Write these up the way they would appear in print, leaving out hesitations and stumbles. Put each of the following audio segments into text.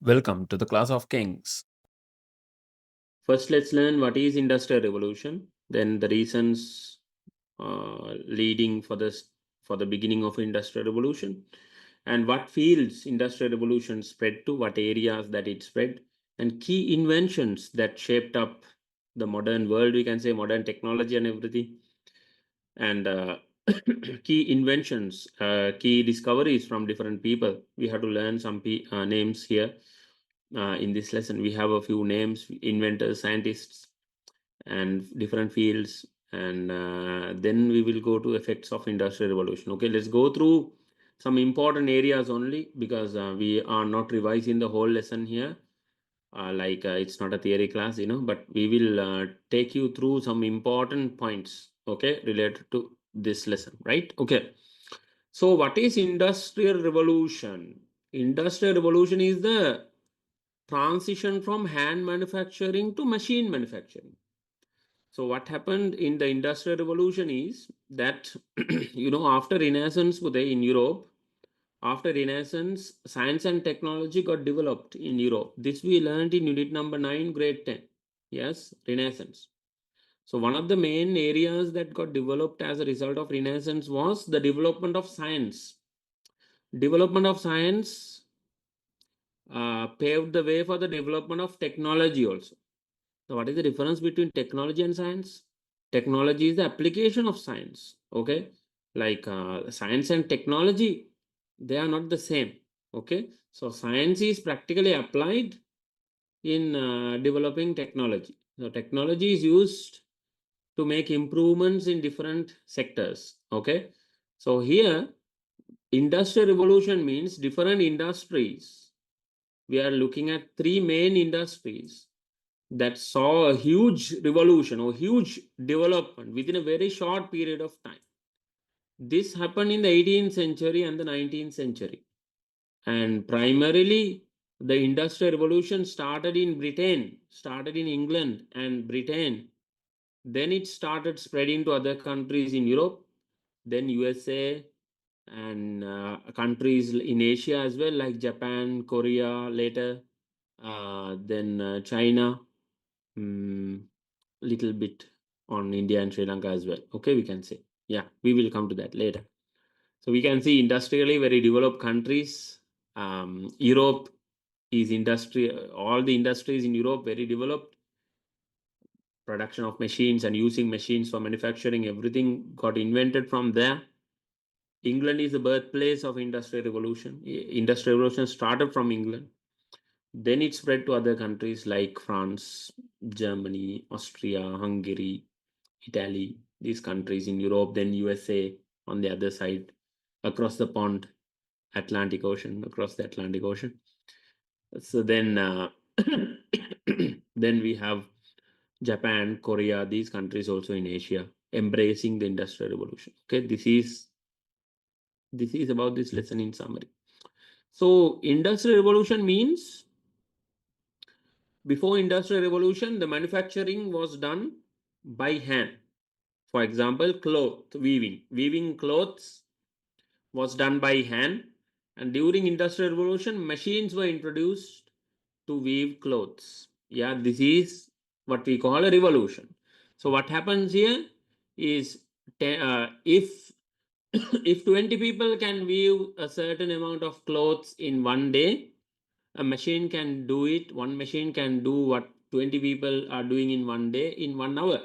Welcome to the Class of Kings. First, let's learn what is Industrial Revolution, then the reasons leading for the beginning of Industrial Revolution, and what fields Industrial Revolution spread to, what areas that it spread, and key inventions that shaped up the modern world, we can say modern technology and everything, and key inventions, key discoveries from different people. We have to learn some names here. In this lesson, we have a few names: inventors, scientists, and different fields. And then we will go to effects of Industrial Revolution. Okay, let's go through some important areas only, because we are not revising the whole lesson here. It's not a theory class, but we will take you through some important points, okay, related to this lesson, right? Okay, so what is Industrial Revolution? Industrial Revolution is the transition from hand manufacturing to machine manufacturing. So what happened in the Industrial Revolution is that after Renaissance in Europe, after Renaissance, science and technology got developed in Europe. This we learned in unit number 9, grade 10. Yes, Renaissance. So one of the main areas that got developed as a result of Renaissance was the development of science. Development of science paved the way for the development of technology also. So what is the difference between technology and science? Technology is the application of science. Okay, like science and technology, they are not the same. Okay, so science is practically applied in developing technology. So technology is used to make improvements in different sectors. Okay, so here Industrial Revolution means different industries. We are looking at three main industries that saw a huge revolution or huge development within a very short period of time. This happened in the 18th century and the 19th century. And primarily, the Industrial Revolution started in Britain, started in England and Britain. Then it started spreading to other countries in Europe, then USA, and countries in Asia as well, like Japan, Korea later, then China, little bit on India and Sri Lanka as well. Okay, we can say. Yeah, we will come to that later. So we can see industrially very developed countries. Europe is all the industries in Europe very developed. Production of machines and using machines for manufacturing, everything got invented from there. England is the birthplace of Industrial Revolution. Industrial Revolution started from England. Then it spread to other countries like France, Germany, Austria, Hungary, Italy, these countries in Europe, then USA on the other side, across the pond, Atlantic Ocean, across the Atlantic Ocean. So then, then we have Japan, Korea, these countries also in Asia, embracing the Industrial Revolution. Okay, this is about this lesson in summary. So Industrial Revolution means, before Industrial Revolution, the manufacturing was done by hand. For example, cloth weaving. Weaving clothes was done by hand. And during Industrial Revolution, machines were introduced to weave clothes. Yeah, this is what we call a revolution. So what happens here is, if if 20 people can weave a certain amount of clothes in one day, a machine can do it. One machine can do what 20 people are doing in one day in 1 hour.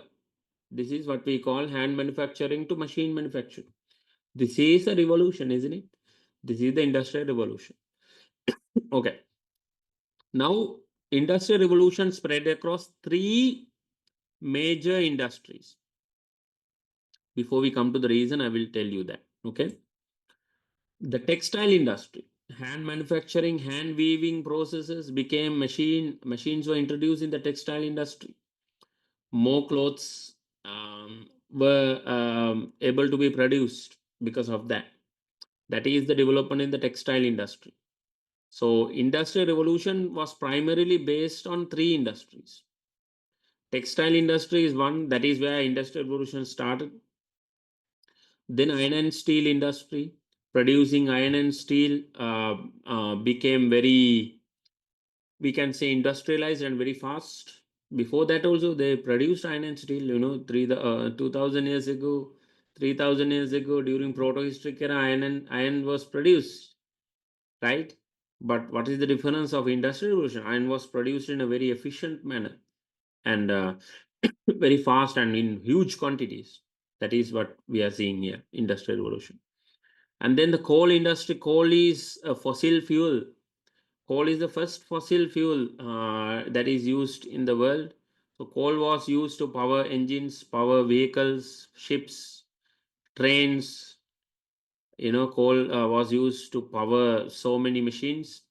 This is what we call hand manufacturing to machine manufacturing. This is a revolution, isn't it? This is the Industrial Revolution. Okay. Now, Industrial Revolution spread across three major industries. Before we come to the reason, I will tell you that. Okay. The textile industry, hand manufacturing, hand weaving processes became machines were introduced in the textile industry. More clothes were able to be produced because of that. That is the development in the textile industry. So Industrial Revolution was primarily based on three industries. Textile industry is one, that is where Industrial Revolution started. Then iron and steel industry, producing iron and steel became very we can say industrialized and very fast. Before that also they produced iron and steel, 2000 years ago, 3000 years ago, during protohistoric era, iron was produced, right? But what is the difference of industrial revolution? Iron was produced in a very efficient manner, and very fast and in huge quantities. That is what we are seeing here, industrial revolution. And then the coal industry. Coal is a fossil fuel. Coal is the first fossil fuel that is used in the world. So coal was used to power engines, power vehicles, ships, trains. Coal was used to power so many machines.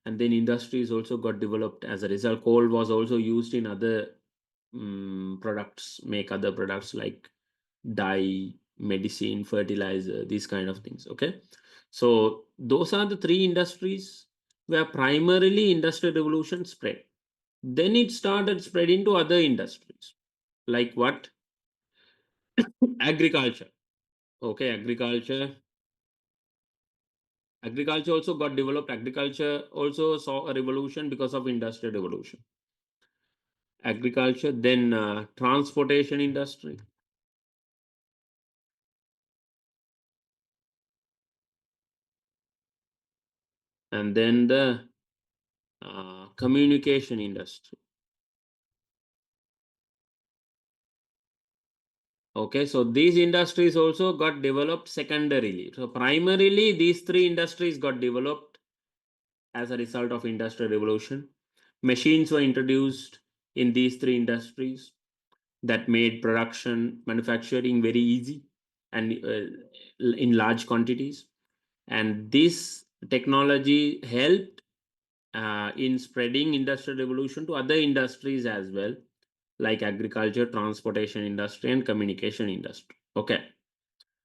And then industries also got developed as a result. Coal was also used in other products, make other products like dye, medicine, fertilizer, these kind of things. Okay, so those are the three industries where primarily industrial revolution spread. Then it started spreading to other industries, like what? Agriculture. Okay, agriculture also got developed. Agriculture also saw a revolution because of industrial revolution. Agriculture, then transportation industry, and then the communication industry. Okay, so these industries also got developed secondarily. So primarily these three industries got developed as a result of industrial revolution. Machines were introduced in these three industries that made production, manufacturing very easy and in large quantities. And this technology helped in spreading industrial revolution to other industries as well, like agriculture, transportation industry, and communication industry. Okay,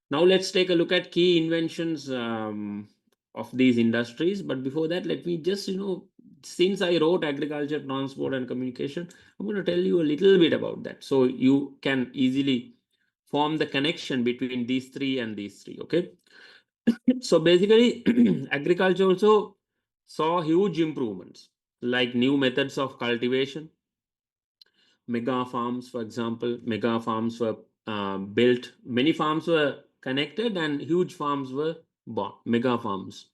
now let's take a look at key inventions of these industries. But before that, let me just, since I wrote agriculture, transport, and communication, I'm going to tell you a little bit about that, so you can easily form the connection between these three and these three. Okay, so basically, agriculture also saw huge improvements, like new methods of cultivation. Mega farms, for example, mega farms were built. Many farms were connected, and huge farms were bought. Mega farms.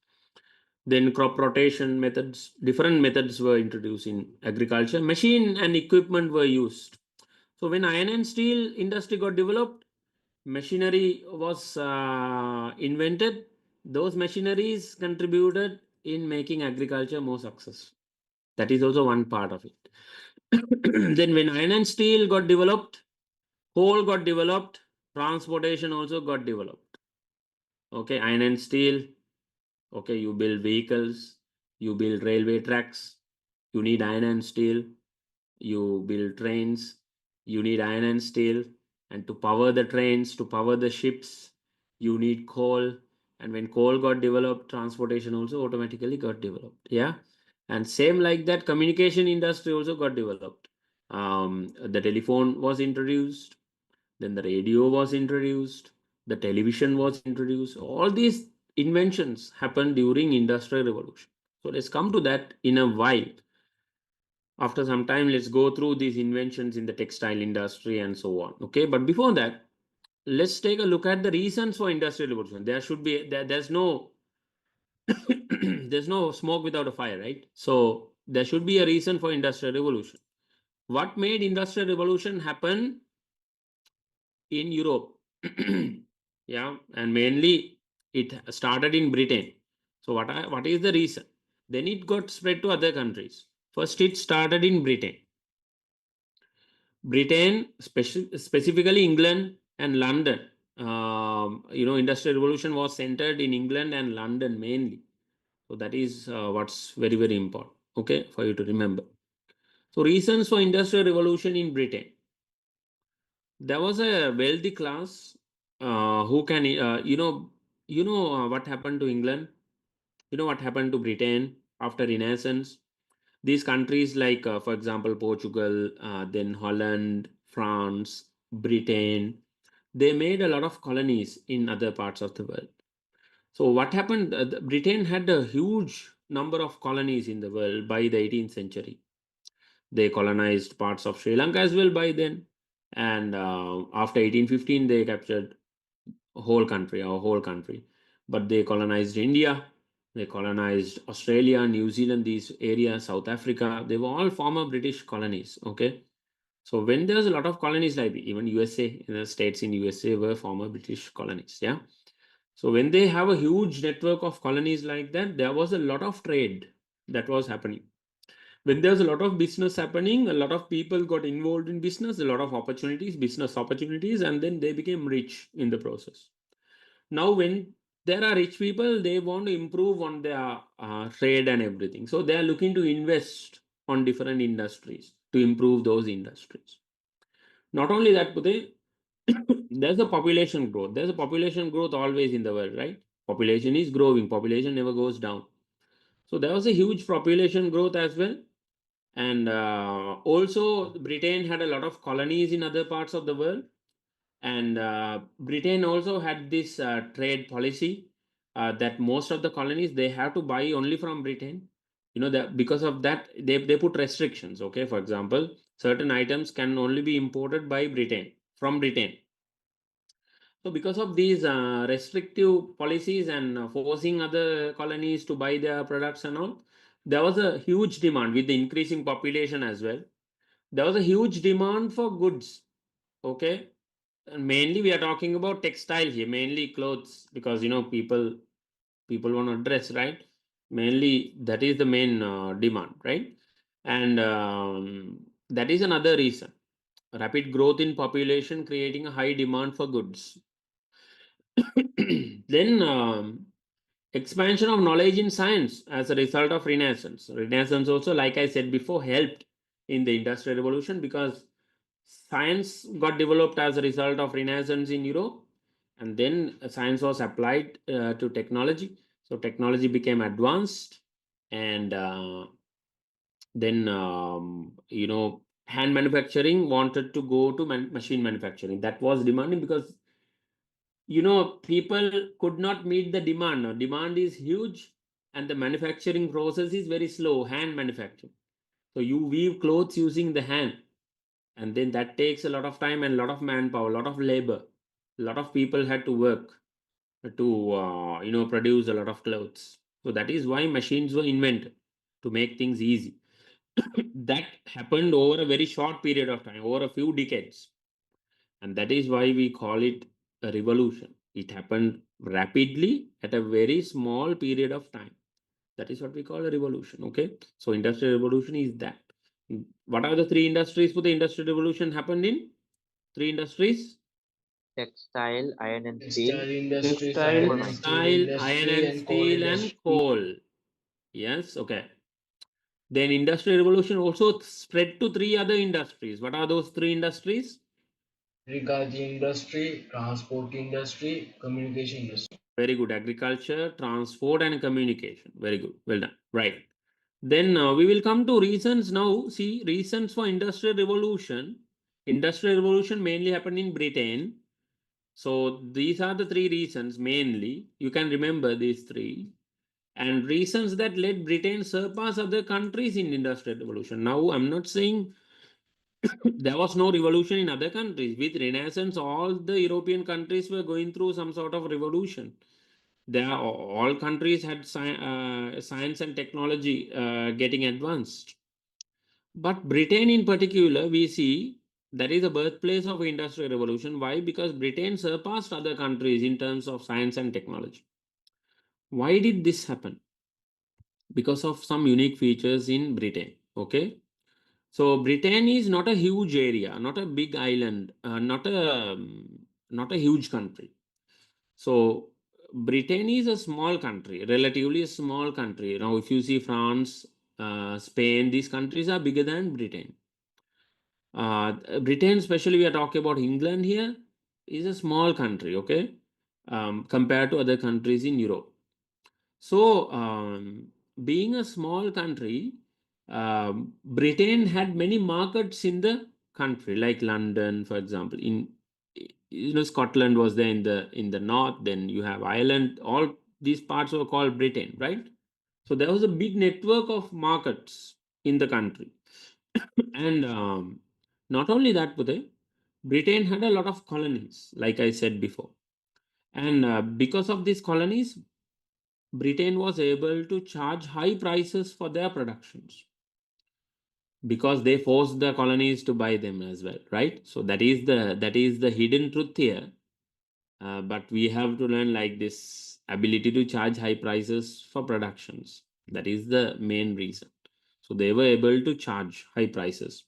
Then crop rotation methods, different methods were introduced in agriculture. Machine and equipment were used. So when iron and steel industry got developed, machinery was invented. Those machineries contributed in making agriculture more successful. That is also one part of it. Then when iron and steel got developed, coal got developed, transportation also got developed. Okay, iron and steel. Okay, you build vehicles, you build railway tracks, you need iron and steel. You build trains, you need iron and steel. And to power the trains, to power the ships, you need coal. And when coal got developed, transportation also automatically got developed. Yeah, and same like that, communication industry also got developed. The telephone was introduced, then the radio was introduced, the television was introduced. All these inventions happened during industrial revolution. So let's come to that in a while. After some time, let's go through these inventions in the textile industry and so on. Okay, but before that, let's take a look at the reasons for industrial revolution. There should be there's no there's no smoke without a fire, right? So there should be a reason for industrial revolution. What made industrial revolution happen in Europe? Yeah, and mainly it started in Britain. So what is the reason? Then it got spread to other countries. First, it started in Britain. Britain, specifically England and London. Industrial revolution was centered in England and London mainly. So that is what's very, very important, okay, for you to remember. So reasons for industrial revolution in Britain. There was a wealthy class who can, what happened to England? You know what happened to Britain after Renaissance? These countries like, for example, Portugal, then Holland, France, Britain, they made a lot of colonies in other parts of the world. So what happened? Britain had a huge number of colonies in the world by the 18th century. They colonized parts of Sri Lanka as well by then. And after 1815, they captured our whole country. But they colonized India, they colonized Australia, New Zealand, these areas, South Africa. They were all former British colonies. Okay. So when there's a lot of colonies, like even USA, in the states in USA were former British colonies. Yeah. So when they have a huge network of colonies like that, there was a lot of trade that was happening. When there's a lot of business happening, a lot of people got involved in business, a lot of opportunities, business opportunities, and then they became rich in the process. Now, when there are rich people, they want to improve on their trade and everything. So they are looking to invest on different industries to improve those industries. Not only that, but there's a population growth. There's a population growth always in the world, right? Population is growing. Population never goes down. So there was a huge population growth as well. And also, Britain had a lot of colonies in other parts of the world. And Britain also had this trade policy that most of the colonies, they have to buy only from Britain. You know, that because of that, they put restrictions. Okay, for example, certain items can only be imported by Britain, from Britain. So because of these restrictive policies and forcing other colonies to buy their products and all, there was a huge demand with the increasing population as well. There was a huge demand for goods. Okay. And mainly we are talking about textile here, mainly clothes, because people want to dress, right? Mainly that is the main demand, right? And that is another reason. Rapid growth in population creating a high demand for goods. Then expansion of knowledge in science as a result of Renaissance. Renaissance also, like I said before, helped in the Industrial Revolution because science got developed as a result of Renaissance in Europe, and then science was applied to technology. So technology became advanced, and then hand manufacturing wanted to go to machine manufacturing. That was demanding because people could not meet the demand. Now demand is huge and the manufacturing process is very slow, hand manufacturing. So you weave clothes using the hand, and then that takes a lot of time and a lot of manpower, a lot of labor. A lot of people had to work to produce a lot of clothes. So that is why machines were invented, to make things easy. That happened over a very short period of time, over a few decades. And that is why we call it a revolution. It happened rapidly at a very small period of time. That is what we call a revolution. Okay. So industrial revolution is that. What are the three industries for the industrial revolution happened in? Three industries? textile, iron and steel, Textile industries, coal iron and mines. steel Textile, iron industry, and and coal steel, and industry. coal. Yes. Okay. Then industrial revolution also spread to three other industries. What are those three industries? Agriculture industry, transport industry, communication industry. Very good. Agriculture, transport, and communication. Very good. Well done. Right. Then we will come to reasons now. See, reasons for industrial revolution. Industrial revolution mainly happened in Britain. So these are the three reasons mainly. You can remember these three. And reasons that led Britain surpass other countries in industrial revolution. Now, I'm not saying there was no revolution in other countries. With Renaissance, all the European countries were going through some sort of revolution. There are, all countries had science and technology getting advanced. But Britain in particular, we see that is the birthplace of industrial revolution. Why? Because Britain surpassed other countries in terms of science and technology. Why did this happen? Because of some unique features in Britain. Okay. So Britain is not a huge area, not a big island, not a huge country. So Britain is a small country, relatively a small country. Now, if you see France, Spain, these countries are bigger than Britain. Britain, especially we are talking about England here, is a small country, okay, compared to other countries in Europe. So, being a small country, Britain had many markets in the country, like London, for example. In Scotland was there in the north. Then you have Ireland. All these parts were called Britain, right? So there was a big network of markets in the country. And not only that, Pute, Britain had a lot of colonies, like I said before. And because of these colonies, Britain was able to charge high prices for their productions because they forced the colonies to buy them as well, right? So that is the hidden truth here. But we have to learn like this ability to charge high prices for productions. That is the main reason. So they were able to charge high prices.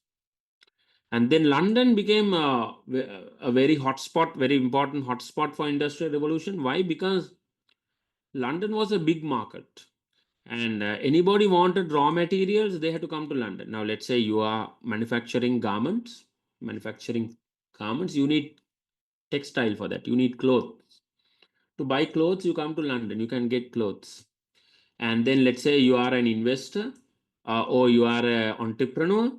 And then London became a very hotspot, very important hotspot for industrial revolution. Why? Because London was a big market, and anybody wanted raw materials, they had to come to London. Now, let's say you are manufacturing garments, you need textile for that. You need clothes. To buy clothes, you come to London. You can get clothes. And then let's say you are an investor or you are an entrepreneur,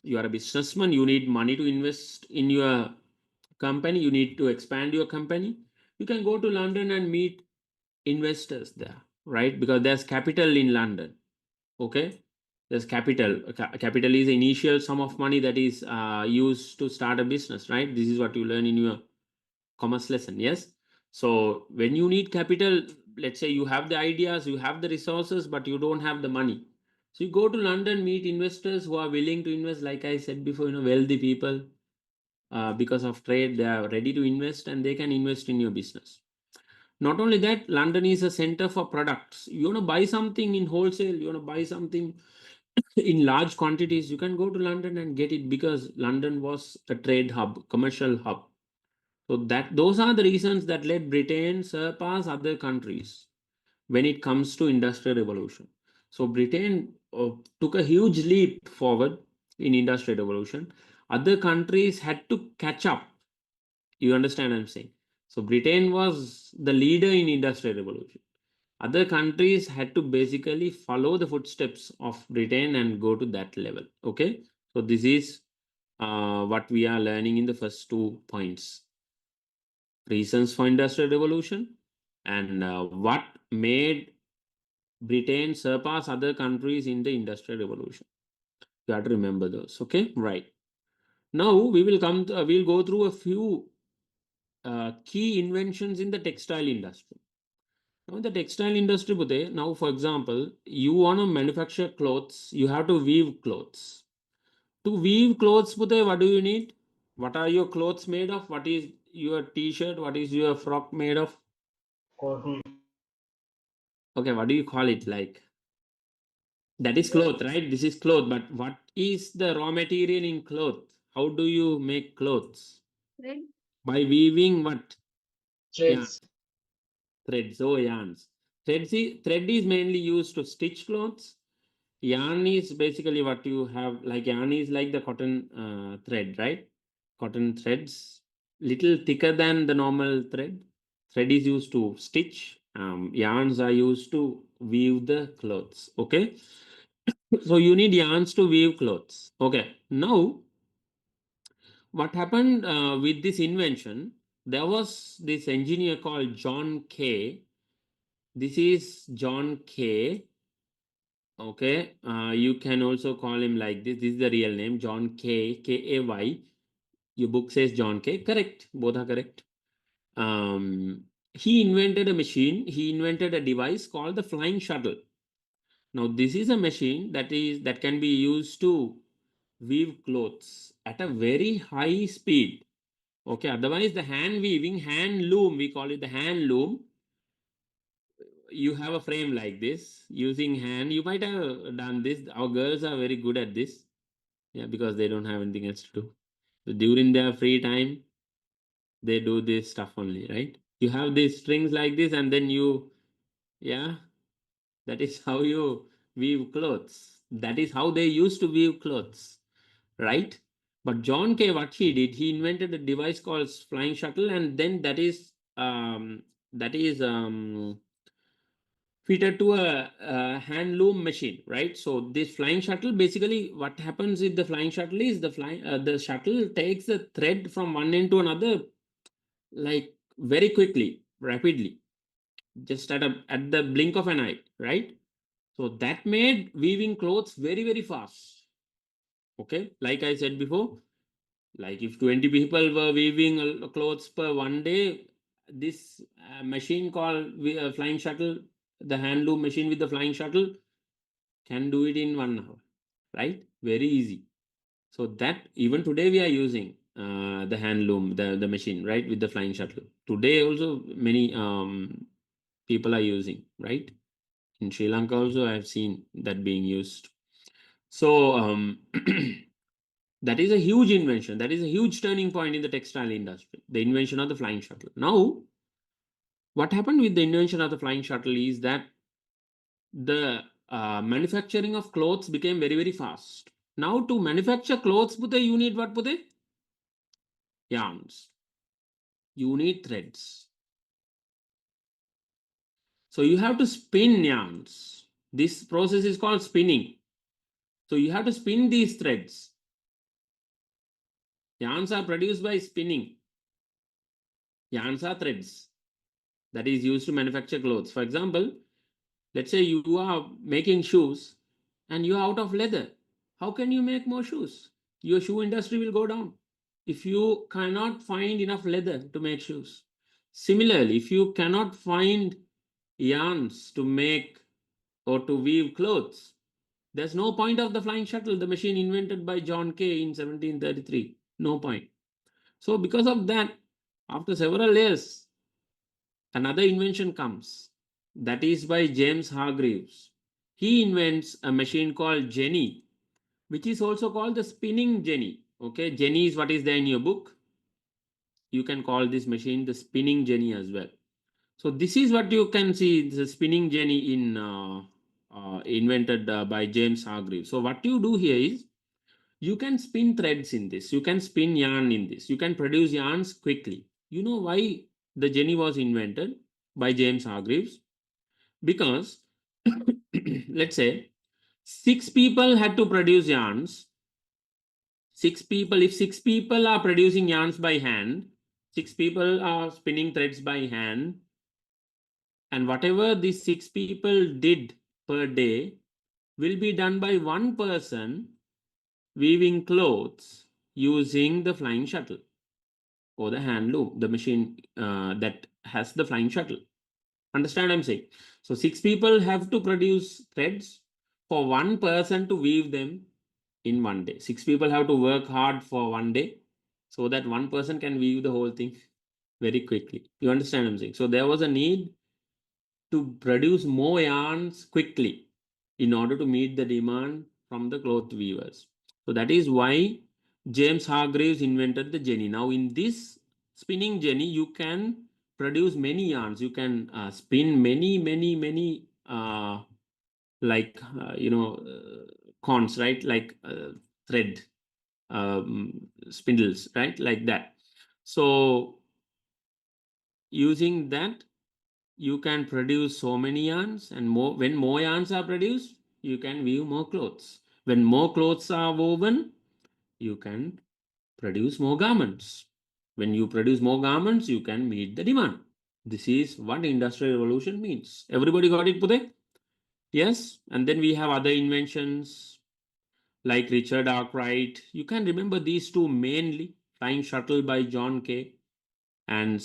you are a businessman, you need money to invest in your company, you need to expand your company. You can go to London and meet investors there, right? Because there's capital in London. Okay, there's capital. Capital is the initial sum of money that is used to start a business, right? This is what you learn in your commerce lesson. Yes. So when you need capital, let's say you have the ideas, you have the resources, but you don't have the money. So you go to London, meet investors who are willing to invest. Like I said before, wealthy people, because of trade, they are ready to invest and they can invest in your business. Not only that, London is a center for products. You want to buy something in wholesale, you want to buy something in large quantities, you can go to London and get it because London was a trade hub, commercial hub. So those are the reasons that led Britain surpass other countries when it comes to industrial revolution. So Britain took a huge leap forward in industrial revolution. Other countries had to catch up. You understand what I'm saying? So Britain was the leader in industrial revolution. Other countries had to basically follow the footsteps of Britain and go to that level. Okay, so this is what we are learning in the first 2 points: reasons for industrial revolution and what made Britain surpass other countries in the industrial revolution. You have to remember those. Okay, right. Now we will we'll go through a few key inventions in the textile industry. Now, in the textile industry, Bude, now for example, you want to manufacture clothes, you have to weave clothes. To weave clothes, Bude, what do you need? What are your clothes made of? What is your t-shirt? What is your frock made of? Cotton. Okay, what do you call it? Like, that is cloth, right? This is cloth, but what is the raw material in cloth? How do you make clothes? Thread. By weaving what? Yeah, Threads. threads. Oh, yarns. Thread is mainly used to stitch clothes. Yarn is basically what you have, like yarn is like the cotton thread, right? Cotton threads, little thicker than the normal thread. Thread is used to stitch. Yarns are used to weave the clothes. Okay. So you need yarns to weave clothes. Okay. Now, what happened with this invention? There was this engineer called John Kay. This is John Kay. Okay, you can also call him like this. This is the real name, John Kay. Your book says John Kay. Correct. Both are correct. He invented a machine. He invented a device called the flying shuttle. Now, this is a machine that can be used to weave clothes at a very high speed. Okay. Otherwise, the hand loom, we call it the hand loom. You have a frame like this using hand. You might have done this. Our girls are very good at this. Yeah, because they don't have anything else to do. So during their free time, they do this stuff only, right? You have these strings like this, and then yeah, that is how you weave clothes. That is how they used to weave clothes, right? But John Kay, what he did, he invented a device called flying shuttle, and then that is fitted to a hand loom machine, right? So this flying shuttle, basically what happens with the flying shuttle is the shuttle takes the thread from one end to another like very quickly, rapidly, just at the blink of an eye, right? So that made weaving clothes very, very fast. Okay, like I said before, like if 20 people were weaving clothes per one day, this machine called flying shuttle, the hand loom machine with the flying shuttle, can do it in 1 hour, right? Very easy. So that even today we are using the hand loom, the machine, right, with the flying shuttle. Today also many people are using, right? In Sri Lanka also I have seen that being used. So that is a huge invention. That is a huge turning point in the textile industry, the invention of the flying shuttle. Now, what happened with the invention of the flying shuttle is that the manufacturing of clothes became very, very fast. Now, to manufacture clothes, Pute, you need what, Pute? Yarns. You need threads. So you have to spin yarns. This process is called spinning. So you have to spin these threads. Yarns are produced by spinning. Yarns are threads that is used to manufacture clothes. For example, let's say you are making shoes and you are out of leather. How can you make more shoes? Your shoe industry will go down if you cannot find enough leather to make shoes. Similarly, if you cannot find yarns to make or to weave clothes, there's no point of the flying shuttle, the machine invented by John Kay in 1733. No point. So because of that, after several years, another invention comes. That is by James Hargreaves. He invents a machine called Jenny, which is also called the spinning jenny. Okay, Jenny is what is there in your book. You can call this machine the spinning jenny as well. So this is what you can see, the spinning jenny in invented by James Hargreaves. So what you do here is you can spin threads in this. You can spin yarn in this. You can produce yarns quickly. You know why the jenny was invented by James Hargreaves? Because let's say 6 people had to produce yarns. 6 people, if 6 people are producing yarns by hand, 6 people are spinning threads by hand, and whatever these 6 people did per day will be done by one person weaving clothes using the flying shuttle or the hand loom, the machine that has the flying shuttle. Understand what I'm saying? So 6 people have to produce threads for one person to weave them in one day. 6 people have to work hard for one day so that one person can weave the whole thing very quickly. You understand what I'm saying? So there was a need to produce more yarns quickly in order to meet the demand from the cloth weavers. So that is why James Hargreaves invented the jenny. Now in this spinning jenny, you can produce many yarns. You can spin many like corns, right? Like thread spindles, right? Like that. So using that, you can produce so many yarns, and more. When more yarns are produced, you can weave more clothes. When more clothes are woven, you can produce more garments. When you produce more garments, you can meet the demand. This is what industrial revolution means. Everybody got it, Pute? Yes. And then we have other inventions like Richard Arkwright. You can remember these two mainly: Flying Shuttle by John Kay and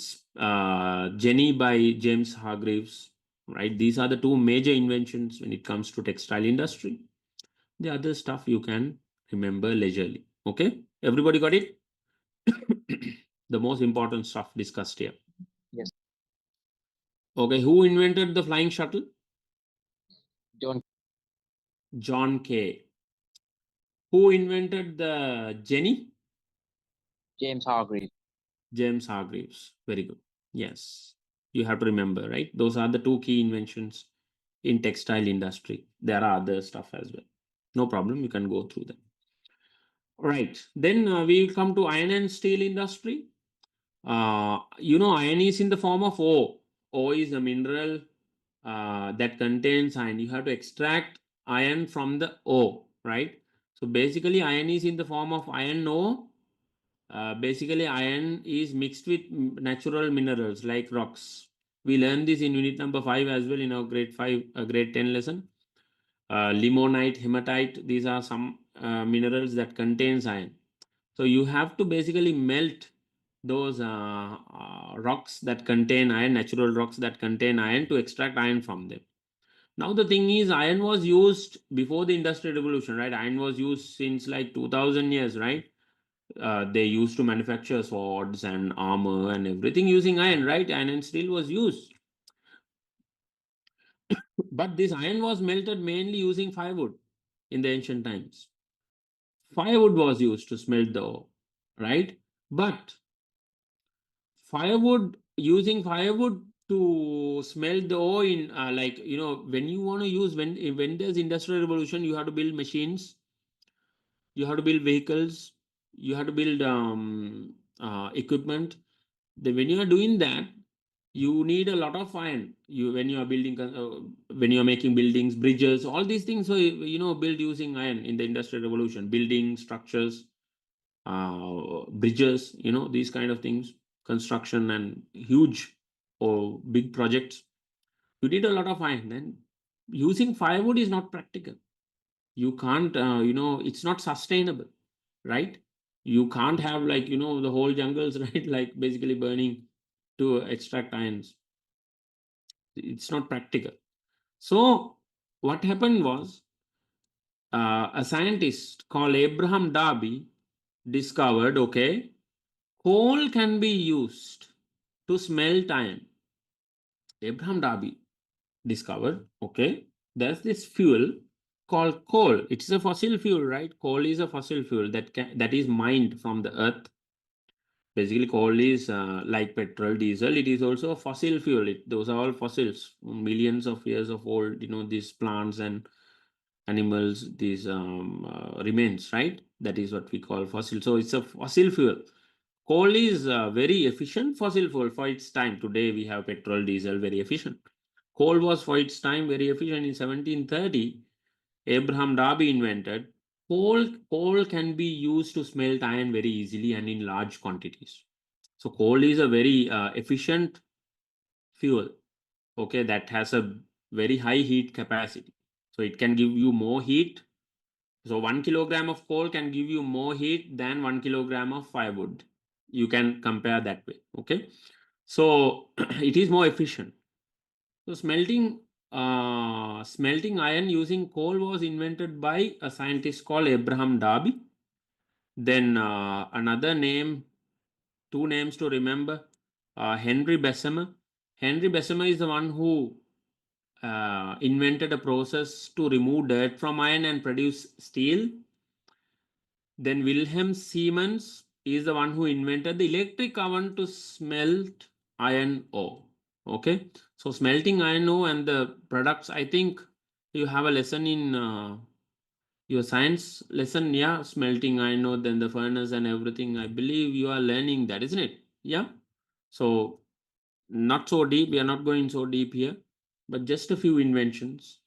Jenny by James Hargreaves. Right, these are the two major inventions when it comes to textile industry. The other stuff you can remember leisurely. Okay, everybody got it? The most important stuff discussed here. Yes. Okay, who invented the flying shuttle? John John Kay. Who invented the Jenny? James Hargreaves. James Hargreaves. Very good. Yes, you have to remember, right? Those are the two key inventions in textile industry. There are other stuff as well. No problem, you can go through them. Right. Then we come to iron and steel industry. Iron is in the form of ore. Ore is a mineral that contains iron. You have to extract iron from the ore, right? So basically, iron is in the form of iron ore. Basically, iron is mixed with natural minerals like rocks. We learned this in unit number 5 as well in our grade 5, grade 10 lesson. limonite, hematite. These are some minerals that contains iron. So you have to basically melt those rocks that contain iron, natural rocks that contain iron, to extract iron from them. Now the thing is, iron was used before the industrial revolution, right? Iron was used since like 2000 years, right? They used to manufacture swords and armor and everything using iron, right? Iron and steel was used. But this iron was melted mainly using firewood in the ancient times. Firewood was used to smelt the ore, right? But using firewood to smelt the ore in like, when you want to use, when there's industrial revolution, you have to build machines, you have to build vehicles, you have to build equipment. Then when you are doing that, you need a lot of iron. When you are building, when you are making buildings, bridges, all these things, so build using iron in the industrial revolution. Building structures, bridges, these kind of things, construction and huge or big projects, you need a lot of iron. Then using firewood is not practical. You can't, it's not sustainable, right? You can't have, like, the whole jungles, right? Like basically burning to extract irons. It's not practical. So what happened was, a scientist called Abraham Darby discovered, okay, coal can be used to smelt iron. Abraham Darby discovered, okay, there's this fuel called coal. It's a fossil fuel, right? Coal is a fossil fuel that is mined from the earth. Basically, coal is like petrol, diesel. It is also a fossil fuel. Those are all fossils, millions of years of old. These plants and animals, these remains, right? That is what we call fossil. So it's a fossil fuel. Coal is very efficient fossil fuel for its time. Today we have petrol, diesel, very efficient. Coal was for its time very efficient. In 1730, Abraham Darby invented coal can be used to smelt iron very easily and in large quantities. So coal is a very efficient fuel, okay, that has a very high heat capacity. So it can give you more heat. So 1 kilogram of coal can give you more heat than 1 kilogram of firewood. You can compare that way, okay? So it is more efficient. So smelting iron using coal was invented by a scientist called Abraham Darby. Then another name, two names to remember, Henry Bessemer. Henry Bessemer is the one who invented a process to remove dirt from iron and produce steel. Then Wilhelm Siemens is the one who invented the electric oven to smelt iron ore. Okay, so smelting iron ore and the products, I think you have a lesson in your science lesson, yeah, smelting iron ore, then the furnace and everything. I believe you are learning that, isn't it? Yeah. So not so deep, we are not going so deep here, but just a few inventions.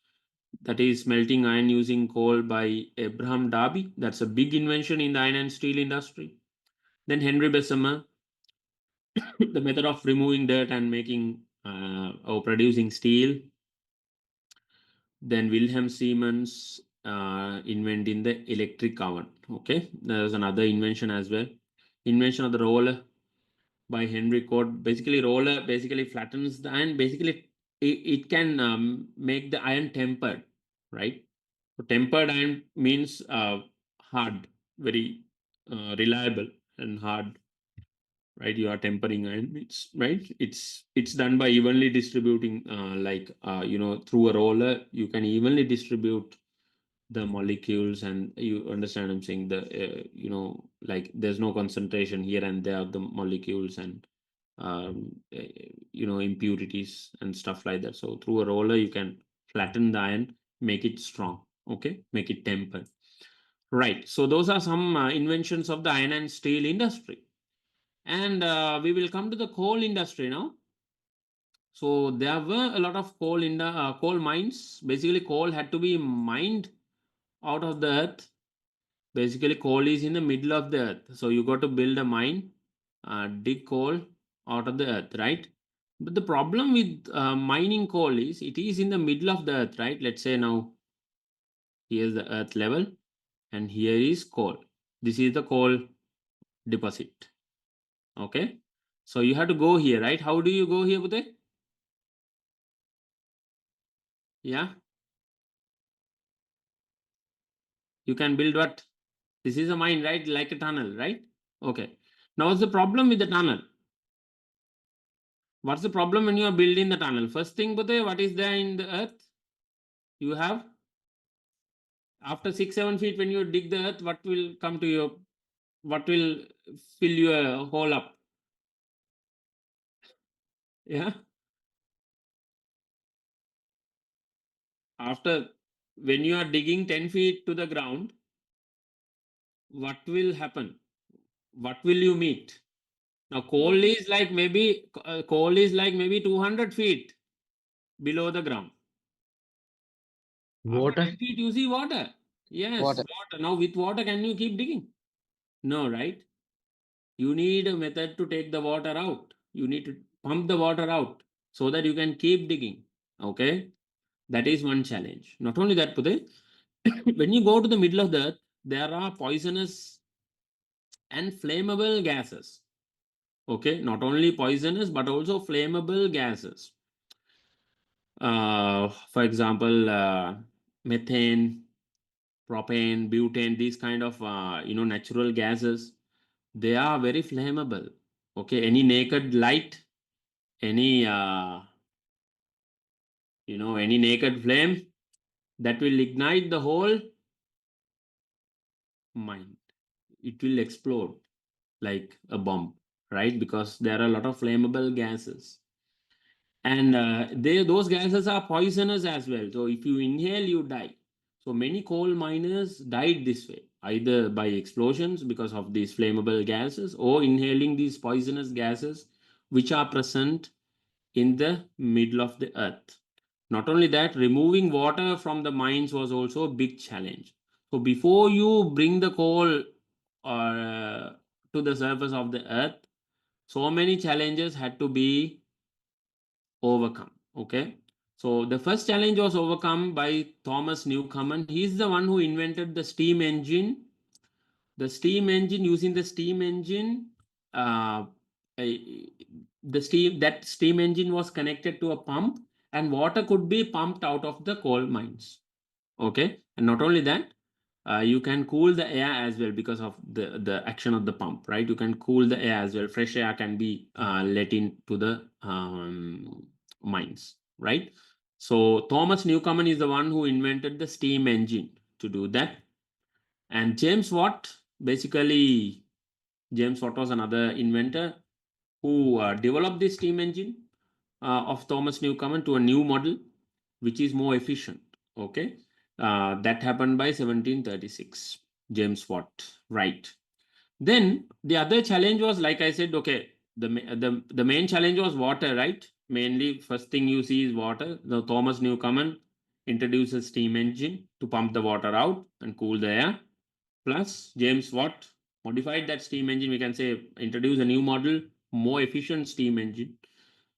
That is smelting iron using coal by Abraham Darby. That's a big invention in the iron and steel industry. Then Henry Bessemer, the method of removing dirt and making or producing steel. Then Wilhelm Siemens inventing the electric oven. Okay, there's another invention as well. Invention of the roller by Henry Code. Basically, roller basically flattens the iron. Basically, it can make the iron tempered, right? So tempered iron means hard, very reliable and hard, right? You are tempering iron, it's right. It's done by evenly distributing, through a roller. You can evenly distribute the molecules, and you understand I'm saying, the like there's no concentration here and there of the molecules and impurities and stuff like that. So through a roller you can flatten the iron, make it strong, okay, make it tempered, right? So those are some inventions of the iron and steel industry. And we will come to the coal industry now. So there were a lot of coal in the coal mines. Basically coal had to be mined out of the earth. Basically coal is in the middle of the earth, so you got to build a mine, dig coal out of the earth, right? But the problem with mining coal is it is in the middle of the earth, right? Let's say now Here's the earth level, and here is coal. This is the coal deposit. Okay, so you have to go here, right? How do you go here, Pute? Yeah, you can build what? This is a mine, right? Like a tunnel, right? Okay. Now, what's the problem with the tunnel? What's the problem when you are building the tunnel? First thing, Pute, what is there in the earth? You have, after 6-7 feet, when you dig the earth, what will come to your, what will fill your hole up? Yeah. After, when you are digging 10 feet to the ground, what will happen? What will you meet? Now, coal is like maybe 200 feet below the ground. After Water. 10 feet, you see water. Yes, Water. water. Now, with water, can you keep digging? No, right? You need a method to take the water out. You need to pump the water out so that you can keep digging. Okay, that is one challenge. Not only that, Pute, when you go to the middle of the earth, there are poisonous and flammable gases. Okay, not only poisonous but also flammable gases. For example, methane, propane, butane, these kind of natural gases, they are very flammable. Okay, any naked light, any any naked flame, that will ignite the whole mine. It will explode like a bomb, right? Because there are a lot of flammable gases, and those gases are poisonous as well. So if you inhale, you die. So many coal miners died this way, either by explosions because of these flammable gases, or inhaling these poisonous gases which are present in the middle of the earth. Not only that, removing water from the mines was also a big challenge. So before you bring the coal to the surface of the earth, so many challenges had to be overcome. Okay, so the first challenge was overcome by Thomas Newcomen. He's the one who invented the steam engine. The steam engine, using the steam engine, uh, that steam engine was connected to a pump, and water could be pumped out of the coal mines. Okay, and not only that, you can cool the air as well because of the action of the pump, right? You can cool the air as well. Fresh air can be let into the mines, right? So Thomas Newcomen is the one who invented the steam engine to do that. And James Watt, basically, James Watt was another inventor who developed this steam engine of Thomas Newcomen to a new model, which is more efficient. Okay, that happened by 1736. James Watt, right? Then the other challenge was, like I said, okay, the main challenge was water, right? Mainly, first thing you see is water. The Thomas Newcomen introduces steam engine to pump the water out and cool the air. Plus, James Watt modified that steam engine. We can say introduce a new model, more efficient steam engine.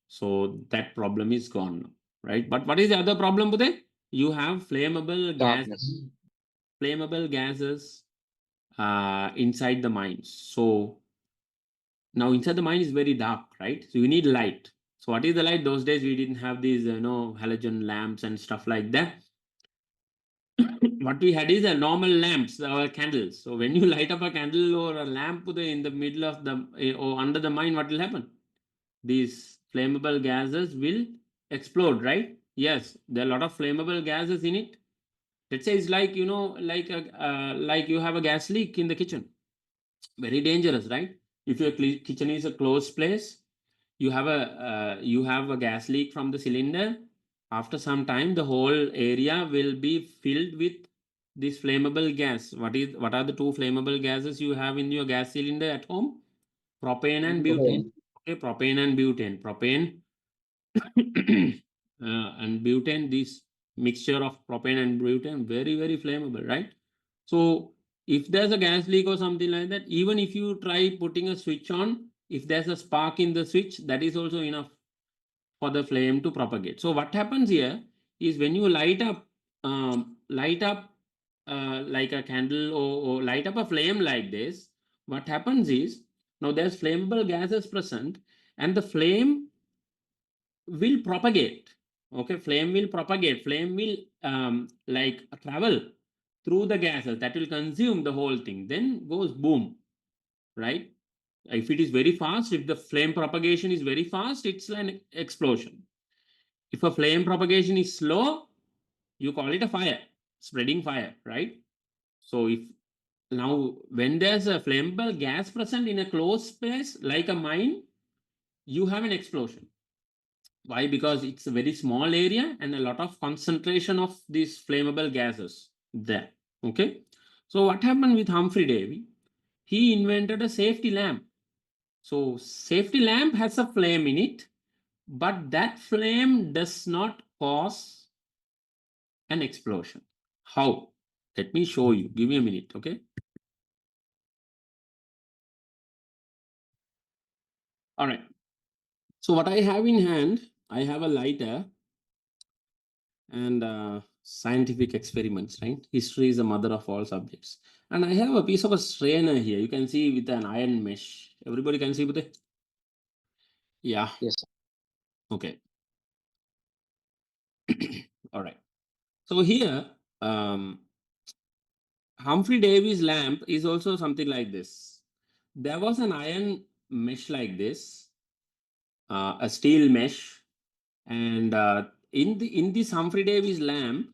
So that problem is gone, right? But what is the other problem, Bude? You have Darkness. flammable gases inside the mines. So now inside the mine is very dark, right? So you need light. So what is the light? Those days we didn't have these, halogen lamps and stuff like that. What we had is a normal lamps or candles. So when you light up a candle or a lamp in the middle of the or under the mine, what will happen? These flammable gases will explode, right? Yes, there are a lot of flammable gases in it. Let's say it's like, like you have a gas leak in the kitchen. Very dangerous, right? If your kitchen is a closed place, you have a gas leak from the cylinder. After some time, the whole area will be filled with this flammable gas. What are the two flammable gases you have in your gas cylinder at home? Propane and butane. Okay, propane and butane. Propane and butane, this mixture of propane and butane, very, very flammable, right? So if there's a gas leak or something like that, even if you try putting a switch on, if there's a spark in the switch, that is also enough for the flame to propagate. So what happens here is when you light up like a candle or light up a flame like this, what happens is now there's flammable gases present, and the flame will propagate. Okay, flame will propagate. Flame will like travel through the gases that will consume the whole thing. Then goes boom, right? If it is very fast, if the flame propagation is very fast, it's an explosion. If a flame propagation is slow, you call it a fire, spreading fire, right? So if now when there's a flammable gas present in a closed space like a mine, you have an explosion. Why? Because it's a very small area and a lot of concentration of these flammable gases there. Okay. So what happened with Humphrey Davy? He invented a safety lamp. So safety lamp has a flame in it, but that flame does not cause an explosion. How? Let me show you. Give me a minute, okay? All right. So what I have in hand, I have a lighter and scientific experiments, right? History is the mother of all subjects. And I have a piece of a strainer here. You can see with an iron mesh. Everybody can see with it? Yeah. Yes, sir. Okay. All right. So here, Humphrey Davy's lamp is also something like this. There was an iron mesh like this, a steel mesh, and in this Humphrey Davy's lamp,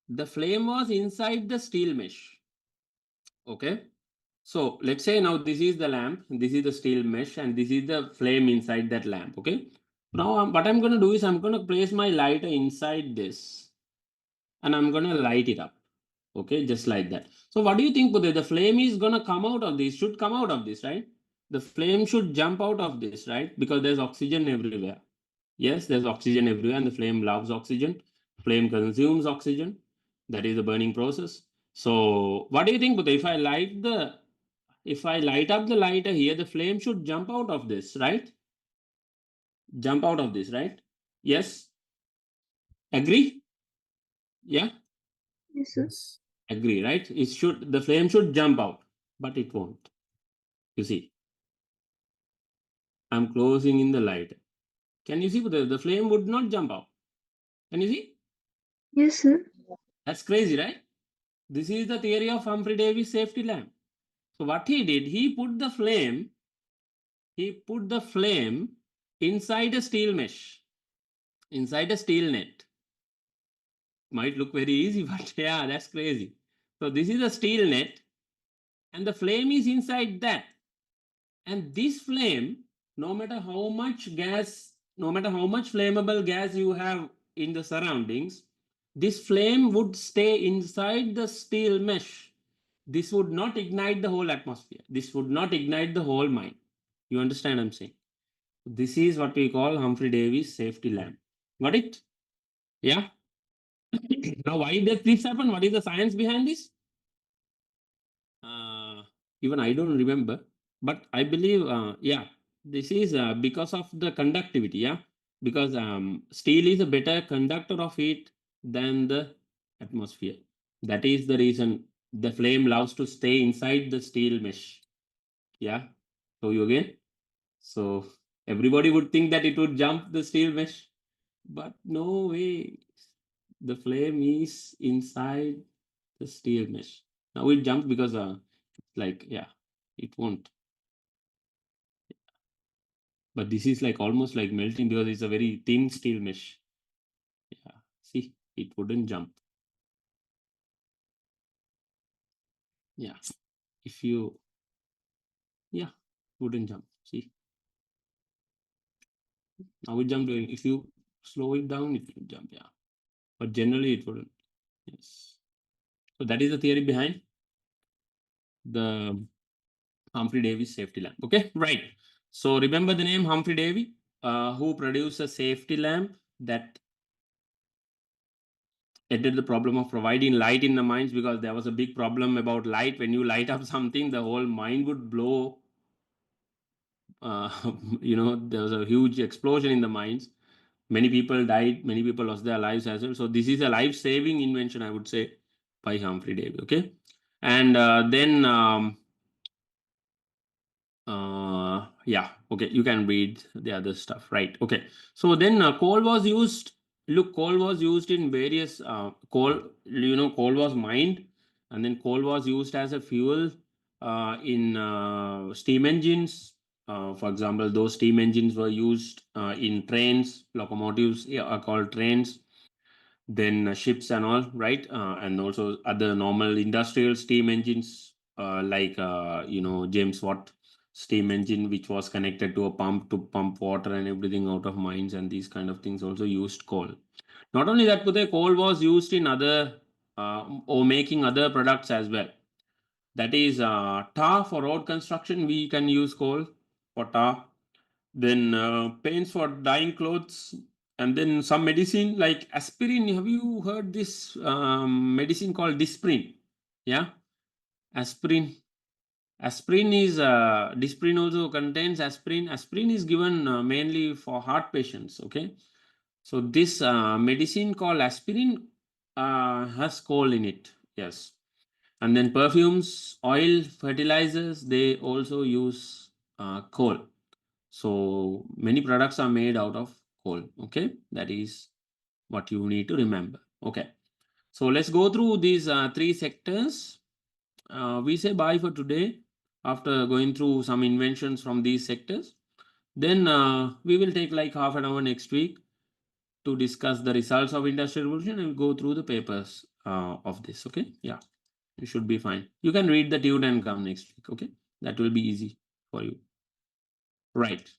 the flame was inside the steel mesh. Okay. So let's say now this is the lamp, this is the steel mesh, and this is the flame inside that lamp. Okay. Now what I'm going to do is I'm going to place my lighter inside this, and I'm going to light it up. Okay, just like that. So what do you think, Pudhe? The flame is going to come out of this, should come out of this, right? The flame should jump out of this, right? Because there's oxygen everywhere. Yes, there's oxygen everywhere, and the flame loves oxygen. Flame consumes oxygen. That is the burning process. So what do you think, Pudhe? If I light up the lighter here, the flame should jump out of this, right? Jump out of this, right? Yes? Agree? Yeah? Yes, sir. Agree, right? The flame should jump out, but it won't. You see, I'm closing in the light. Can you see the flame would not jump out? Can you see? Yes, sir. That's crazy, right? This is the theory of Humphrey Davy's safety lamp. So what he did, he put the flame inside a steel mesh, inside a steel net. Might look very easy, but yeah, that's crazy. So this is a steel net, and the flame is inside that. And this flame, no matter how much gas, no matter how much flammable gas you have in the surroundings, this flame would stay inside the steel mesh. This would not ignite the whole atmosphere. This would not ignite the whole mine. You understand what I'm saying? This is what we call Humphrey Davy's safety lamp. Got it? Yeah. Now, why does this happen? What is the science behind this? Even I don't remember, but I believe, yeah, this is because of the conductivity. Yeah, because steel is a better conductor of heat than the atmosphere. That is the reason the flame loves to stay inside the steel mesh. Yeah. So you again. So everybody would think that it would jump the steel mesh, but no way. The flame is inside the steel mesh. Now it jumps because like, yeah, it won't. But this is like almost like melting because it's a very thin steel mesh. Yeah, see, it wouldn't jump. Yeah, if you, yeah, wouldn't jump. See, now it jumped. If you slow it down, it will jump. Yeah, but generally it wouldn't. Yes. So that is the theory behind the Humphrey Davy safety lamp. Okay, right. So remember the name Humphrey Davy, who produced a safety lamp that ended the problem of providing light in the mines, because there was a big problem about light. When you light up something, the whole mine would blow. There was a huge explosion in the mines. Many people died, many people lost their lives as well. So this is a life-saving invention, I would say. by Humphrey Davy. Okay, and then yeah, okay, you can read the other stuff, right? Okay, so then coal was used. Look, coal was used in various coal. Coal was mined, and then coal was used as a fuel in steam engines. For example, those steam engines were used in trains, locomotives, yeah, are called trains, then ships and all, right? And also other normal industrial steam engines, like James Watt steam engine, which was connected to a pump to pump water and everything out of mines, and these kind of things also used coal. Not only that, but the coal was used in other or making other products as well. That is tar for road construction. We can use coal for tar. Then paints for dyeing clothes, and then some medicine like aspirin. Have you heard this medicine called Disprin? Yeah, aspirin. Aspirin is Disprin also contains aspirin. Aspirin is given mainly for heart patients. Okay, so this medicine called aspirin has coal in it. Yes, and then perfumes, oil, fertilizers, they also use coal. So many products are made out of coal. Okay, that is what you need to remember. Okay, so let's go through these three sectors. We say bye for today after going through some inventions from these sectors. Then we will take like half an hour next week to discuss the results of industrial revolution and go through the papers of this. Okay, yeah, you should be fine. You can read the tune and come next week. Okay, that will be easy for you. Right.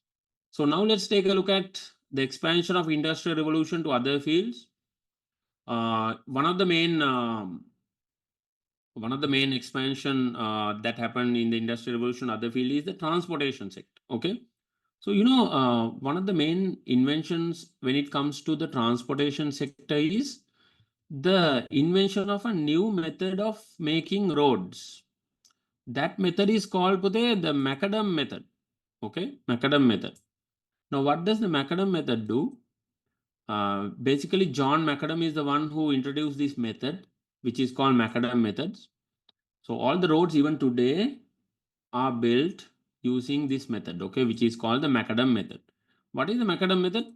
So now let's take a look at the expansion of industrial revolution to other fields. One of the main expansion that happened in the industrial revolution, other field, is the transportation sector. Okay, so one of the main inventions when it comes to the transportation sector is the invention of a new method of making roads. That method is called the macadam method. Okay, macadam method. Now, what does the macadam method do? Basically, John Macadam is the one who introduced this method, which is called macadam methods. So all the roads even today are built using this method, okay, which is called the macadam method. What is the macadam method?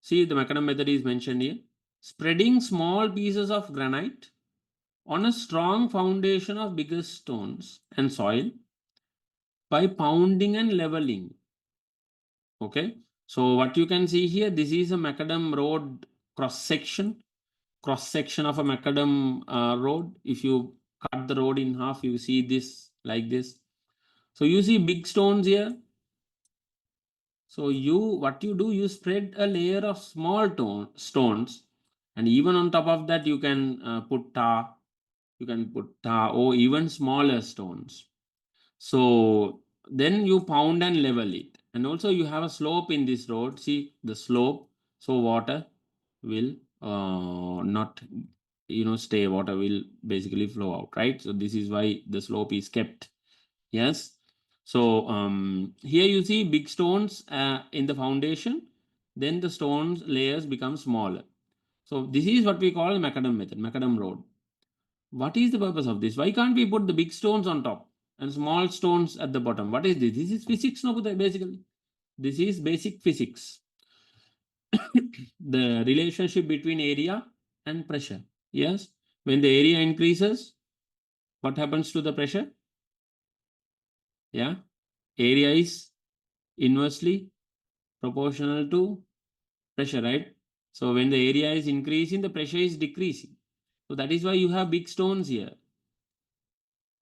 See, the macadam method is mentioned here. Spreading small pieces of granite on a strong foundation of bigger stones and soil by pounding and leveling. Okay, so what you can see here, this is a macadam road cross section of a macadam road. If you cut the road in half, you see this like this. So you see big stones here. So what you do, you spread a layer of small stones, and even on top of that you can put tar. You can put tar or even smaller stones. So then you pound and level it, and also you have a slope in this road. See the slope, so water will not stay, water will basically flow out, right? So this is why the slope is kept. Yes, so here you see big stones in the foundation, then the stones layers become smaller. So this is what we call macadam method, macadam road. What is the purpose of this? Why can't we put the big stones on top and small stones at the bottom? What is this? This is physics, no? Basically, this is basic physics. The relationship between area and pressure. Yes, when the area increases, what happens to the pressure? Yeah, area is inversely proportional to pressure, right? So when the area is increasing, the pressure is decreasing. So that is why you have big stones here.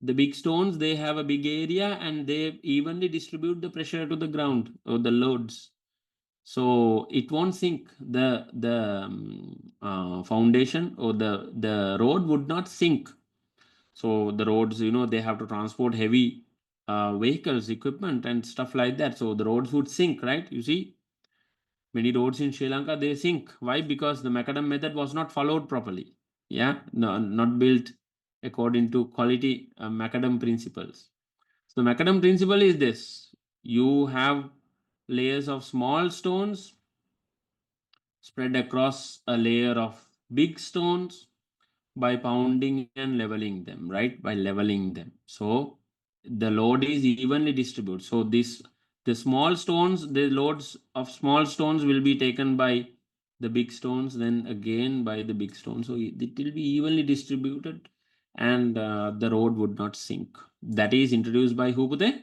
The big stones, they have a big area and they evenly distribute the pressure to the ground or the loads. So it won't sink. The foundation or the road would not sink. So the roads, they have to transport heavy vehicles, equipment and stuff like that. So the roads would sink, right? You see, many roads in Sri Lanka, they sink. Why? Because the macadam method was not followed properly. Yeah, no, not built according to quality macadam principles. So the macadam principle is this: you have layers of small stones spread across a layer of big stones by pounding and leveling them, right? By leveling them. So the load is evenly distributed. So the small stones, the loads of small stones will be taken by the big stones, then again by the big stones. So it will be evenly distributed, and the road would not sink. That is introduced by who, Pute?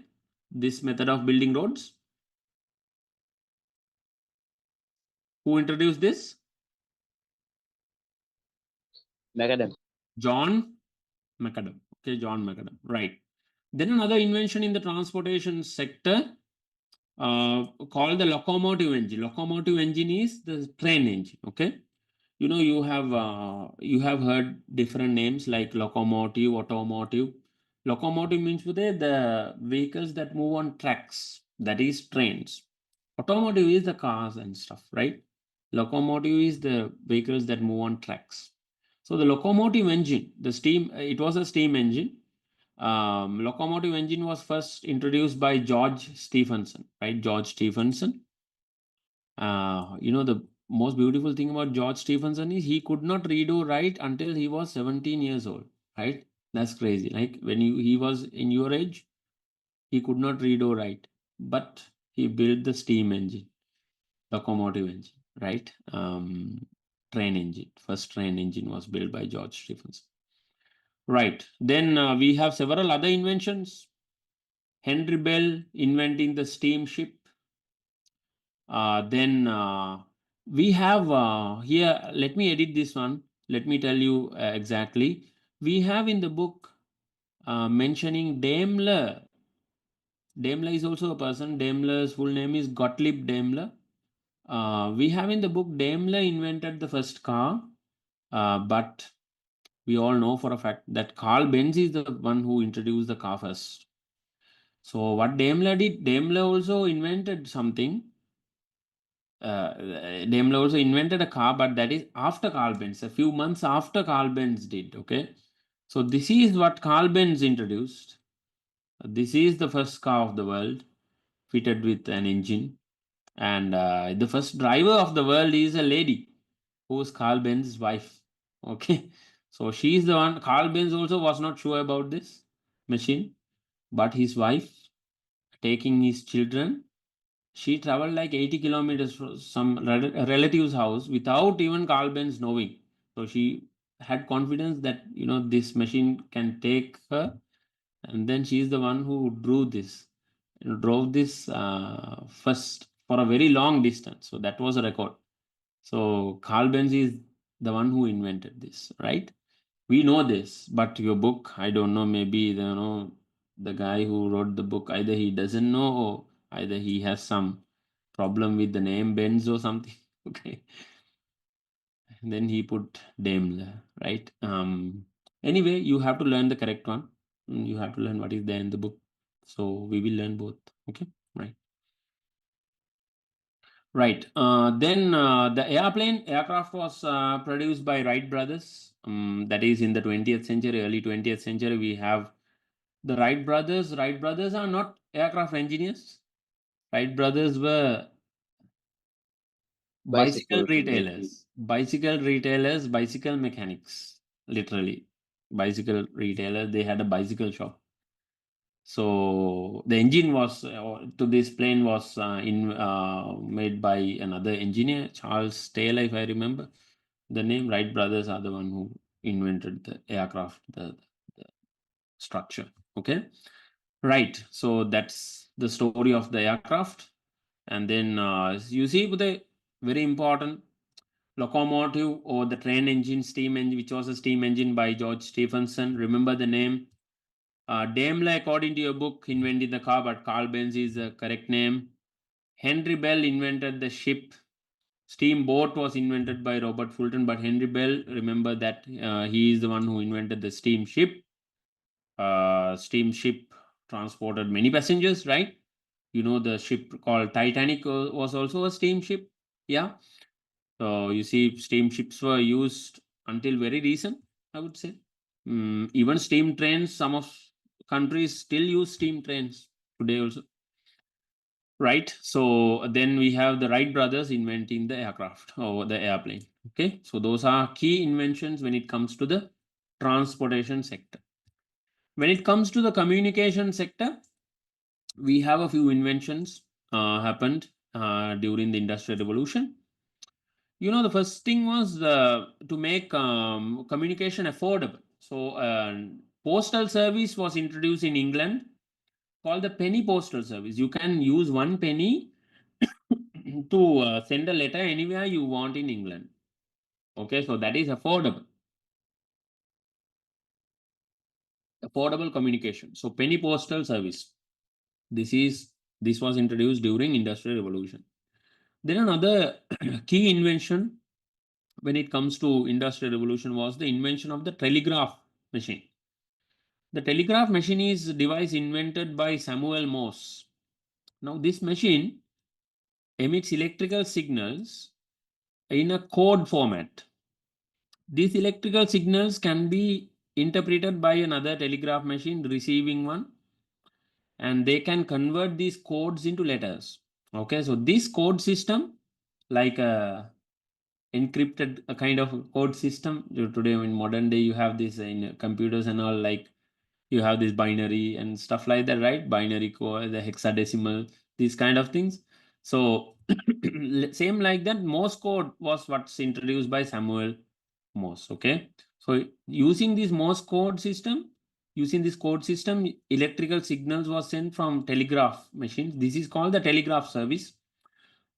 This method of building roads. Who introduced this? Macadam. John Macadam. Okay, John Macadam. Right. Then another invention in the transportation sector called the locomotive engine. Locomotive engine is the train engine. Okay. You know, you have heard different names like locomotive, automotive. Locomotive means the vehicles that move on tracks, that is trains. Automotive is the cars and stuff, right? Locomotive is the vehicles that move on tracks. So the locomotive engine, the steam, it was a steam engine. Locomotive engine was first introduced by George Stephenson, right? George Stephenson. You know, the most beautiful thing about George Stephenson is he could not read or write until he was 17 years old, right? That's crazy. Like when he was in your age, he could not read or write, but he built the steam engine, locomotive engine, right? Train engine. First train engine was built by George Stephenson. Right. Then we have several other inventions. Henry Bell inventing the steamship. Then we have here, let me edit this one. Let me tell you exactly. We have in the book mentioning Daimler. Daimler is also a person. Daimler's full name is Gottlieb Daimler. We have in the book Daimler invented the first car, but we all know for a fact that Carl Benz is the one who introduced the car first. So what Daimler did, Daimler also invented something. Daimler also invented a car, but that is after Carl Benz, a few months after Carl Benz did. Okay, so this is what Carl Benz introduced. This is the first car of the world fitted with an engine, and the first driver of the world is a lady who is Carl Benz's wife. Okay, so she is the one. Carl Benz also was not sure about this machine, but his wife, taking his children, she traveled like 80 kilometers from some relative's house without even Carl Benz knowing. So she had confidence that, you know, this machine can take her, and then she is the one who drove this first for a very long distance. So that was a record. So Carl Benz is the one who invented this, right? We know this, but your book, I don't know, maybe, you know, the guy who wrote the book, either he doesn't know or either he has some problem with the name Benz or something. Okay. And then he put Daimler, right? Anyway, you have to learn the correct one. You have to learn what is there in the book. So we will learn both. Okay, right. Right. Then the aircraft was produced by Wright brothers. That is in the 20th century, early 20th century. We have the Wright brothers. Wright brothers are not aircraft engineers. Wright brothers were bicycle retailers, bicycle mechanics, literally. Bicycle retailer, they had a bicycle shop. So the engine was to this plane was made by another engineer, Charles Taylor, if I remember the name. Wright brothers are the one who invented the aircraft, the structure. Okay, right. So that's the story of the aircraft. And then you see the very important locomotive or the train engine, steam engine, which was a steam engine by George Stephenson. Remember the name. Daimler, according to your book, invented the car, but Carl Benz is the correct name. Henry Bell invented the ship. Steamboat was invented by Robert Fulton, but Henry Bell, remember that he is the one who invented the steamship. Steamship transported many passengers, right? You know, the ship called Titanic was also a steamship. Yeah. So you see, steamships were used until very recent, I would say. Even steam trains, some of countries still use steam trains today also. Right. So then we have the Wright brothers inventing the aircraft or the airplane. Okay. So those are key inventions when it comes to the transportation sector. When it comes to the communication sector, we have a few inventions happened during the Industrial Revolution. The first thing was to make communication affordable. So, postal service was introduced in England called the penny postal service. You can use 1 penny to send a letter anywhere you want in England. Okay, so that is affordable. Affordable communication. So, penny postal service. This was introduced during Industrial Revolution. Then another key invention when it comes to Industrial Revolution was the invention of the telegraph machine. The telegraph machine is a device invented by Samuel Morse. Now this machine emits electrical signals in a code format. These electrical signals can be interpreted by another telegraph machine receiving one, and they can convert these codes into letters. Okay, so this code system, like a encrypted a kind of code system. Today in modern day you have this in computers and all, like you have this binary and stuff like that, right? Binary code, the hexadecimal, these kind of things. So same like that, Morse code was what's introduced by Samuel Morse. Okay, so using this code system, electrical signals was sent from telegraph machines. This is called the telegraph service.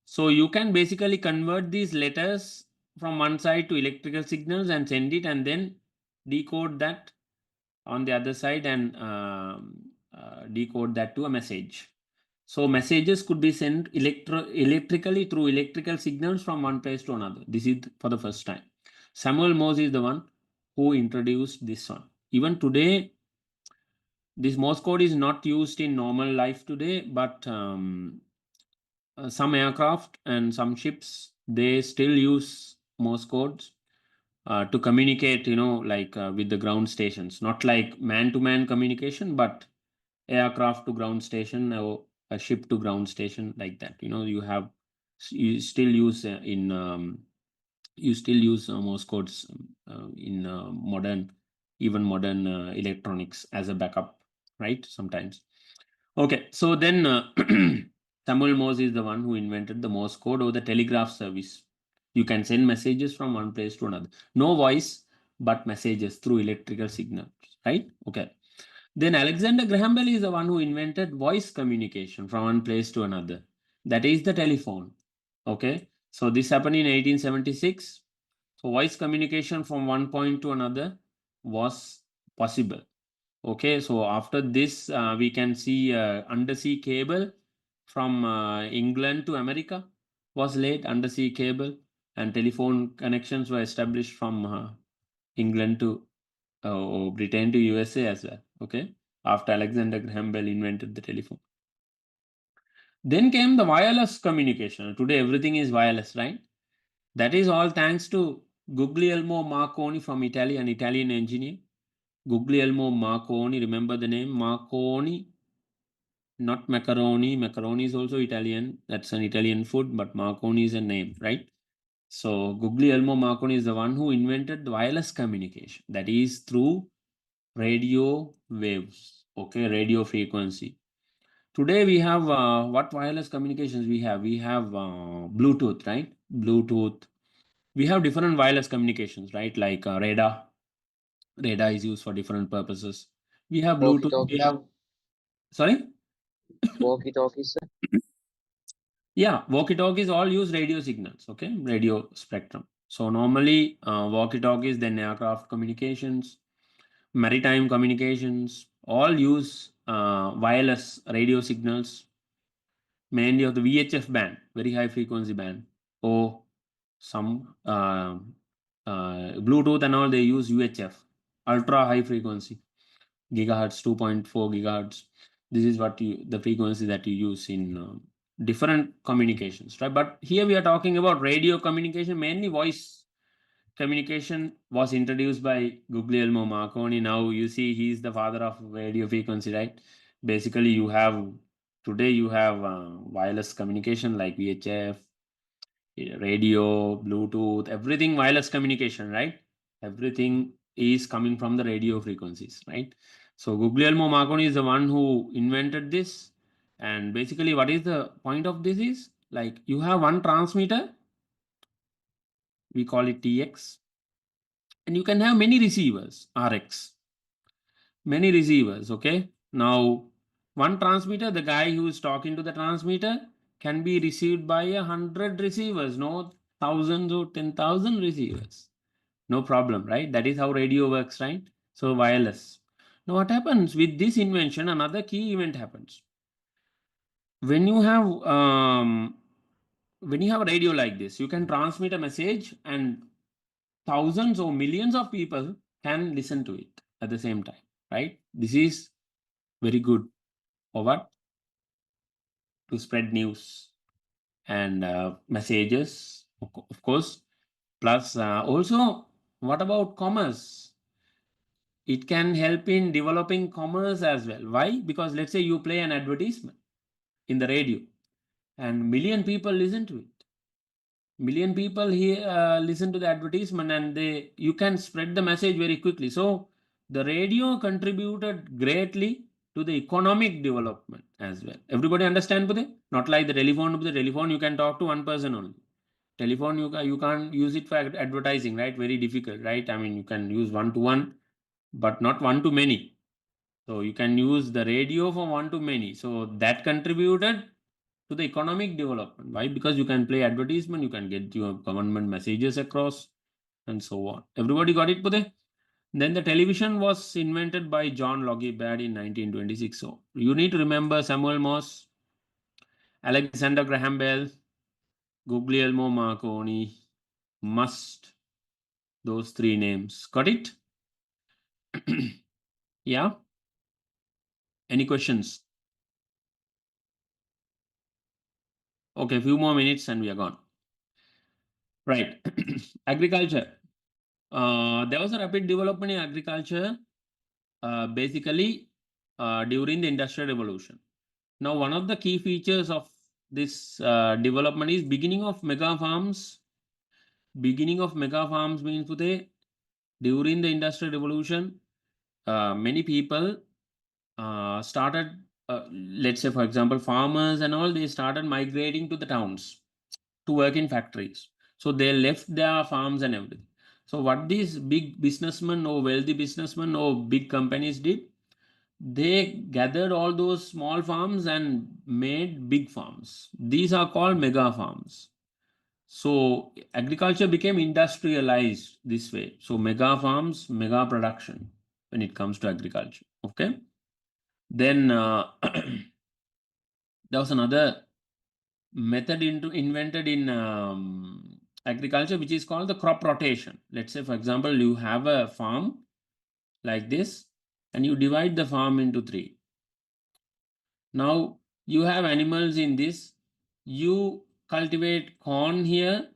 So you can basically convert these letters from one side to electrical signals and send it, and then decode that on the other side and decode that to a message. So messages could be sent electrically through electrical signals from one place to another. This is for the first time. Samuel Morse is the one who introduced this one. Even today, this Morse code is not used in normal life today, but some aircraft and some ships, they still use Morse codes to communicate, with the ground stations. Not like man-to-man communication, but aircraft to ground station or a ship to ground station, like that. You still use Morse codes in modern electronics as a backup, right? Sometimes. Okay, so then Samuel Morse is the one who invented the Morse code or the telegraph service. You can send messages from one place to another. No voice, but messages through electrical signals, right? Okay. Then Alexander Graham Bell is the one who invented voice communication from one place to another. That is the telephone. Okay. So this happened in 1876. So voice communication from one point to another was possible. Okay, so after this, we can see undersea cable from England to America was laid, undersea cable, and telephone connections were established from England to Britain to USA as well. Okay, after Alexander Graham Bell invented the telephone. Then came the wireless communication. Today everything is wireless, right? That is all thanks to Guglielmo Marconi from Italy, an Italian engineer. Guglielmo Marconi, remember the name Marconi, not macaroni. Macaroni is also Italian. That's an Italian food, but Marconi is a name, right? So Guglielmo Marconi is the one who invented the wireless communication. That is through radio waves, okay, radio frequency. Today we have what wireless communications we have? We have Bluetooth, right? Bluetooth. We have different wireless communications, right? Like radar. Radar is used for different purposes. We have Bluetooth. We Walkie-talkies. have, sorry? Walkie-talkies, sir. Yeah, walkie-talkies all use radio signals, okay? Radio spectrum. So normally walkie-talkies, then aircraft communications, maritime communications, all use wireless radio signals, mainly of the VHF band, very high frequency band, or some Bluetooth and all, they use UHF, ultra high frequency, gigahertz, 2.4 gigahertz. This is what the frequency that you use in different communications, right? But here we are talking about radio communication, mainly voice communication was introduced by Guglielmo Marconi. Now you see he's the father of radio frequency, right? Basically, today you have wireless communication like VHF, radio, Bluetooth, everything wireless communication, right? Everything is coming from the radio frequencies, right? So Guglielmo Marconi is the one who invented this. And basically what is the point of this is, like, you have one transmitter, we call it TX, and you can have many receivers, RX, many receivers. Okay, now one transmitter, the guy who is talking to the transmitter can be received by 100 receivers, no thousands or 10,000 receivers, no problem, right? That is how radio works, right? So wireless. Now what happens with this invention, another key event happens. When you have a radio like this, you can transmit a message and thousands or millions of people can listen to it at the same time, right? This is very good for what? To spread news and messages, of course. Plus, also, what about commerce? It can help in developing commerce as well. Why? Because let's say you play an advertisement in the radio and million people listen to it. Million people here listen to the advertisement, and you can spread the message very quickly. So the radio contributed greatly to the economic development as well. Everybody understand, Bude? Not like the telephone. The telephone you can talk to one person only. Telephone you can't use it for advertising, right? Very difficult, right? I mean, you can use one to one, but not one to many. So you can use the radio for one to many. So that contributed to the economic development. Why? Because you can play advertisement, you can get your government messages across, and so on. Everybody got it, Pute? Then the television was invented by John Logie Baird in 1926. So you need to remember Samuel Morse, Alexander Graham Bell, Guglielmo Marconi, must, those three names. Got it? Yeah? Any questions? Okay, a few more minutes and we are gone. Right. Agriculture. There was a rapid development in agriculture, basically during the Industrial Revolution. Now, one of the key features of this development is beginning of mega farms. Beginning of mega farms means during the Industrial Revolution, many people started, let's say, for example, farmers and all, they started migrating to the towns to work in factories. So they left their farms and everything. So what these big businessmen or wealthy businessmen or big companies did, they gathered all those small farms and made big farms. These are called mega farms. So agriculture became industrialized this way. So mega farms, mega production when it comes to agriculture. Okay. Then there was another method invented in agriculture, which is called the crop rotation. Let's say, for example, you have a farm like this and you divide the farm into three. Now you have animals in this. You cultivate corn here,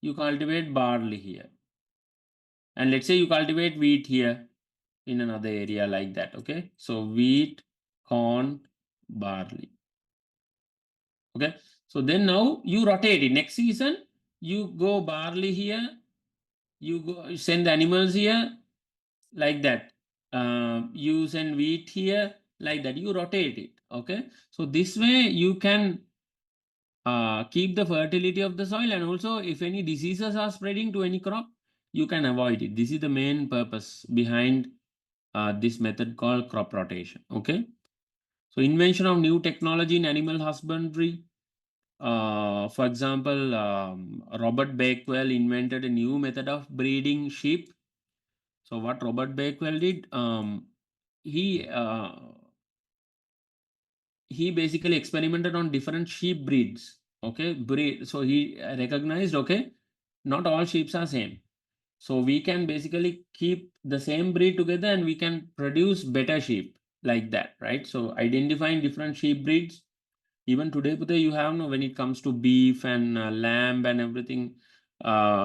you cultivate barley here, and let's say you cultivate wheat here in another area like that. Okay, so wheat, corn, barley. Okay, so then now you rotate it. Next season you go barley here, you go send the animals here like that. You send wheat here like that. You rotate it. Okay, so this way you can keep the fertility of the soil, and also if any diseases are spreading to any crop, you can avoid it. This is the main purpose behind this method called crop rotation. Okay, so invention of new technology in animal husbandry. For example, Robert Bakewell invented a new method of breeding sheep. So what Robert Bakewell did, he basically experimented on different sheep breeds. Okay, so he recognized, okay, not all sheep are same. So we can basically keep the same breed together and we can produce better sheep like that, right? So identifying different sheep breeds. Even today, you have when it comes to beef and lamb and everything,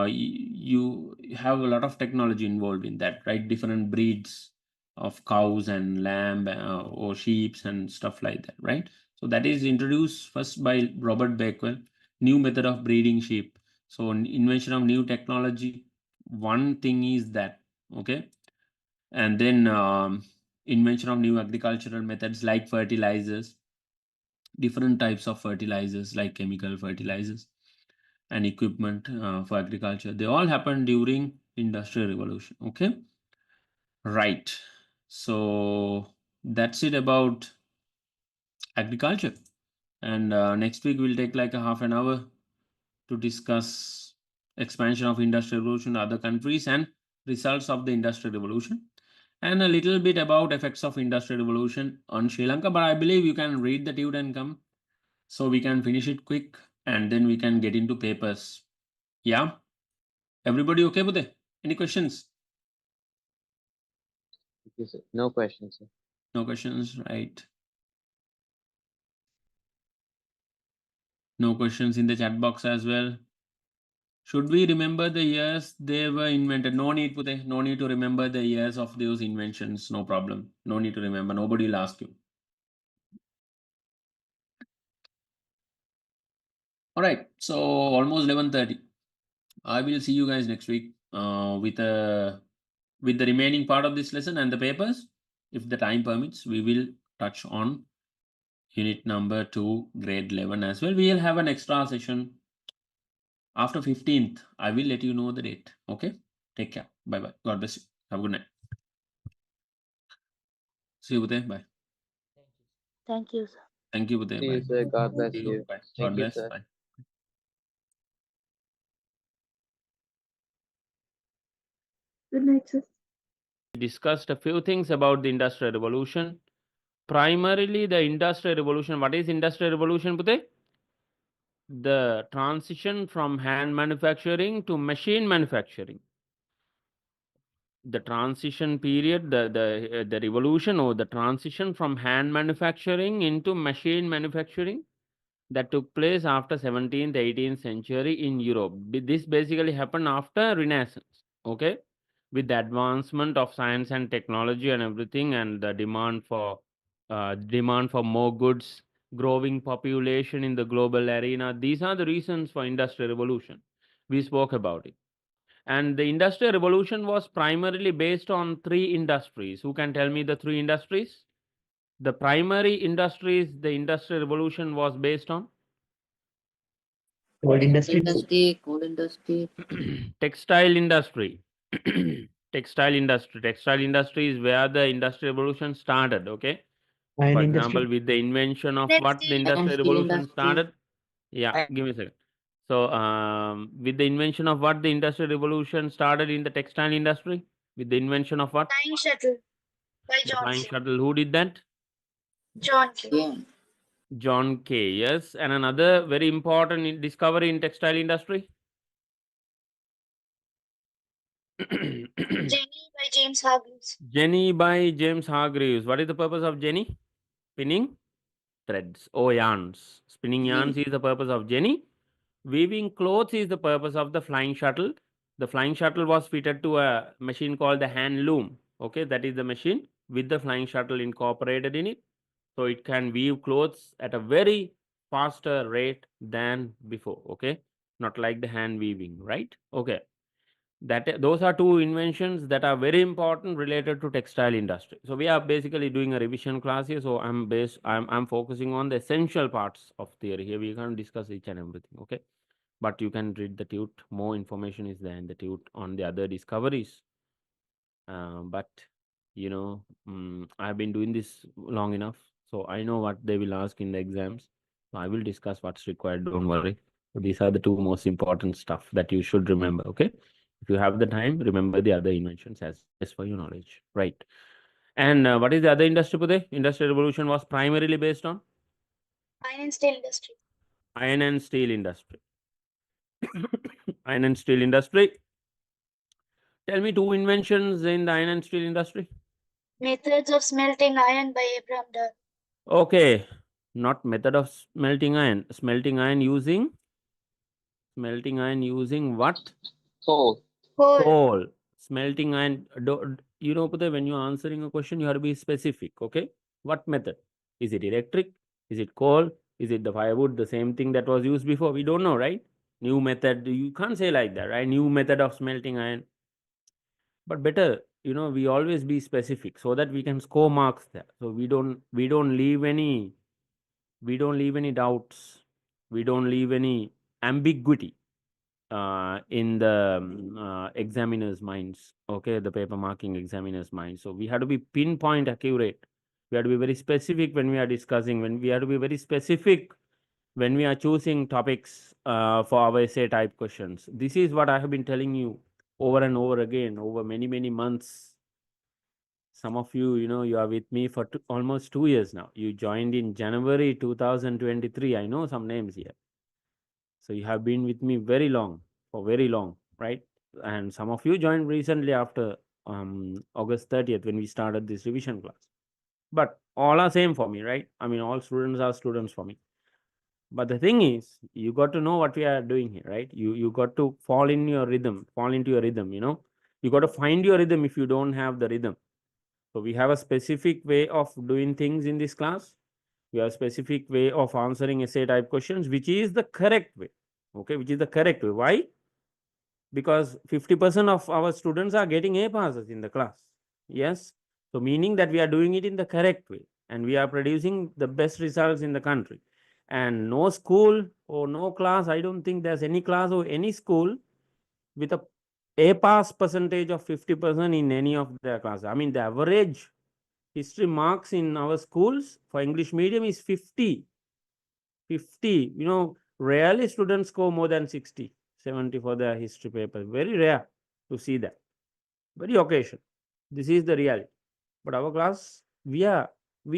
you have a lot of technology involved in that, right? Different breeds of cows and lamb or sheep and stuff like that, right? So that is introduced first by Robert Bakewell, new method of breeding sheep. So invention of new technology. One thing is that, okay. And then invention of new agricultural methods like fertilizers, different types of fertilizers like chemical fertilizers and equipment for agriculture. They all happened during Industrial Revolution. Okay, right. So that's it about agriculture. And next week we'll take like a half an hour to discuss expansion of Industrial Revolution in other countries and results of the Industrial Revolution, and a little bit about effects of Industrial Revolution on Sri Lanka. But I believe you can read the tute and come, so we can finish it quick and then we can get into papers. Yeah, everybody okay with it? Any questions? Okay, sir. No questions, sir. No questions, right? No questions in the chat box as well. Should we remember the years they were invented? No need, Pute. No need to remember the years of those inventions. No problem. No need to remember. Nobody will ask you. All right. So almost 11:30. I will see you guys next week with the remaining part of this lesson and the papers. If the time permits, we will touch on unit number 2, grade 11 as well. We will have an extra session after 15th. I will let you know the date. Okay. Take care. Bye bye. God bless you. Have a good night. See you, Pute. Bye. Thank you, sir. Thank you, Pute. See you, Bye. sir. God bless See you. you. Bye. Thank God you, bless. sir. Bye. Good night, sir. Discussed a few things about the Industrial Revolution. Primarily, the Industrial Revolution. What is Industrial Revolution, Pute? The transition from hand manufacturing to machine manufacturing. The transition period, the revolution or the transition from hand manufacturing into machine manufacturing that took place after 17th 18th century in Europe. This basically happened after Renaissance. Okay, with the advancement of science and technology and everything, and the demand for more goods, growing population in the global arena. These are the reasons for Industrial Revolution. We spoke about it. And the Industrial Revolution was primarily based on 3 industries. Who can tell me the 3 industries? The primary industries the Industrial Revolution was based on? Gold industry. Coal industry. Textile industry. Textile industry. Textile industry is where the Industrial Revolution started. Okay. Iron For industry. example, with the invention of Let's what see. the Industrial Steel Revolution industry. started? Yeah, give me a second. So, with the invention of what the Industrial Revolution started in the textile industry? With the invention of what? Flying shuttle by The John flying Kay. shuttle. Who did that? John Kay. Yeah. John Kay. Yes. And another very important discovery in textile industry? Jenny by James Hargreaves. Jenny by James Hargreaves. What is the purpose of Jenny? Spinning threads or yarns. Spinning yarns is the purpose of Jenny. Weaving clothes is the purpose of the flying shuttle. The flying shuttle was fitted to a machine called the hand loom. Okay, that is the machine with the flying shuttle incorporated in it. So it can weave clothes at a very faster rate than before. Okay, not like the hand weaving, right? Okay, those are 2 inventions that are very important related to textile industry. So we are basically doing a revision class here. So I'm focusing on the essential parts of theory here. We can't discuss each and everything. Okay, but you can read the tute. More information is there in the tute on the other discoveries. But I've been doing this long enough, so I know what they will ask in the exams. So I will discuss what's required. Don't worry. So these are the 2 most important stuff that you should remember. Okay, if you have the time, remember the other inventions as for your knowledge, right? And what is the other industry today? Industrial Revolution was primarily based on Iron and steel industry. iron and steel industry. Iron and steel industry. Tell me 2 inventions in the iron and steel industry. Methods of smelting iron by Abraham Darr. Okay, not method of smelting iron. Smelting iron using what? Coal. Coal. Coal. Smelting iron. Pute, when you're answering a question, you have to be specific. Okay, what method? Is it electric? Is it coal? Is it the firewood? The same thing that was used before? We don't know, right? New method. You can't say like that, right? New method of smelting iron. But better we always be specific so that we can score marks there. So we don't leave any doubts. We don't leave any ambiguity in the examiner's minds. Okay, the paper marking examiner's mind. So we have to be pinpoint accurate. We have to be very specific when we are discussing. When we have to be very specific when we are choosing topics for our essay type questions. This is what I have been telling you over and over again over many months. Some of you, you are with me for almost 2 years now. You joined in January 2023. I know some names here. So you have been with me for very long, right? And some of you joined recently after August 30th when we started this revision class. But all are same for me, right? I mean, all students are students for me. But the thing is, you got to know what we are doing here, right? You got to fall into your rhythm. You got to find your rhythm if you don't have the rhythm. So we have a specific way of doing things in this class. We have a specific way of answering essay type questions, which is the correct way. Okay, which is the correct way. Why? Because 50% of our students are getting A passes in the class. Yes. So meaning that we are doing it in the correct way and we are producing the best results in the country. And no school or no class, I don't think there's any class or any school with a pass percentage of 50% in any of their classes. I mean, the average history marks in our schools for English medium is 50. Rarely students score more than 60, 70 for their history paper. Very rare to see that. Very occasion. This is the reality. But our class, we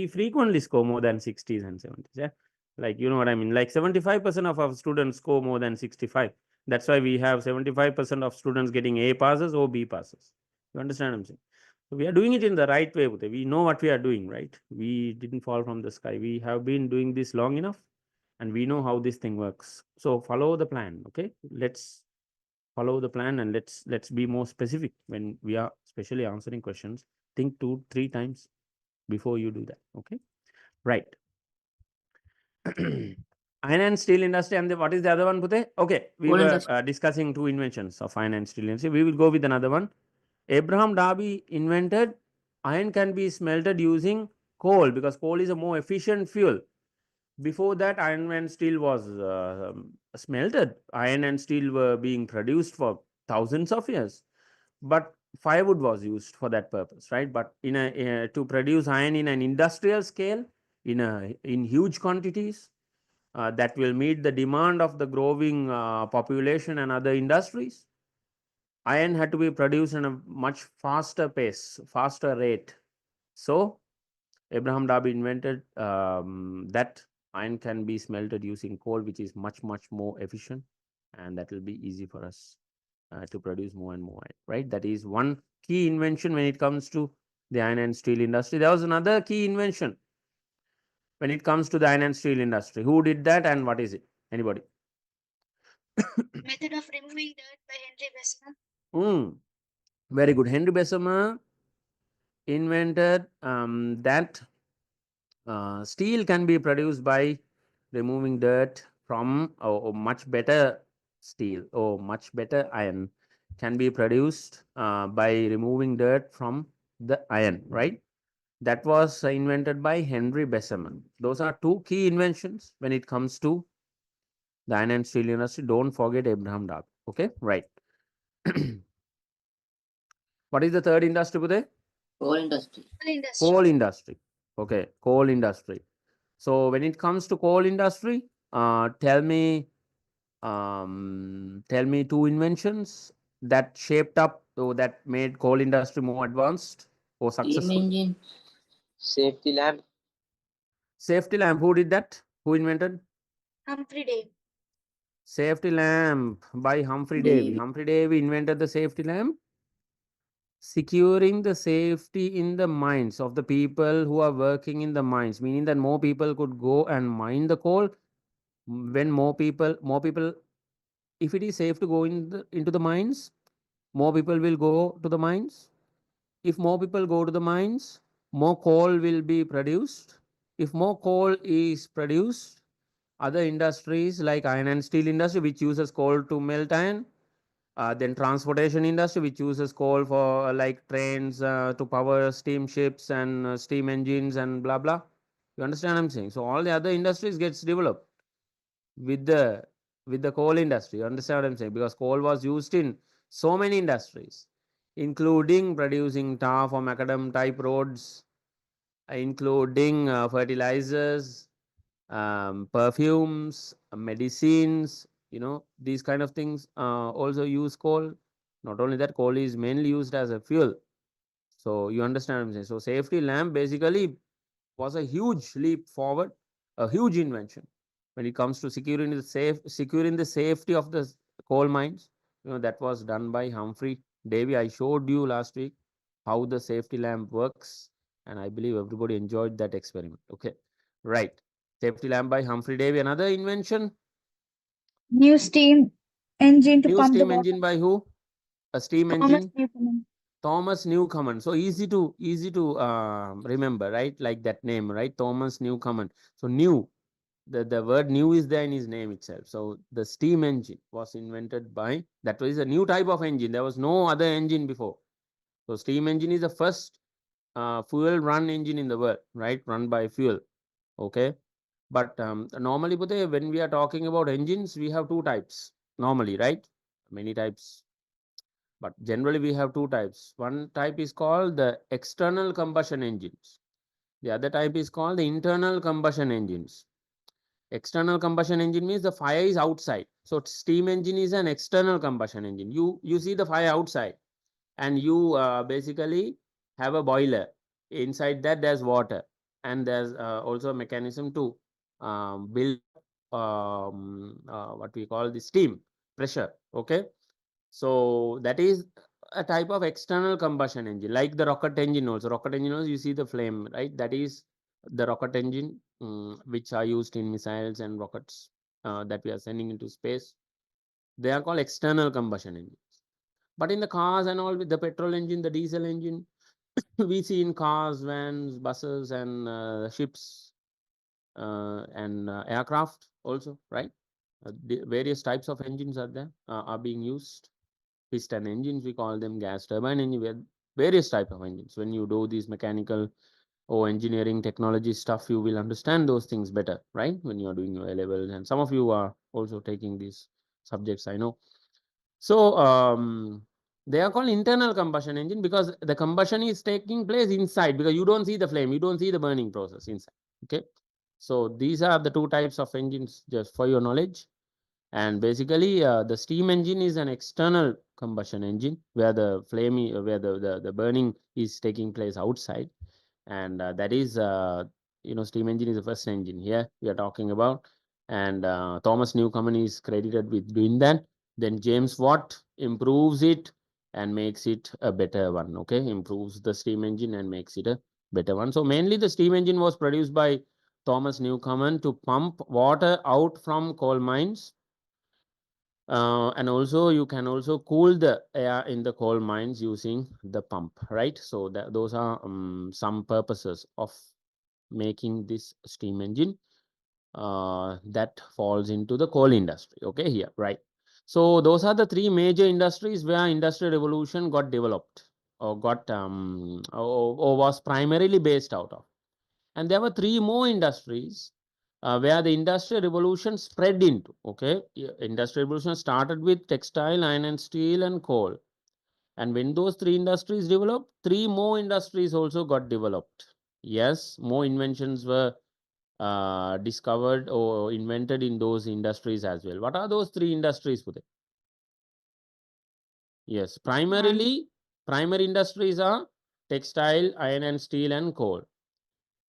frequently score more than 60s and 70s. Yeah. Like, you know what I mean? Like 75% of our students score more than 65. That's why we have 75% of students getting A passes or B passes. You understand what I'm saying? So we are doing it in the right way. We know what we are doing, right? We didn't fall from the sky. We have been doing this long enough and we know how this thing works. So follow the plan. Okay. Let's follow the plan and let's be more specific when we are especially answering questions. Think 2-3 times before you do that. Okay. Right. Iron and steel industry, and what is the other one, Pute? Okay, we Coal were industry. discussing two inventions of iron and steel industry. We will go with another one. Abraham Darby invented iron can be smelted using coal because coal is a more efficient fuel. Before that, iron and steel was smelted. Iron and steel were being produced for thousands of years, but firewood was used for that purpose, right? But to produce iron in an industrial scale, in huge quantities, that will meet the demand of the growing population and other industries, iron had to be produced in a much faster pace, faster rate. So Abraham Darby invented that iron can be smelted using coal, which is much more efficient, and that will be easy for us to produce more and more iron, right? That is one key invention when it comes to the iron and steel industry. There was another key invention when it comes to the iron and steel industry. Who did that and what is it? Anybody? Method of removing dirt by Henry Bessemer. Very good. Henry Bessemer invented that steel can be produced by removing dirt from or much better steel or much better iron can be produced by removing dirt from the iron, right? That was invented by Henry Bessemer. Those are two key inventions when it comes to the iron and steel industry. Don't forget Abraham Darby. Okay, right. What is the third industry, Bude? Coal industry. Coal industry. Coal industry. Okay, coal industry. So when it comes to coal industry, tell me two inventions that shaped up or that made coal industry more advanced or Steam successful. engine. Safety lamp. Safety lamp. Who did that? Who invented? Humphrey Davy. Safety lamp by Humphrey Davy. Davy. Humphrey Davy invented the safety lamp, securing the safety in the mines of the people who are working in the mines, meaning that more people could go and mine the coal. When more people, if it is safe to go into the mines, more people will go to the mines. If more people go to the mines, more coal will be produced. If more coal is produced, other industries like iron and steel industry, which uses coal to melt iron, Then transportation industry, which uses coal for like trains to power steamships and steam engines and blah blah. You understand what I'm saying? So all the other industries gets developed with the coal industry. You understand what I'm saying? Because coal was used in so many industries, including producing tar for macadam type roads, including fertilizers, perfumes, medicines, these kind of things also use coal. Not only that, coal is mainly used as a fuel. So you understand what I'm saying? So safety lamp basically was a huge leap forward, a huge invention when it comes to securing the safety of the coal mines. That was done by Humphrey Davy. I showed you last week how the safety lamp works, and I believe everybody enjoyed that experiment. Okay, right. Safety lamp by Humphrey Davy. Another invention. New steam engine to New pump the steam water. engine by who? A steam Thomas engine. Newcomen. Thomas Newcomen. So easy to remember, right? Like that name, right? Thomas Newcomen. So new, the word new is there in his name itself. So the steam engine was invented by, that was a new type of engine. There was no other engine before. So steam engine is the first fuel run engine in the world, right? Run by fuel. Okay. But normally, Bhute, when we are talking about engines, we have two types normally, right? Many types, but generally we have two types. One type is called the external combustion engines. The other type is called the internal combustion engines. External combustion engine means the fire is outside. So steam engine is an external combustion engine. You see the fire outside, and you basically have a boiler. Inside that there's water, and there's also a mechanism to build what we call the steam pressure. Okay, so that is a type of external combustion engine, like the rocket engine also. Rocket engine also, you see the flame, right? That is the rocket engine, which are used in missiles and rockets that we are sending into space. They are called external combustion engines. But in the cars and all, with the petrol engine, the diesel engine, we see in cars, vans, buses, and ships and aircraft also, right? The various types of engines are there, are being used. Piston engines, we call them, gas turbine engine, various type of engines. When you do these mechanical or engineering technology stuff, you will understand those things better, right? When you are doing your A levels, and some of you are also taking these subjects, I know. So they are called internal combustion engine because the combustion is taking place inside, because you don't see the flame, you don't see the burning process inside. Okay, so these are the two types of engines, just for your knowledge. And basically, the steam engine is an external combustion engine where the flame, where the burning is taking place outside, and that is, steam engine is the first engine here we are talking about, and Thomas Newcomen is credited with doing that. Then James Watt improves it and makes it a better one. Okay, improves the steam engine and makes it a better one. So mainly the steam engine was produced by Thomas Newcomen to pump water out from coal mines. And also you can also cool the air in the coal mines using the pump, right? So those are some purposes of making this steam engine that falls into the coal industry. Okay, here, right? So those are the three major industries where industrial revolution got developed, or got or was primarily based out of. And there were three more industries where the industrial revolution spread into. Okay, industrial revolution started with textile, iron and steel, and coal. And when those three industries developed, three more industries also got developed. Yes, more inventions were discovered or invented in those industries as well. What are those three industries, Pute? Yes, primary industries are textile, iron and steel, and coal.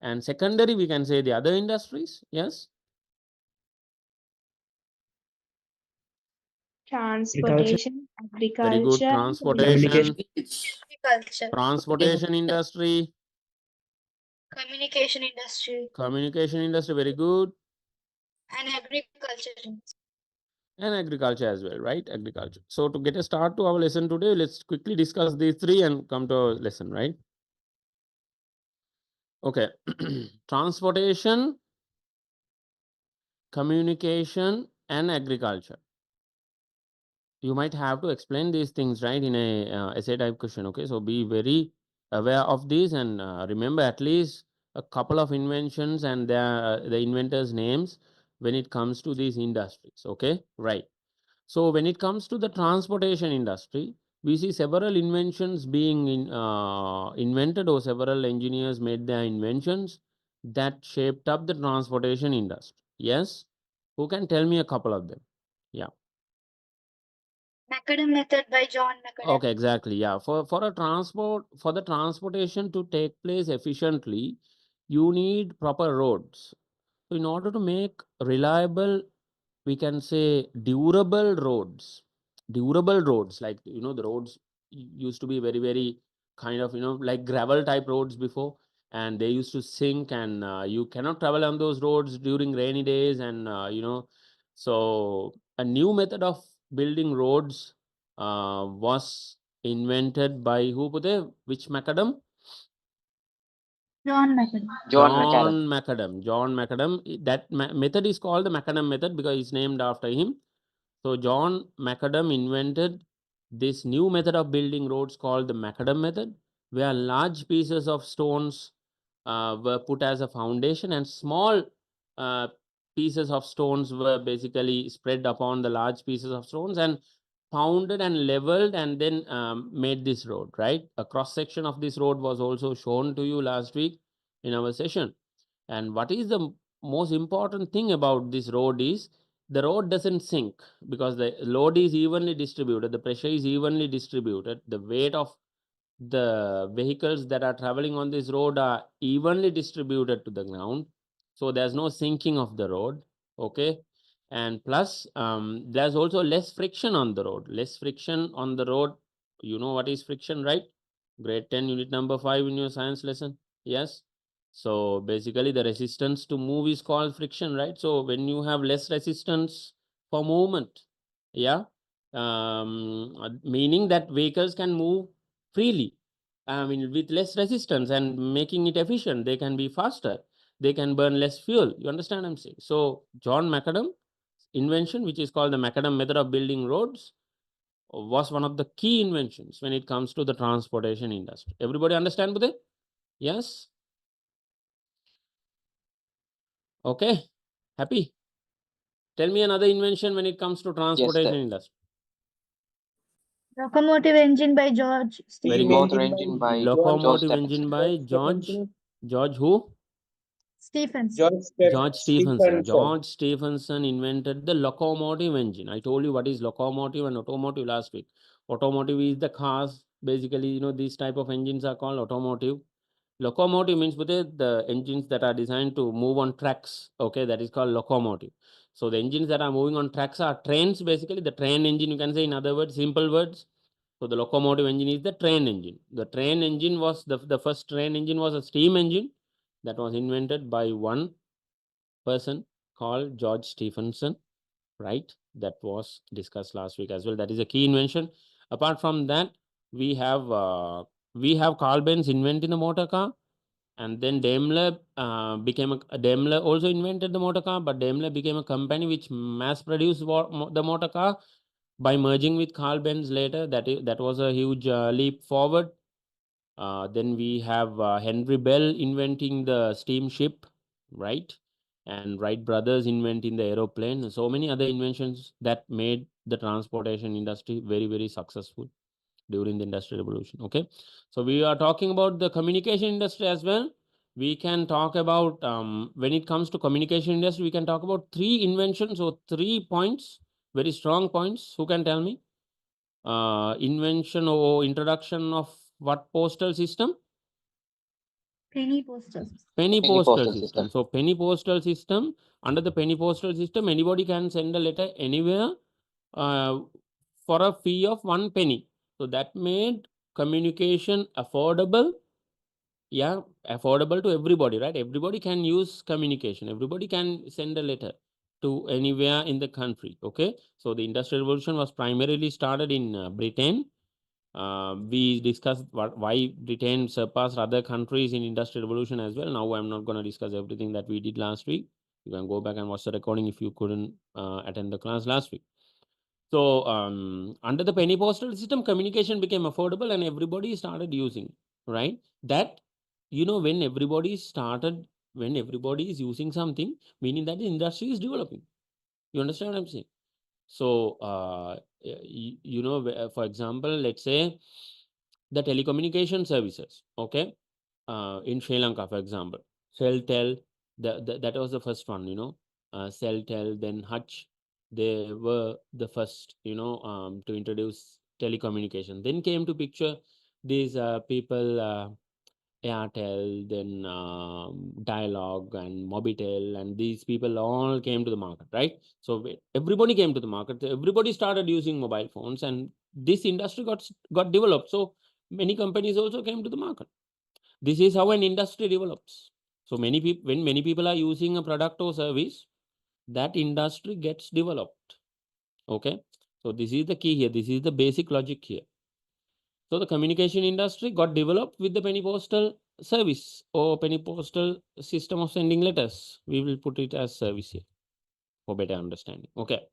And secondary, we can say the other industries. Yes. Transportation, Very good. agriculture, Transportation, Agriculture. transportation industry, Communication industry. communication industry, very good. And agriculture industry. And agriculture as well, right? Agriculture. So to get a start to our lesson today, let's quickly discuss these three and come to our lesson, right? Okay. Transportation, communication, and agriculture. you might have to explain these things, right, in a essay type question. Okay, so be very aware of this and remember at least a couple of inventions and the inventors' names when it comes to these industries. Okay, right. So when it comes to the transportation industry, we see several inventions being invented, or several engineers made their inventions that shaped up the transportation industry. Yes, who can tell me a couple of them? Yeah. Macadam method by John Macadam. Okay, exactly. Yeah. For the transportation to take place efficiently, you need proper roads. So in order to make reliable, we can say durable roads, like the roads used to be very, very kind of like gravel type roads before, and they used to sink, and you cannot travel on those roads during rainy days, and so a new method of building roads was invented by who, Pute? Which Macadam? John Macadam. John Macadam. That method is called the Macadam method because it's named after him. So John Macadam invented this new method of building roads called the Macadam method, where large pieces of stones were put as a foundation, and small uh, pieces of stones were basically spread upon the large pieces of stones and pounded and leveled, and then made this road, right? A cross section of this road was also shown to you last week in our session. And what is the most important thing about this road is the road doesn't sink because the load is evenly distributed, the pressure is evenly distributed, the weight of the vehicles that are traveling on this road are evenly distributed to the ground, so there's no sinking of the road. Okay, and plus there's also less friction on the road. You know what is friction, right? Grade 10 unit number 5 in your science lesson. Yes, so basically the resistance to move is called friction, right? So when you have less resistance for movement, yeah, meaning that vehicles can move freely, I mean, with less resistance and making it efficient, they can be faster, they can burn less fuel. You understand what I'm saying? So John Macadam invention, which is called the Macadam method of building roads, was one of the key inventions when it comes to the transportation industry. Everybody understand, Budhe? Yes. Okay, happy? Tell me another invention when it comes to transportation industry. Locomotive engine by George Very Steam good. motor engine by Locomotive George engine Stephenson. by George who? Stephens. George Stephenson. George Stephenson invented the locomotive engine. I told you what is locomotive and automotive last week. Automotive is the cars. Basically, these type of engines are called automotive. Locomotive means the engines that are designed to move on tracks. Okay, that is called locomotive. So the engines that are moving on tracks are trains. Basically, the train engine, you can say in other words, simple words. So the locomotive engine is the train engine. The train engine was the first train engine was a steam engine that was invented by one person called George Stephenson, right? That was discussed last week as well. That is a key invention. Apart from that, we have Carl Benz inventing the motor car, and then Daimler Daimler also invented the motor car, but Daimler became a company which mass produced the motor car by merging with Carl Benz later. That was a huge leap forward. Then we have Henry Bell inventing the steamship, right? And Wright brothers inventing the aeroplane. So many other inventions that made the transportation industry very, very successful during the Industrial Revolution. Okay, so we are talking about the communication industry as well. We can talk about when it comes to communication industry, we can talk about 3 inventions or 3 points, very strong points. Who can tell me? Invention or introduction of what postal system? Penny postal system. Penny postal system. So penny postal system, under the penny postal system, anybody can send a letter anywhere for a fee of 1 penny. So that made communication affordable. Yeah, affordable to everybody, right? Everybody can use communication. Everybody can send a letter to anywhere in the country. Okay, so the Industrial Revolution was primarily started in Britain. We discussed why Britain surpassed other countries in Industrial Revolution as well. Now I'm not going to discuss everything that we did last week. You can go back and watch the recording if you couldn't attend the class last week. So under the penny postal system, communication became affordable and everybody started using, right? That, when everybody is using something, meaning that the industry is developing. You understand what I'm saying? So, for example, let's say the telecommunication services, okay, in Sri Lanka, for example, Celltel, that was the first one, Celltel, then Hutch, they were the first, to introduce telecommunication. Then came to picture these people, Airtel, then Dialog and Mobitel, and these people all came to the market, right? So everybody came to the market. Everybody started using mobile phones, and this industry got developed. So many companies also came to the market. This is how an industry develops. So many people, when many people are using a product or service, that industry gets developed. Okay, so this is the key here. This is the basic logic here. So the communication industry got developed with the penny postal service or penny postal system of sending letters. We will put it as service here for better understanding. Okay.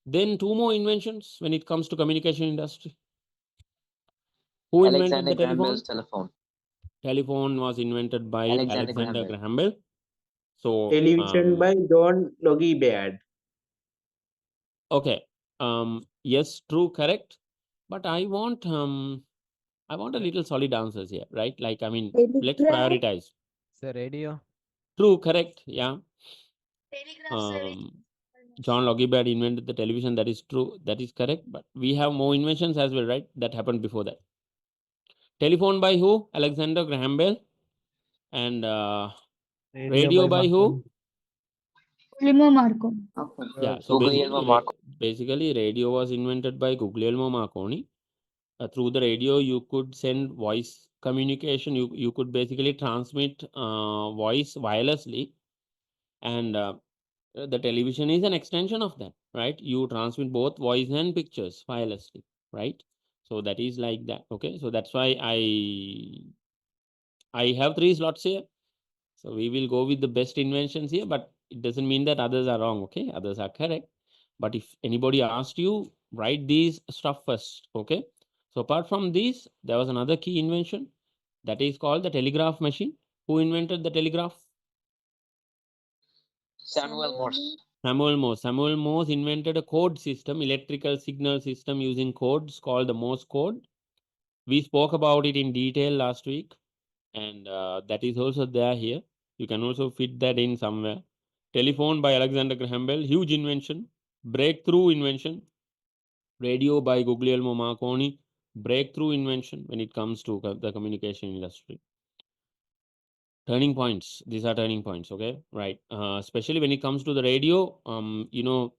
Then two more inventions when it comes to communication industry. Who invented Alexander the Graham telephone? Bell's telephone. Telephone was invented by Alexander Bell. Graham Bell. So Television by John Logie Baird. okay. Yes, true, correct. But I want a little solid answers here, right? Like, I mean, let's Telegraph. prioritize. The radio. True, correct. Yeah. Telegraph service. John Logie Baird invented the television. That is true. That is correct. But we have more inventions as well, right? That happened before that. Telephone by who? Alexander Graham Bell. And radio by who? Guglielmo Marconi. Yeah. So Guglielmo Marconi. basically, radio was invented by Guglielmo Marconi. Through the radio, you could send voice communication. You could basically transmit voice wirelessly, and the television is an extension of that, right? You transmit both voice and pictures wirelessly, right? So that is like that. Okay, so that's why I have 3 slots here. So we will go with the best inventions here, but it doesn't mean that others are wrong. Okay, others are correct. But if anybody asked you, write these stuff first. Okay, so apart from these, there was another key invention that is called the telegraph machine. Who invented the telegraph? Samuel Morse. Samuel Morse. Samuel Morse invented a code system, electrical signal system using codes called the Morse code. We spoke about it in detail last week, and that is also there here. You can also fit that in somewhere. Telephone by Alexander Graham Bell, huge invention. Breakthrough invention. Radio by Guglielmo Marconi, breakthrough invention when it comes to the communication industry. Turning points. These are turning points. Okay, right. Especially when it comes to the radio,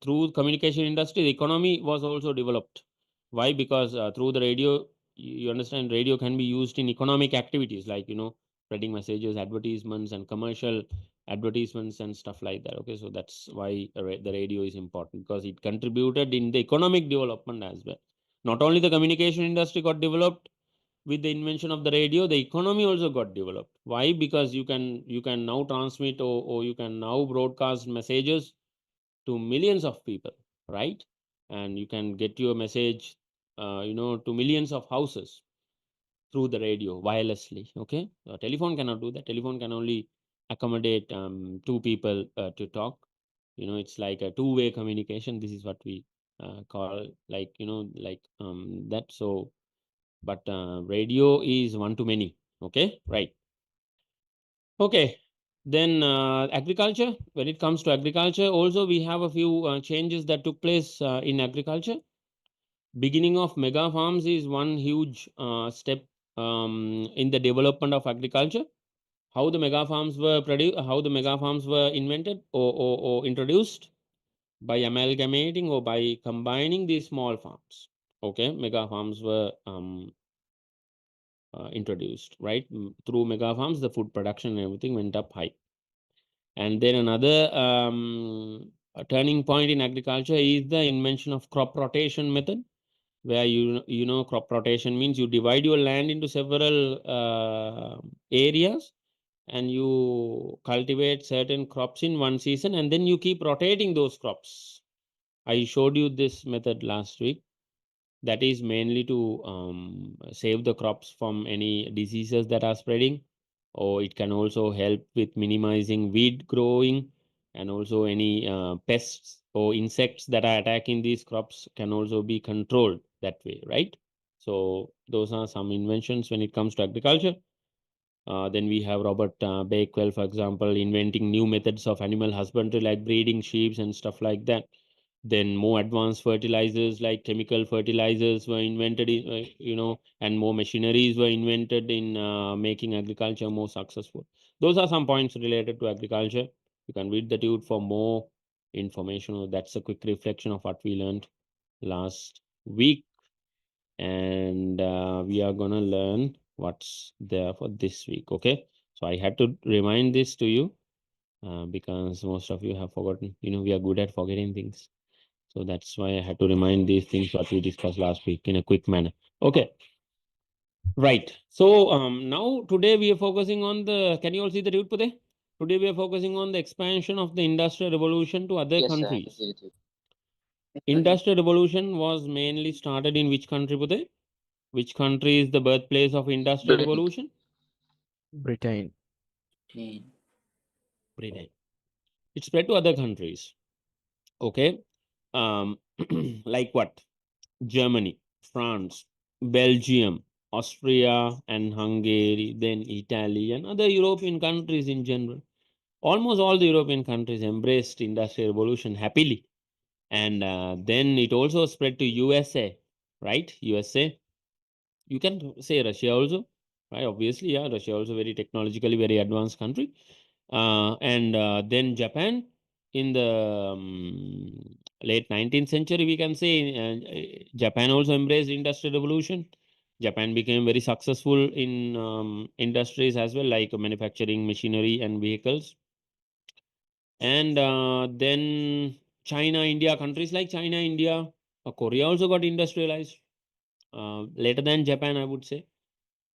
through communication industry, the economy was also developed. Why? Because through the radio, you understand, radio can be used in economic activities like spreading messages, advertisements, and commercial advertisements and stuff like that. Okay, so that's why the radio is important, because it contributed in the economic development as well. Not only the communication industry got developed, with the invention of the radio, the economy also got developed. Why? Because you can now transmit or you can now broadcast messages to millions of people, right? And you can get your message to millions of houses through the radio wirelessly. Okay, telephone cannot do that. Telephone can only accommodate 2 people to talk. It's like a two-way communication. This is what we call like that. So but radio is one to many. Okay, right. Okay, then agriculture. When it comes to agriculture, also we have a few changes that took place in agriculture. Beginning of mega farms is one huge step in the development of agriculture. How the mega farms were produced, how the mega farms were invented or introduced? By amalgamating or by combining these small farms. Okay, mega farms were introduced, right? Through mega farms, the food production and everything went up high. And then another a turning point in agriculture is the invention of crop rotation method, where crop rotation means you divide your land into several areas and you cultivate certain crops in one season, and then you keep rotating those crops. I showed you this method last week. That is mainly to save the crops from any diseases that are spreading, or it can also help with minimizing weed growing, and also any pests or insects that are attacking these crops can also be controlled that way, right? So those are some inventions when it comes to agriculture. Then we have Robert Bakewell, for example, inventing new methods of animal husbandry like breeding sheep and stuff like that. Then more advanced fertilizers like chemical fertilizers were invented, and more machineries were invented in making agriculture more successful. Those are some points related to agriculture. You can read the dude for more information. That's a quick reflection of what we learned last week. And we are gonna learn what's there for this week. Okay, so I had to remind this to you because most of you have forgotten. We are good at forgetting things, so that's why I had to remind these things what we discussed last week in a quick manner. Okay, right. So now today we are focusing on the, can you all see the dude today? Today we are focusing on the expansion of the industrial revolution to other Yes, sir, I can countries. see with you. Industrial revolution was mainly started in which country, Pute? Which country is the birthplace of industrial Britain. revolution? Britain. Britain. It spread to other countries. Okay. Like what? Germany, France, Belgium, Austria, and Hungary, then Italy, and other European countries in general. Almost all the European countries embraced industrial revolution happily. And then it also spread to USA, right? USA. You can say Russia also, right? Obviously, yeah, Russia also very technologically very advanced country. And then Japan in the late 19th century, we can say Japan also embraced industrial revolution. Japan became very successful in industries as well, like manufacturing, machinery, and vehicles. And then China, India, countries like China, India, Korea also got industrialized later than Japan, I would say.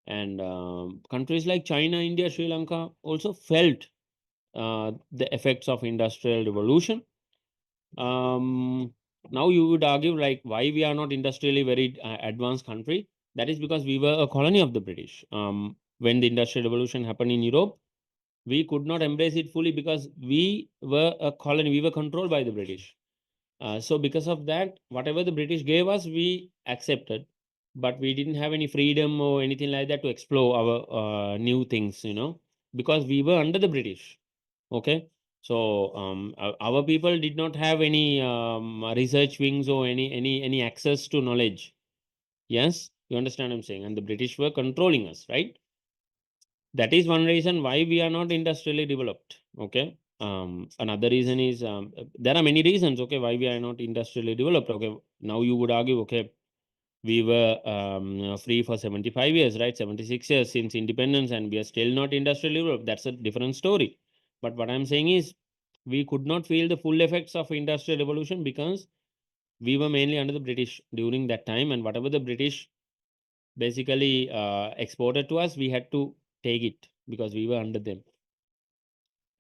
And countries like China, India, Sri Lanka also felt the effects of industrial revolution. Now you would argue like why we are not industrially very advanced country. That is because we were a colony of the British. When the industrial revolution happened in Europe, we could not embrace it fully because we were a colony. We were controlled by the British. So because of that, whatever the British gave us, we accepted, but we didn't have any freedom or anything like that to explore our new things, because we were under the British. Okay, so our people did not have any research wings or any access to knowledge. Yes, you understand what I'm saying, and the British were controlling us, right? That is one reason why we are not industrially developed. Okay. Another reason is there are many reasons, okay, why we are not industrially developed. Okay, now you would argue, okay, we were free for 75 years, right? 76 years since independence, and we are still not industrially developed. That's a different story. But what I'm saying is, we could not feel the full effects of industrial revolution because we were mainly under the British during that time, and whatever the British basically exported to us, we had to take it because we were under them.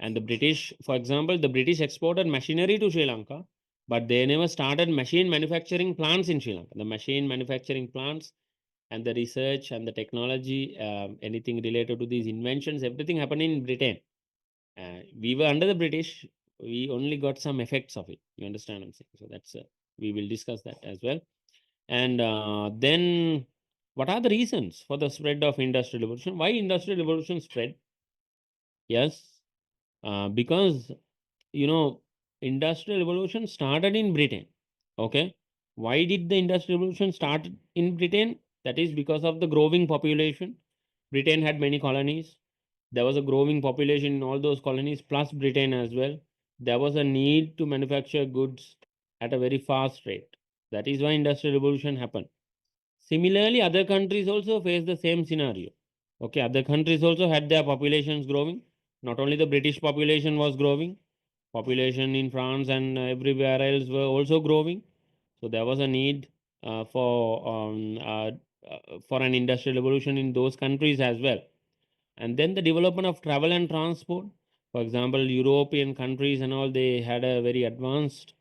And the British, for example, the British exported machinery to Sri Lanka, but they never started machine manufacturing plants in Sri Lanka. The machine manufacturing plants and the research and the technology, anything related to these inventions, everything happened in Britain. We were under the British. We only got some effects of it. You understand what I'm saying? So that's we will discuss that as well. And then, what are the reasons for the spread of industrial revolution? Why industrial revolution spread? Yes, because industrial revolution started in Britain. Okay, why did the industrial revolution start in Britain? That is because of the growing population. Britain had many colonies. There was a growing population in all those colonies, plus Britain as well. There was a need to manufacture goods at a very fast rate. That is why industrial revolution happened. Similarly, other countries also face the same scenario. Okay, other countries also had their populations growing. Not only the British population was growing, population in France and everywhere else were also growing. So there was a need for an industrial revolution in those countries as well. And then the development of travel and transport. For example, European countries and all, they had a very advanced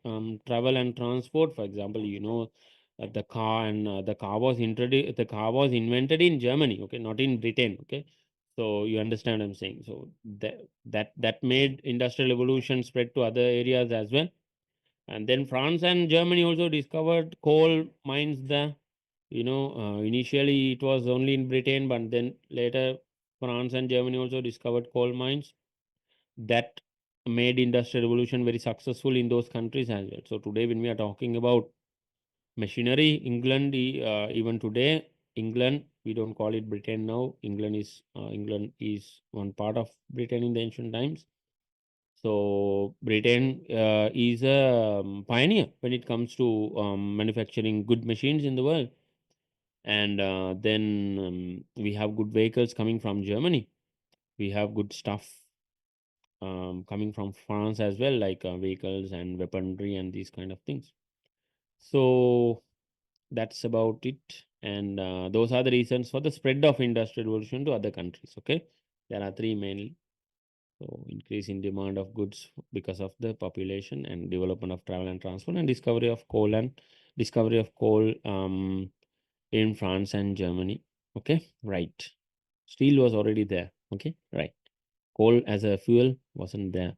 travel and transport. For example, the car, and the car was introduced. The car was invented in Germany, okay, not in Britain, okay. So you understand what I'm saying. So that made industrial evolution spread to other areas as well. And then France and Germany also discovered coal mines there. Initially it was only in Britain, but then later France and Germany also discovered coal mines. That made industrial revolution very successful in those countries as well. So today when we are talking about machinery, England, even today, England, we don't call it Britain now. England is one part of Britain in the ancient times. So Britain is a pioneer when it comes to manufacturing good machines in the world. And then we have good vehicles coming from Germany. We have good stuff coming from France as well, like vehicles and weaponry and these kind of things. So that's about it. And those are the reasons for the spread of industrial revolution to other countries. Okay, there are three mainly. So increase in demand of goods because of the population, and development of travel and transport, and discovery of coal in France and Germany. Okay, right. Steel was already there. Okay, right. Coal as a fuel wasn't there,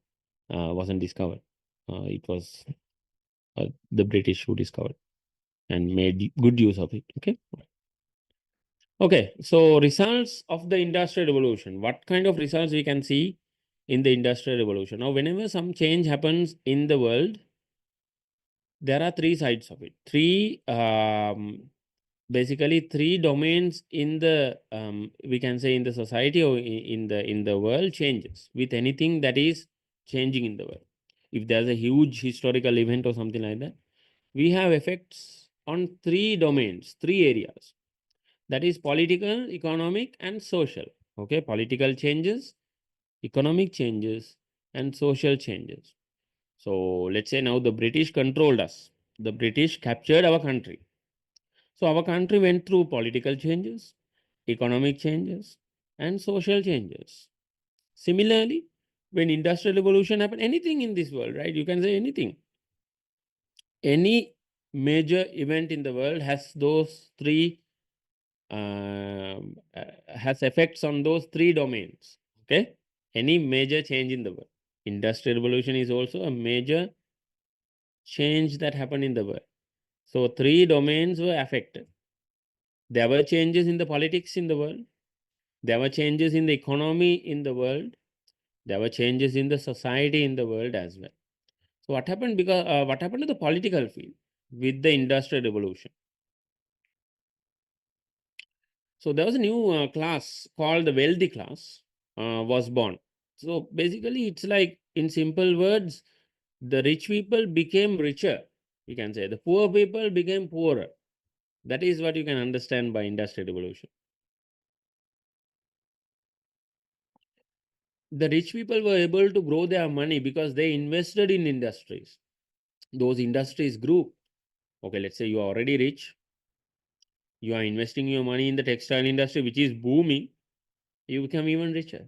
wasn't discovered. It was the British who discovered and made good use of it. Okay. Okay, so results of the industrial revolution. What kind of results we can see in the industrial revolution? Now, whenever some change happens in the world, there are three sides of it. Basically three domains in the we can say in the society or in the world changes with anything that is changing in the world. If there's a huge historical event or something like that, we have effects on three domains, three areas. That is political, economic, and social. Okay, political changes, economic changes, and social changes. So let's say now the British controlled us. The British captured our country. So our country went through political changes, economic changes, and social changes. Similarly, when industrial revolution happened, anything in this world, right? You can say anything. Any major event in the world has those three has effects on those three domains. Okay, any major change in the world. Industrial revolution is also a major change that happened in the world. So three domains were affected. There were changes in the politics in the world. There were changes in the economy in the world. There were changes in the society in the world as well. So what happened what happened to the political field with the industrial revolution? So there was a new class called the wealthy class was born. So basically, it's like, in simple words, the rich people became richer. You can say the poor people became poorer. That is what you can understand by industrial revolution. The rich people were able to grow their money because they invested in industries. Those industries grew. Okay, let's say you are already rich. You are investing your money in the textile industry, which is booming. You become even richer,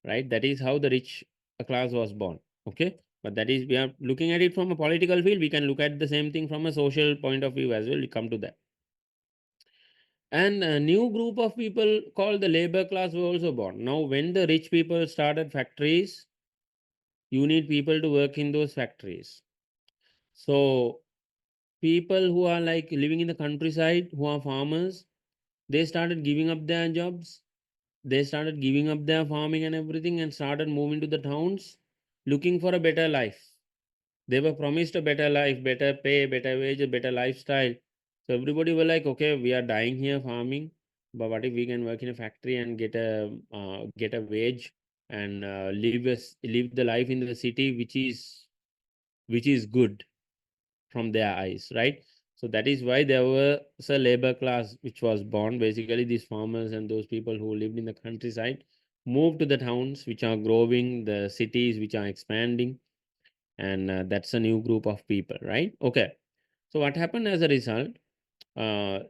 right? That is how the rich class was born. Okay, but that is, we are looking at it from a political field. We can look at the same thing from a social point of view as well. We come to that. And a new group of people called the labor class were also born. Now, when the rich people started factories, you need people to work in those factories. So people who are like living in the countryside, who are farmers, they started giving up their jobs. They started giving up their farming and everything and started moving to the towns looking for a better life. They were promised a better life, better pay, better wage, a better lifestyle. So everybody were like, okay, we are dying here farming, but what if we can work in a factory and get a wage and live the life in the city, which is good from their eyes, right? So that is why there was a labor class which was born. Basically, these farmers and those people who lived in the countryside moved to the towns which are growing, the cities which are expanding, and that's a new group of people, right? Okay. So what happened as a result? The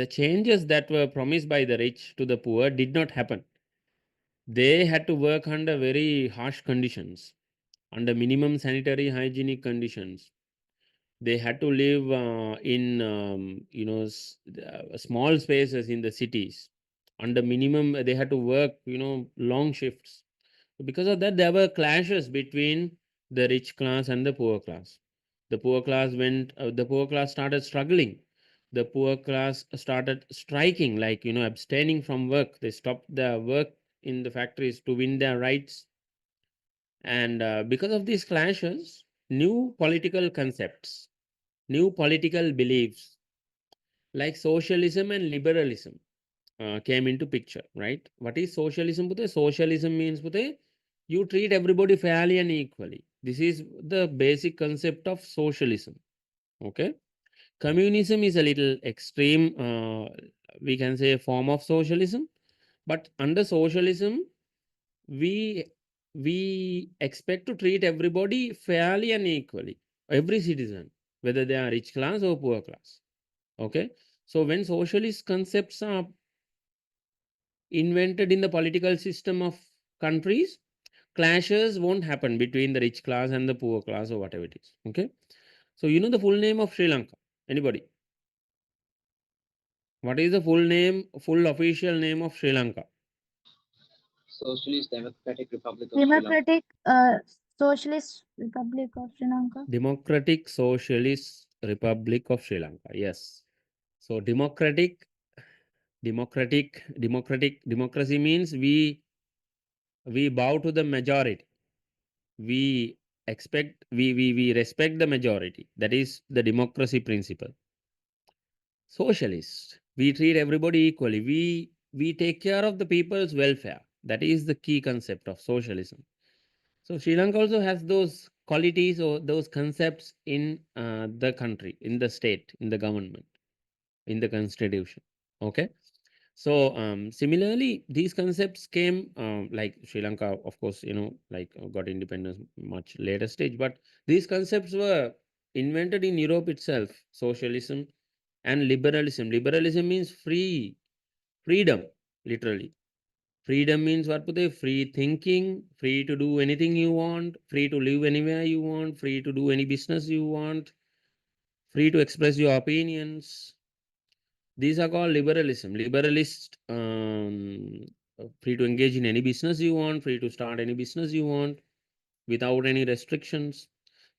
changes that were promised by the rich to the poor did not happen. They had to work under very harsh conditions, under minimum sanitary hygienic conditions. They had to live in small spaces in the cities. Under minimum, they had to work long shifts. Because of that, there were clashes between the rich class and the poor class. The poor class started struggling. The poor class started striking, like abstaining from work. They stopped their work in the factories to win their rights. And because of these clashes, new political concepts, new political beliefs like socialism and liberalism came into picture, right? What is socialism? Pute? Socialism means pute, you treat everybody fairly and equally. This is the basic concept of socialism. Okay. Communism is a little extreme, we can say, a form of socialism. But under socialism, we expect to treat everybody fairly and equally, every citizen, whether they are rich class or poor class. Okay. So when socialist concepts are invented in the political system of countries, clashes won't happen between the rich class and the poor class or whatever it is. Okay. So you know the full name of Sri Lanka? Anybody? What is the full official name of Sri Lanka? Socialist Democratic Republic of Sri Lanka. Democratic Socialist Republic of Sri Lanka. Democratic Socialist Republic of Sri Lanka. Yes. So democracy means we bow to the majority. We we respect the majority. That is the democracy principle. Socialist, we treat everybody equally. We take care of the people's welfare. That is the key concept of socialism. So Sri Lanka also has those qualities or those concepts in the country, in the state, in the government, in the constitution. Okay. So similarly, these concepts came like Sri Lanka, of course, got independence much later stage, but these concepts were invented in Europe itself. Socialism and liberalism. Liberalism means freedom, literally. Freedom means what? Pute? Free thinking, free to do anything you want, free to live anywhere you want, free to do any business you want, free to express your opinions. These are called liberalism. Liberalist, free to engage in any business you want, free to start any business you want without any restrictions.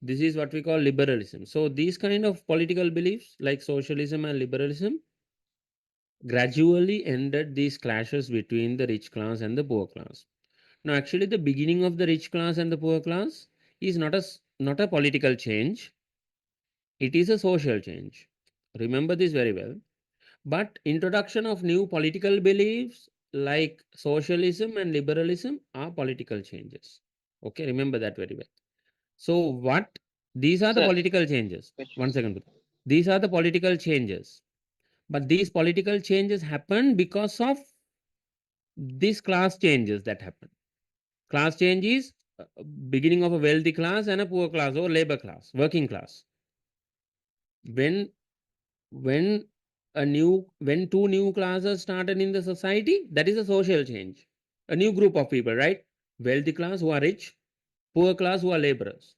This is what we call liberalism. So these kind of political beliefs like socialism and liberalism gradually ended these clashes between the rich class and the poor class. Now, actually, the beginning of the rich class and the poor class is not a political change. It is a social change. Remember this very well. But introduction of new political beliefs like socialism and liberalism are political changes. Okay, remember that very well. So what these are the Sir, political changes. One second. These are the political changes. But these political changes happen because of these class changes that happen. Class change is beginning of a wealthy class and a poor class or labor class, working class. When when two new classes started in the society, that is a social change. A new group of people, right? Wealthy class who are rich, poor class who are laborers.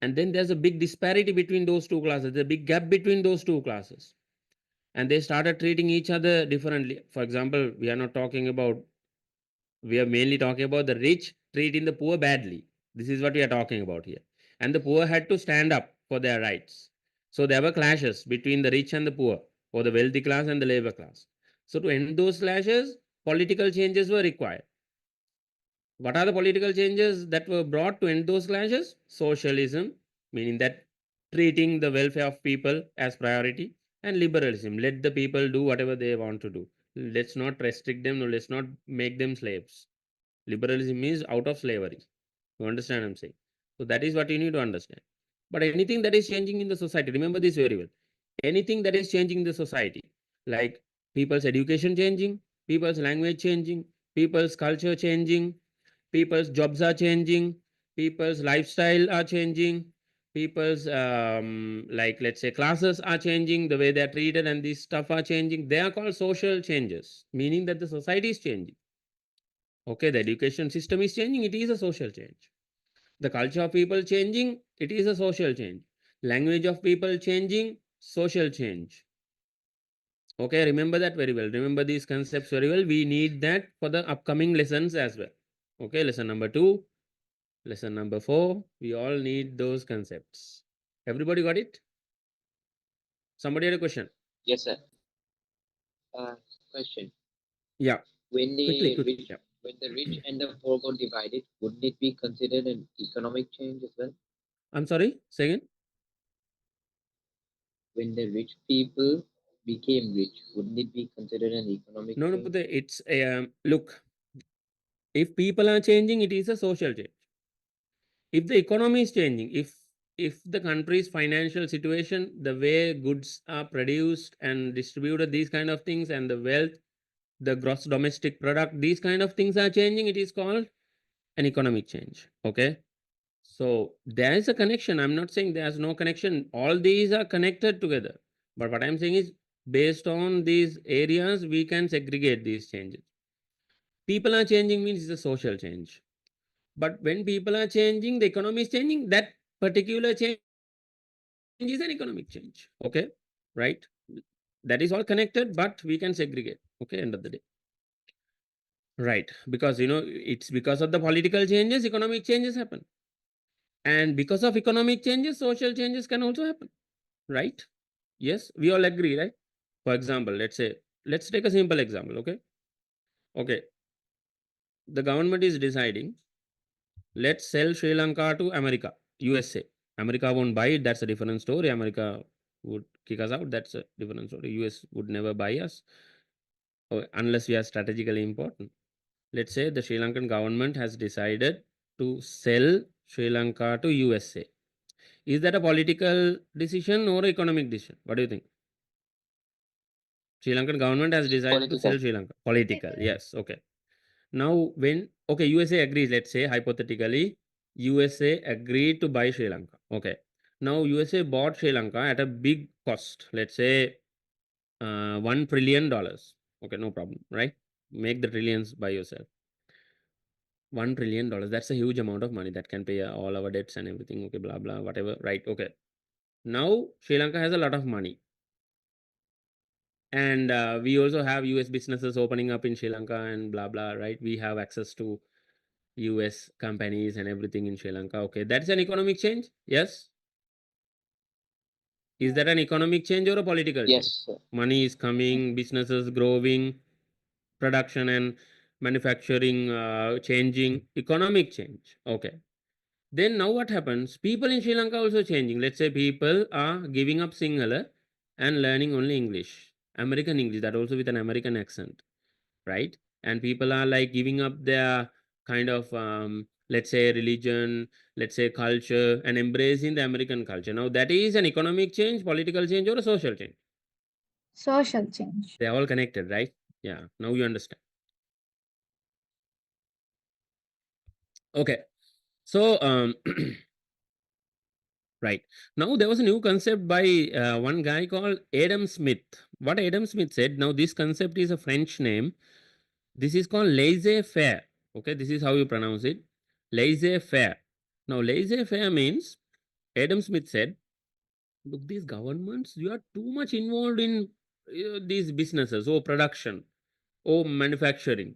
And then there's a big disparity between those two classes. There's a big gap between those two classes. And they started treating each other differently. For example, we are not talking about, we are mainly talking about the rich treating the poor badly. This is what we are talking about here. And the poor had to stand up for their rights. So there were clashes between the rich and the poor, or the wealthy class and the labor class. So to end those clashes, political changes were required. What are the political changes that were brought to end those clashes? Socialism, meaning that treating the welfare of people as priority, and liberalism, let the people do whatever they want to do. Let's not restrict them, or let's not make them slaves. Liberalism is out of slavery. You understand what I'm saying? So that is what you need to understand. But anything that is changing in the society, remember this very well. Anything that is changing in the society, like people's education changing, people's language changing, people's culture changing, people's jobs are changing, people's lifestyle are changing, people's like let's say classes are changing, the way they are treated and these stuff are changing. They are called social changes, meaning that the society is changing. Okay, the education system is changing, it is a social change. The culture of people changing, it is a social change. Language of people changing, social change. Okay, remember that very well. Remember these concepts very well. We need that for the upcoming lessons as well. Okay, lesson number 2, lesson number 4. We all need those concepts. Everybody got it? Somebody had a question? Yes, sir. Question. Yeah, When quickly, the quickly. rich, Yeah. when the rich and the poor got divided, wouldn't it be considered an economic change as well? I'm sorry, say again. When the rich people became rich, wouldn't it be considered an economic No, change? but it's a look. If people are changing, it is a social change. If the economy is changing, if the country's financial situation, the way goods are produced and distributed, these kind of things, and the wealth, the gross domestic product, these kind of things are changing, it is called an economic change. Okay, so there is a connection. I'm not saying there's no connection. All these are connected together, but what I'm saying is, based on these areas, we can segregate these changes. People are changing means it's a social change. But when people are changing, the economy is changing, that particular change is an economic change. Okay, right? That is all connected, but we can segregate. Okay, end of the day. Right, because it's because of the political changes, economic changes happen. And because of economic changes, social changes can also happen. Right? Yes, we all agree, right? For example, let's take a simple example. Okay. Okay. The government is deciding, let's sell Sri Lanka to America, USA. America won't buy it. That's a different story. America would kick us out. That's a different story. US would never buy us unless we are strategically important. Let's say the Sri Lankan government has decided to sell Sri Lanka to USA. Is that a political decision or economic decision? What do you think? Sri Lankan government has decided to sell Sri Lanka. Political, yes. Okay. Now, when USA agrees, let's say hypothetically, USA agreed to buy Sri Lanka. Okay. Now USA bought Sri Lanka at a big cost. Let's say $1 trillion. Okay, no problem, right? Make the trillions by yourself. $1 trillion. That's a huge amount of money that can pay all our debts and everything. Okay, blah blah, whatever. Right. Okay. Now Sri Lanka has a lot of money. And we also have US businesses opening up in Sri Lanka and blah blah, right? We have access to US companies and everything in Sri Lanka. Okay, that's an economic change. Yes. Is that an economic change or a political change? Yes, sir. Money is coming, businesses growing, production and manufacturing changing, economic change. Okay. Then now what happens? People in Sri Lanka also changing. Let's say people are giving up Sinhala and learning only English, American English, that also with an American accent, right? And people are like giving up their kind of let's say religion, let's say culture, and embracing the American culture. Now that is an economic change, political change, or a social change. Social change. They're all connected, right? Yeah, now you understand. Okay, so right now there was a new concept by one guy called Adam Smith. What Adam Smith said, now this concept is a French name. This is called laissez-faire. Okay, this is how you pronounce it, laissez-faire. Now laissez-faire means, Adam Smith said, look, these governments, you are too much involved in these businesses or production or manufacturing,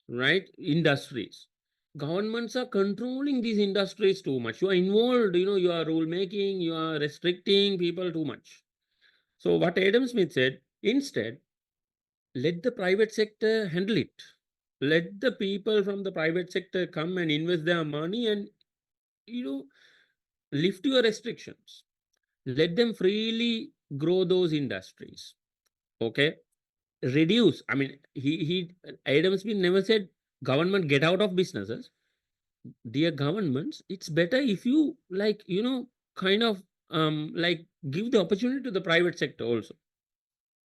right? Industries. Governments are controlling these industries too much. You are involved, you are rule making, you are restricting people too much. So what Adam Smith said, instead, let the private sector handle it. Let the people from the private sector come and invest their money and lift your restrictions. Let them freely grow those industries. Okay. Reduce. I mean, he Adam Smith never said government get out of businesses. Dear governments, it's better if you kind of like give the opportunity to the private sector also,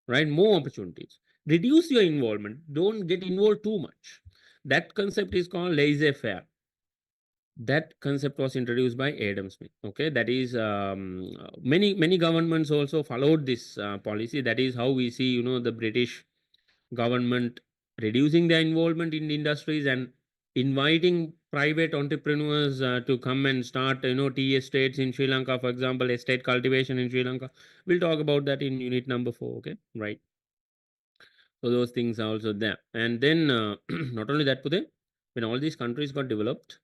right? More opportunities. Reduce your involvement. Don't get involved too much. That concept is called laissez-faire. That concept was introduced by Adam Smith. Okay, that is many governments also followed this policy. That is how we see the British government reducing their involvement in industries and inviting private entrepreneurs to come and start, tea estates in Sri Lanka, for example, estate cultivation in Sri Lanka. We'll talk about that in unit number 4. Okay, right. So those things are also there. And then not only that, Pute, when all these countries got developed,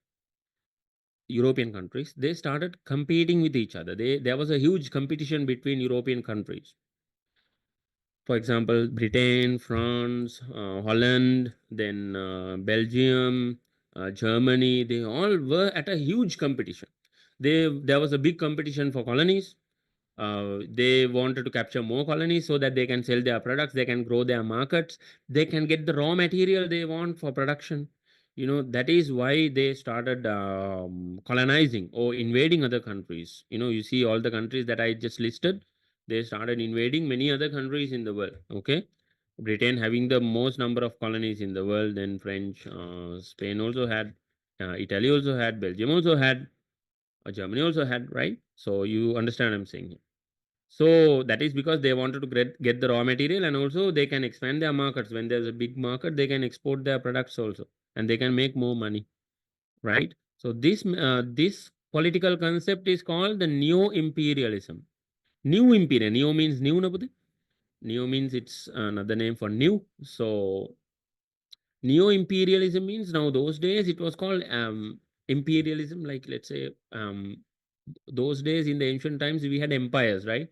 European countries, they started competing with each other. There was a huge competition between European countries. For example, Britain, France, Holland, then Belgium, Germany, they all were at a huge competition. There was a big competition for colonies. They wanted to capture more colonies so that they can sell their products, they can grow their markets, they can get the raw material they want for production. That is why they started colonizing or invading other countries. You see all the countries that I just listed, they started invading many other countries in the world. Okay, Britain having the most number of colonies in the world, then French, Spain also had, Italy also had, Belgium also had, Germany also had, right? So you understand what I'm saying here. So that is because they wanted to get the raw material, and also they can expand their markets. When there's a big market, they can export their products also, and they can make more money, right? So this political concept is called the neo-imperialism. New imperial. Neo means new, Nabudi. Neo means it's another name for new. So neo-imperialism means, now those days it was called imperialism. Like, let's say, those days in the ancient times we had empires, right?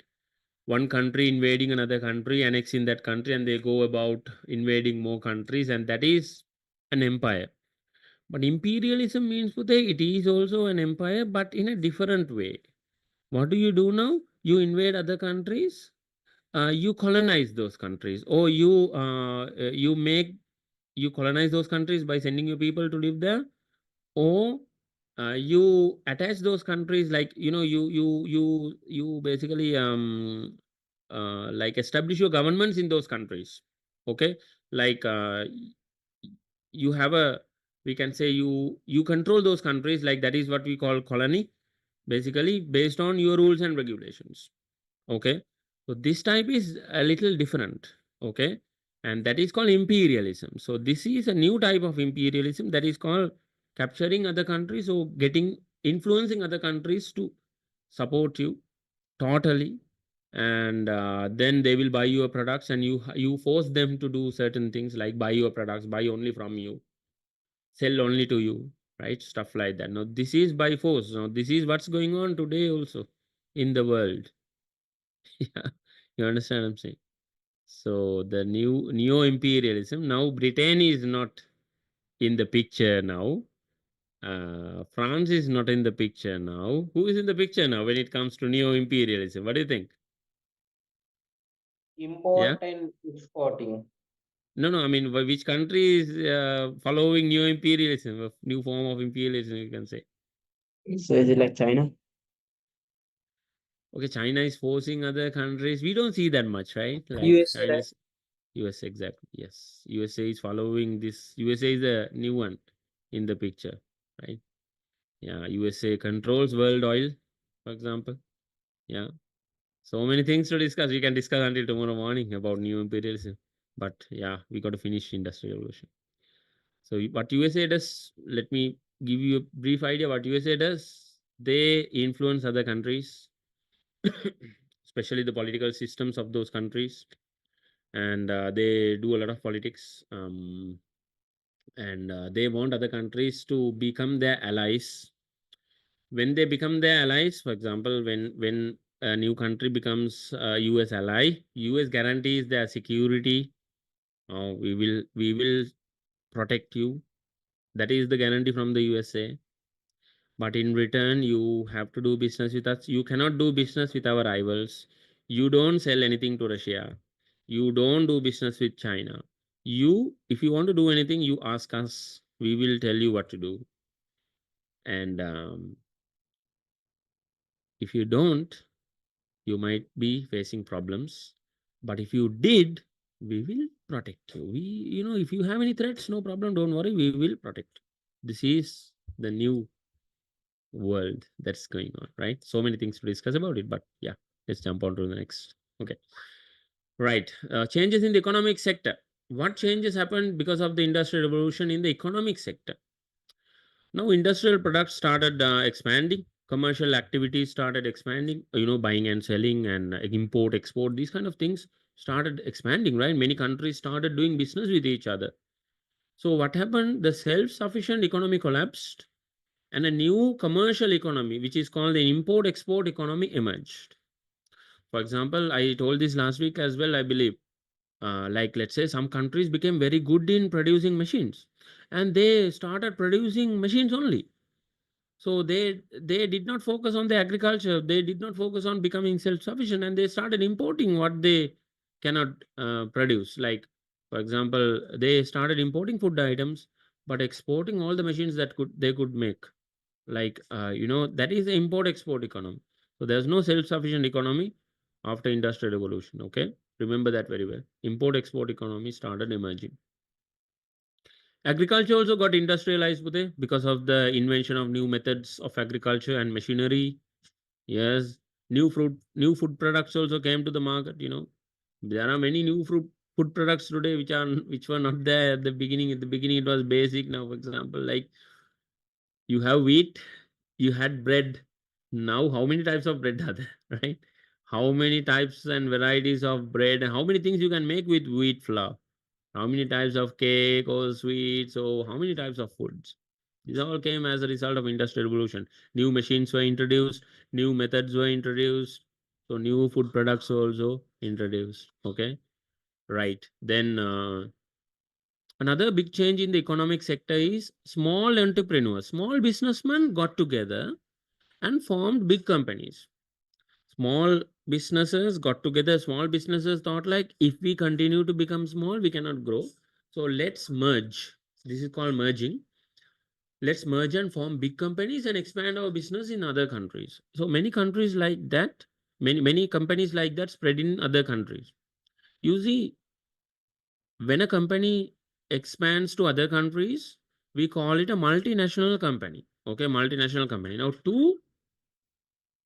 One country invading another country, annexing that country, and they go about invading more countries, and that is an empire. But imperialism means, it is also an empire, but in a different way. What do you do now? You invade other countries, you colonize those countries, or you colonize those countries by sending your people to live there, or you attach those countries, like, you basically like establish your governments in those countries. Okay, like, you have a, we can say, you control those countries, like that is what we call colony, basically based on your rules and regulations. Okay, so this type is a little different. Okay, and that is called imperialism. So this is a new type of imperialism, that is called capturing other countries, or influencing other countries to support you totally, and then they will buy your products, and you force them to do certain things, like buy your products, buy only from you, sell only to you, right? Stuff like that. Now this is by force. Now this is what's going on today also in the world. Yeah, you understand what I'm saying? So the new neo-imperialism, now Britain is not in the picture now. France is not in the picture now. Who is in the picture now when it comes to neo-imperialism? What do you think? Yeah. Import and exporting. No. I mean, which country is following neo-imperialism, a new form of imperialism, you can say? So is it like China? Okay, China is forcing other countries. We don't see that much, right? Like USA, right? China's USA, exactly. Yes, USA is following this. USA is the new one in the picture, right? Yeah, USA controls world oil, for example. Yeah, so many things to discuss. We can discuss until tomorrow morning about new imperialism. But yeah, we got to finish industrial revolution. So what USA does, let me give you a brief idea what USA does. They influence other countries, especially the political systems of those countries, and they do a lot of politics, and they want other countries to become their allies. When they become their allies, for example, when a new country becomes a US ally, US guarantees their security. We will protect you. That is the guarantee from the USA. But in return, you have to do business with us. You cannot do business with our rivals. You don't sell anything to Russia. You don't do business with China. If you want to do anything, you ask us. We will tell you what to do. And if you don't, you might be facing problems. But if you did, we will protect you. If you have any threats, no problem. Don't worry. We will protect. This is the new world that's going on, right? So many things to discuss about it, but yeah, let's jump on to the next. Okay, right. Changes in the economic sector. what changes happened because of the industrial revolution in the economic sector? Now industrial products started expanding, commercial activities started expanding, buying and selling and import, export, these kind of things started expanding, right? Many countries started doing business with each other. So what happened? The self-sufficient economy collapsed and a new commercial economy, which is called the import-export economy, emerged. For example, I told this last week as well, I believe. Like, let's say some countries became very good in producing machines and they started producing machines only. So they did not focus on the agriculture, they did not focus on becoming self-sufficient, and they started importing what they cannot produce. Like, for example, they started importing food items but exporting all the machines that they could make. Like, that is the import export economy. So there's no self-sufficient economy after industrial revolution. Okay, remember that very well. Import export economy started emerging. Agriculture also got industrialized because of the invention of new methods of agriculture and machinery. Yes, new food products also came to the market. There are many new food products today which were not there at the beginning. At the beginning, it was basic. Now, for example, like, you have wheat, you had bread. Now, how many types of bread are there, right? How many types and varieties of bread, and how many things you can make with wheat flour? How many types of cake or sweets, or how many types of foods? These all came as a result of industrial revolution. New machines were introduced, new methods were introduced, so new food products were also introduced. Okay, right. Then another big change in the economic sector is small entrepreneurs, small businessmen got together and formed big companies. Small businesses got together, small businesses thought, like, if we continue to become small, we cannot grow. So let's merge. This is called merging. Let's merge and form big companies and expand our business in other countries. So many countries like that, many companies like that spread in other countries. You see, when a company expands to other countries, we call it a multinational company. Okay, multinational company. Now, two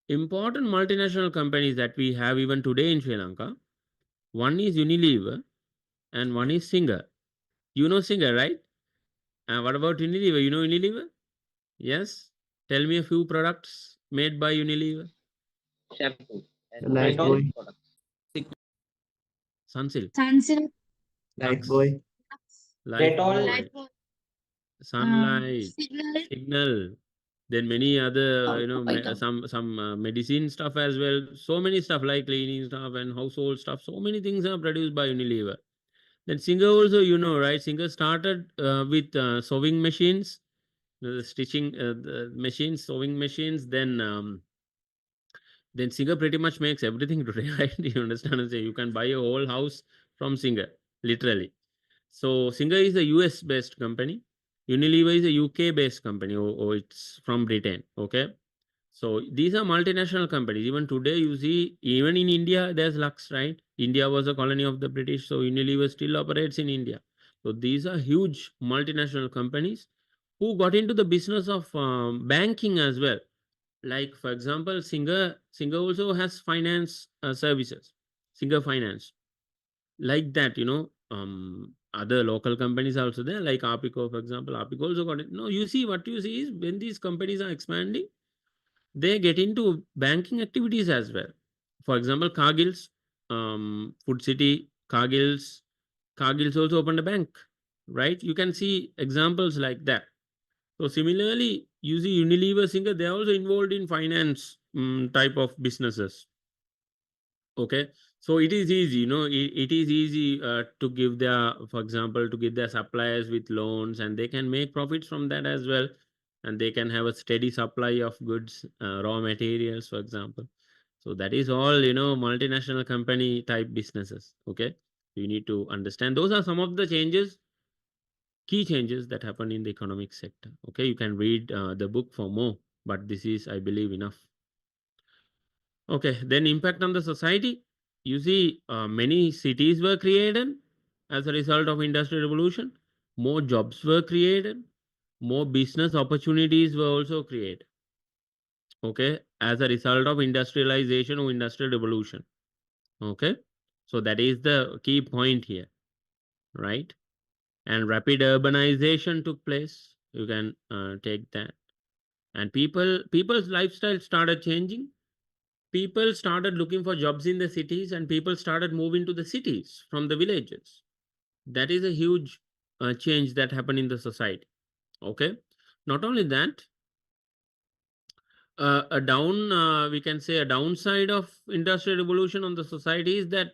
important multinational companies that we have even today in Sri Lanka, one is Unilever and one is Singer. You know Singer, right? What about Unilever? You know Unilever? Yes. Tell me a few products made by Unilever. Shampoo and Life Dettol. hygiene boy, products. Sunsilk, Sunsilk, life Lux, boy, Dettol. Lifebuoy, Lifebuoy, Sunlight, Signal, Signal. Then many other, item. some medicine stuff as well. So many stuff like cleaning stuff and household stuff. So many things are produced by Unilever. Then Singer also, right? Singer started with sewing machines, the stitching the machines, sewing machines. Then Singer pretty much makes everything today, right? You understand? And say you can buy a whole house from Singer, literally. So Singer is a US based company. Unilever is a UK based company, or it's from Britain. Okay. So these are multinational companies. Even today, you see, even in India, there's Lux, right? India was a colony of the British, so Unilever still operates in India. So these are huge multinational companies who got into the business of banking as well. Like, for example, Singer also has finance services, Singer Finance. Like that, other local companies are also there, like Apico, for example. Apico also got it. No, you see, what you see is when these companies are expanding, they get into banking activities as well. For example, Cargill's, Food City, Cargill's also opened a bank, right? You can see examples like that. So similarly, you see Unilever, Singer, they are also involved in finance type of businesses. Okay, so it is easy, it is easy to give their, for example, to give their suppliers with loans, and they can make profits from that as well, and they can have a steady supply of goods, raw materials, for example. So that is all, multinational company type businesses. Okay, you need to understand those are some of the changes, key changes that happen in the economic sector. Okay, you can read the book for more, but this is, I believe, enough. Okay, then impact on the society. You see, many cities were created as a result of industrial revolution. More jobs were created. More business opportunities were also created. Okay, as a result of industrialization or industrial revolution. Okay, so that is the key point here. right? And rapid urbanization took place. You can take that. And people's lifestyle started changing. People started looking for jobs in the cities, and people started moving to the cities from the villages. That is a huge change that happened in the society. Okay. Not only that, we can say a downside of industrial revolution on the society is that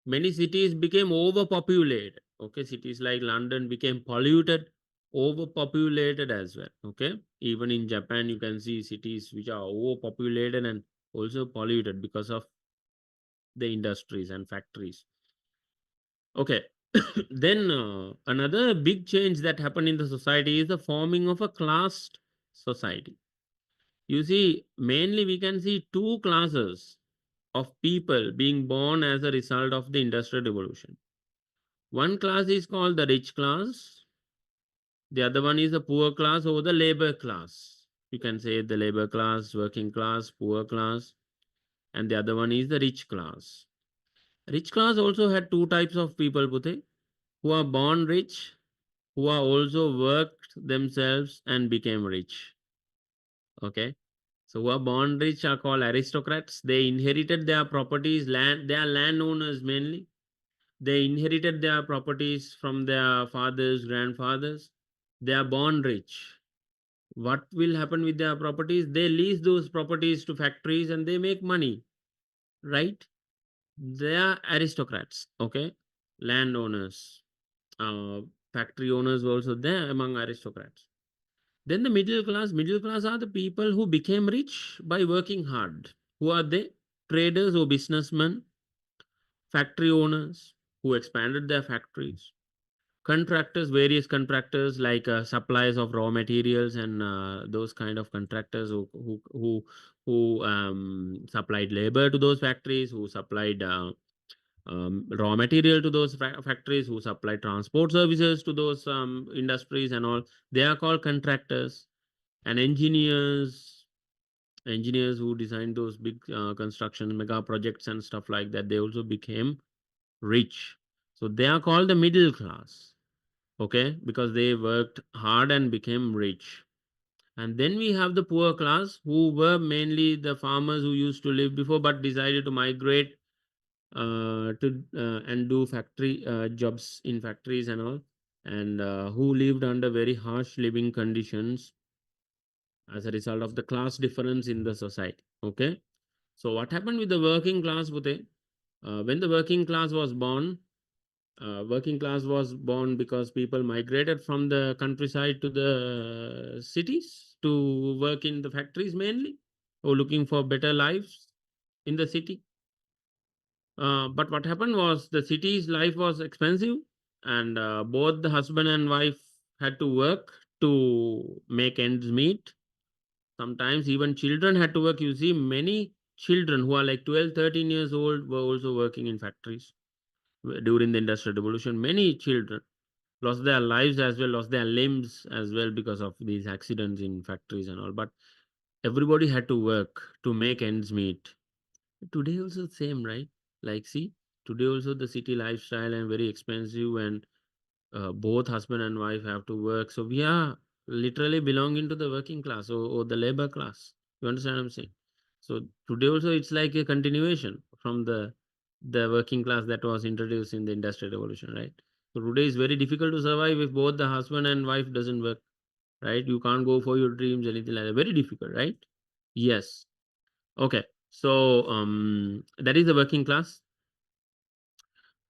many cities became overpopulated. Okay, cities like London became polluted, overpopulated as well. Okay, even in Japan you can see cities which are overpopulated and also polluted because of the industries and factories. Okay. Then another big change that happened in the society is the forming of a class society. You see, mainly we can see two classes of people being born as a result of the Industrial Revolution. One class is called the rich class. The other one is the poor class or the labor class. You can say the labor class, working class, poor class, and the other one is the rich class. Rich class also had two types of people, Pute, who are born rich, who are also worked themselves and became rich. Okay. So who are born rich are called aristocrats. They inherited their properties, land, they are landowners mainly. They inherited their properties from their fathers, grandfathers. They are born rich. What will happen with their properties? They lease those properties to factories and they make money, right? They are aristocrats, okay? Landowners, uh, factory owners were also there among aristocrats. Then the middle class are the people who became rich by working hard. Who are they? Traders or businessmen, factory owners who expanded their factories, contractors, various contractors like suppliers of raw materials and those kind of contractors who supplied labor to those factories, who supplied raw material to those factories, who supplied transport services to those industries and all. They are called contractors. And engineers who designed those big construction mega projects and stuff like that, they also became rich. So they are called the middle class, okay, because they worked hard and became rich. And then we have the poor class, who were mainly the farmers who used to live before but decided to migrate to and do factory jobs in factories and all, and who lived under very harsh living conditions as a result of the class difference in the society. Okay. So what happened with the working class, Bhute? When the working class was born because people migrated from the countryside to the cities to work in the factories mainly, or looking for better lives in the city. But what happened was the city's life was expensive, and both the husband and wife had to work to make ends meet. Sometimes even children had to work. You see, many children who are like 12, 13 years old were also working in factories during the Industrial Revolution. Many children lost their lives as well, lost their limbs as well because of these accidents in factories and all. But everybody had to work to make ends meet. Today also same, right? Like, see, today also the city lifestyle and very expensive, and both husband and wife have to work. So we are literally belonging to the working class, or the labor class. You understand what I'm saying? So today also it's like a continuation from the working class that was introduced in the Industrial Revolution, right? So today is very difficult to survive if both the husband and wife doesn't work, right? You can't go for your dreams, anything like that. Very difficult, right? Yes. Okay. So that is the working class.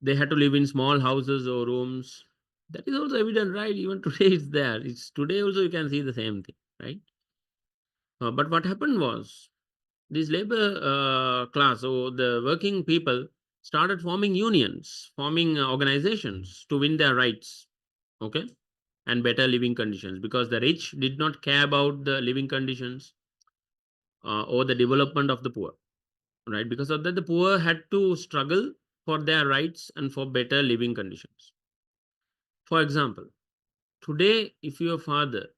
They had to live in small houses or rooms. That is also evident, right? Even today it's there. It's today also you can see the same thing, right? But what happened was this labor class or the working people started forming unions, forming organizations to win their rights, okay, and better living conditions, because the rich did not care about the living conditions or the development of the poor, right? Because of that, the poor had to struggle for their rights and for better living conditions. For example, today, if your father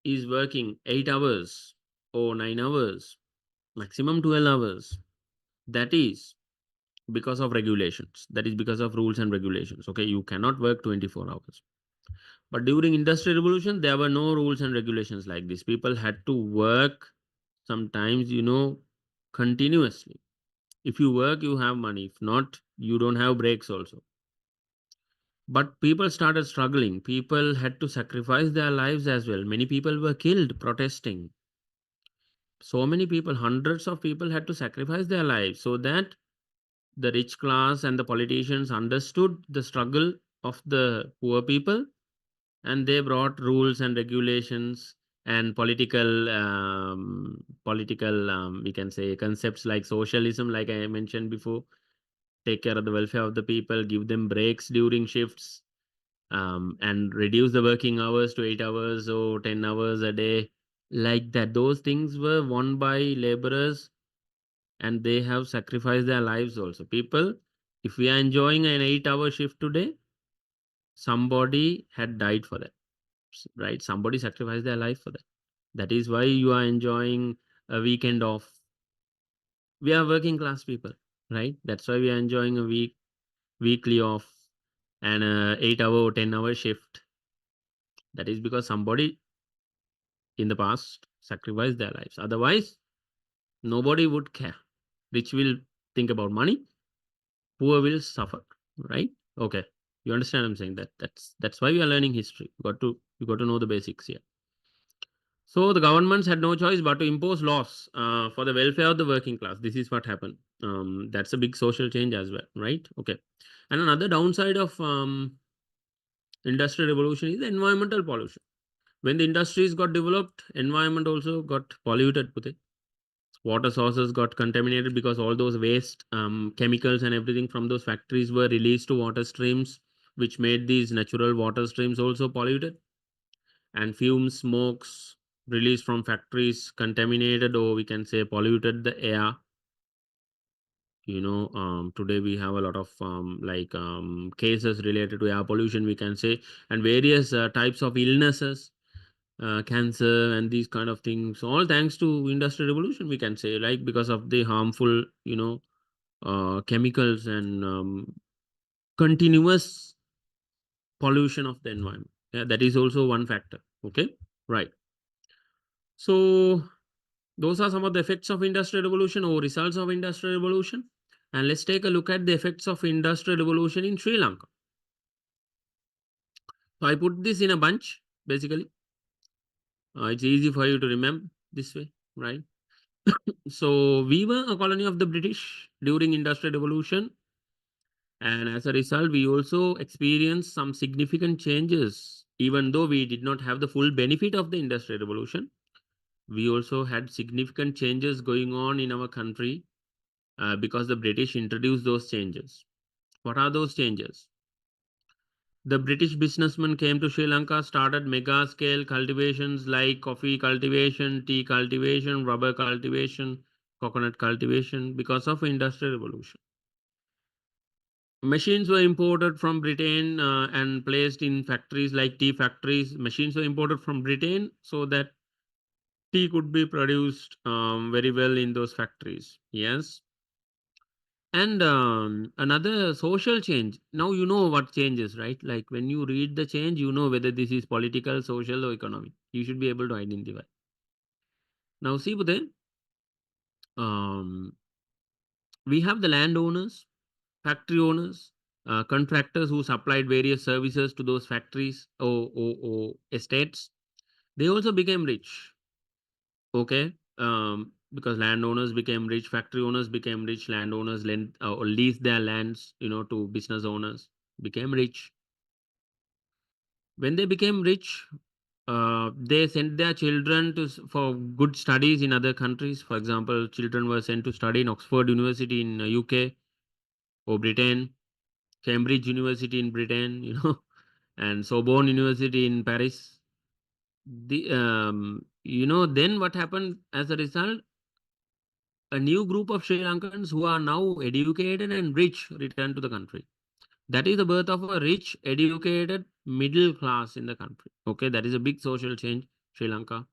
is working 8 hours or 9 hours, maximum 12 hours, that is because of regulations. That is because of rules and regulations. Okay, you cannot work 24 hours. But during Industrial Revolution, there were no rules and regulations like this. People had to work sometimes, continuously. If you work, you have money. If not, you don't have breaks also. But people started struggling. People had to sacrifice their lives as well. Many people were killed protesting. So many people, hundreds of people had to sacrifice their lives so that the rich class and the politicians understood the struggle of the poor people, and they brought rules and regulations and political we can say concepts like socialism, like I mentioned before. Take care of the welfare of the people, give them breaks during shifts, and reduce the working hours to 8 hours or 10 hours a day, like that. Those things were won by laborers, and they have sacrificed their lives also. People, if we are enjoying an 8-hour shift today, somebody had died for that, right? Somebody sacrificed their life for that. That is why you are enjoying a weekend off. We are working class people, right? That's why we are enjoying a weekly off and a 8-hour or 10-hour shift. That is because somebody in the past sacrificed their lives. Otherwise, nobody would care. Rich will think about money, poor will suffer, right? Okay, you understand what I'm saying? That's why we are learning history. You got to know the basics here. So the governments had no choice but to impose laws for the welfare of the working class. This is what happened. That's a big social change as well, right? Okay. And another downside of industrial revolution is the environmental pollution. When the industries got developed, environment also got polluted. Pute. Water sources got contaminated because all those waste chemicals and everything from those factories were released to water streams, which made these natural water streams also polluted. And fumes, smokes released from factories contaminated, or we can say polluted, the air. Today we have a lot of cases related to air pollution, we can say, and various types of illnesses, cancer and these kind of things, all thanks to industrial revolution, we can say, like because of the harmful chemicals and continuous pollution of the environment. Yeah, that is also one factor. Okay, right. So those are some of the effects of industrial revolution or results of industrial revolution. And let's take a look at the effects of industrial revolution in Sri Lanka. So I put this in a bunch, basically. It's easy for you to remember this way, right? So we were a colony of the British during industrial revolution. And as a result, we also experienced some significant changes. Even though we did not have the full benefit of the industrial revolution, we also had significant changes going on in our country because the British introduced those changes. What are those changes? The British businessmen came to Sri Lanka, started mega scale cultivations like coffee cultivation, tea cultivation, rubber cultivation, coconut cultivation because of industrial revolution. Machines were imported from Britain and placed in factories like tea factories. Machines were imported from Britain so that tea could be produced very well in those factories. Yes. And another social change. Now you know what changes, right? Like when you read the change, you know whether this is political, social, or economic. You should be able to identify. Now see, Budhe, we have the landowners, factory owners, contractors who supplied various services to those factories or estates. They also became rich. Okay. Because landowners became rich, factory owners became rich, landowners lent or leased their lands, to business owners, became rich. When they became rich, they sent their children for good studies in other countries. For example, children were sent to study in Oxford University in UK or Britain, Cambridge University in Britain, and Sorbonne University in Paris. Then what happened as a result? A new group of Sri Lankans who are now educated and rich returned to the country. That is the birth of a rich, educated middle class in the country. Okay, that is a big social change Sri Lanka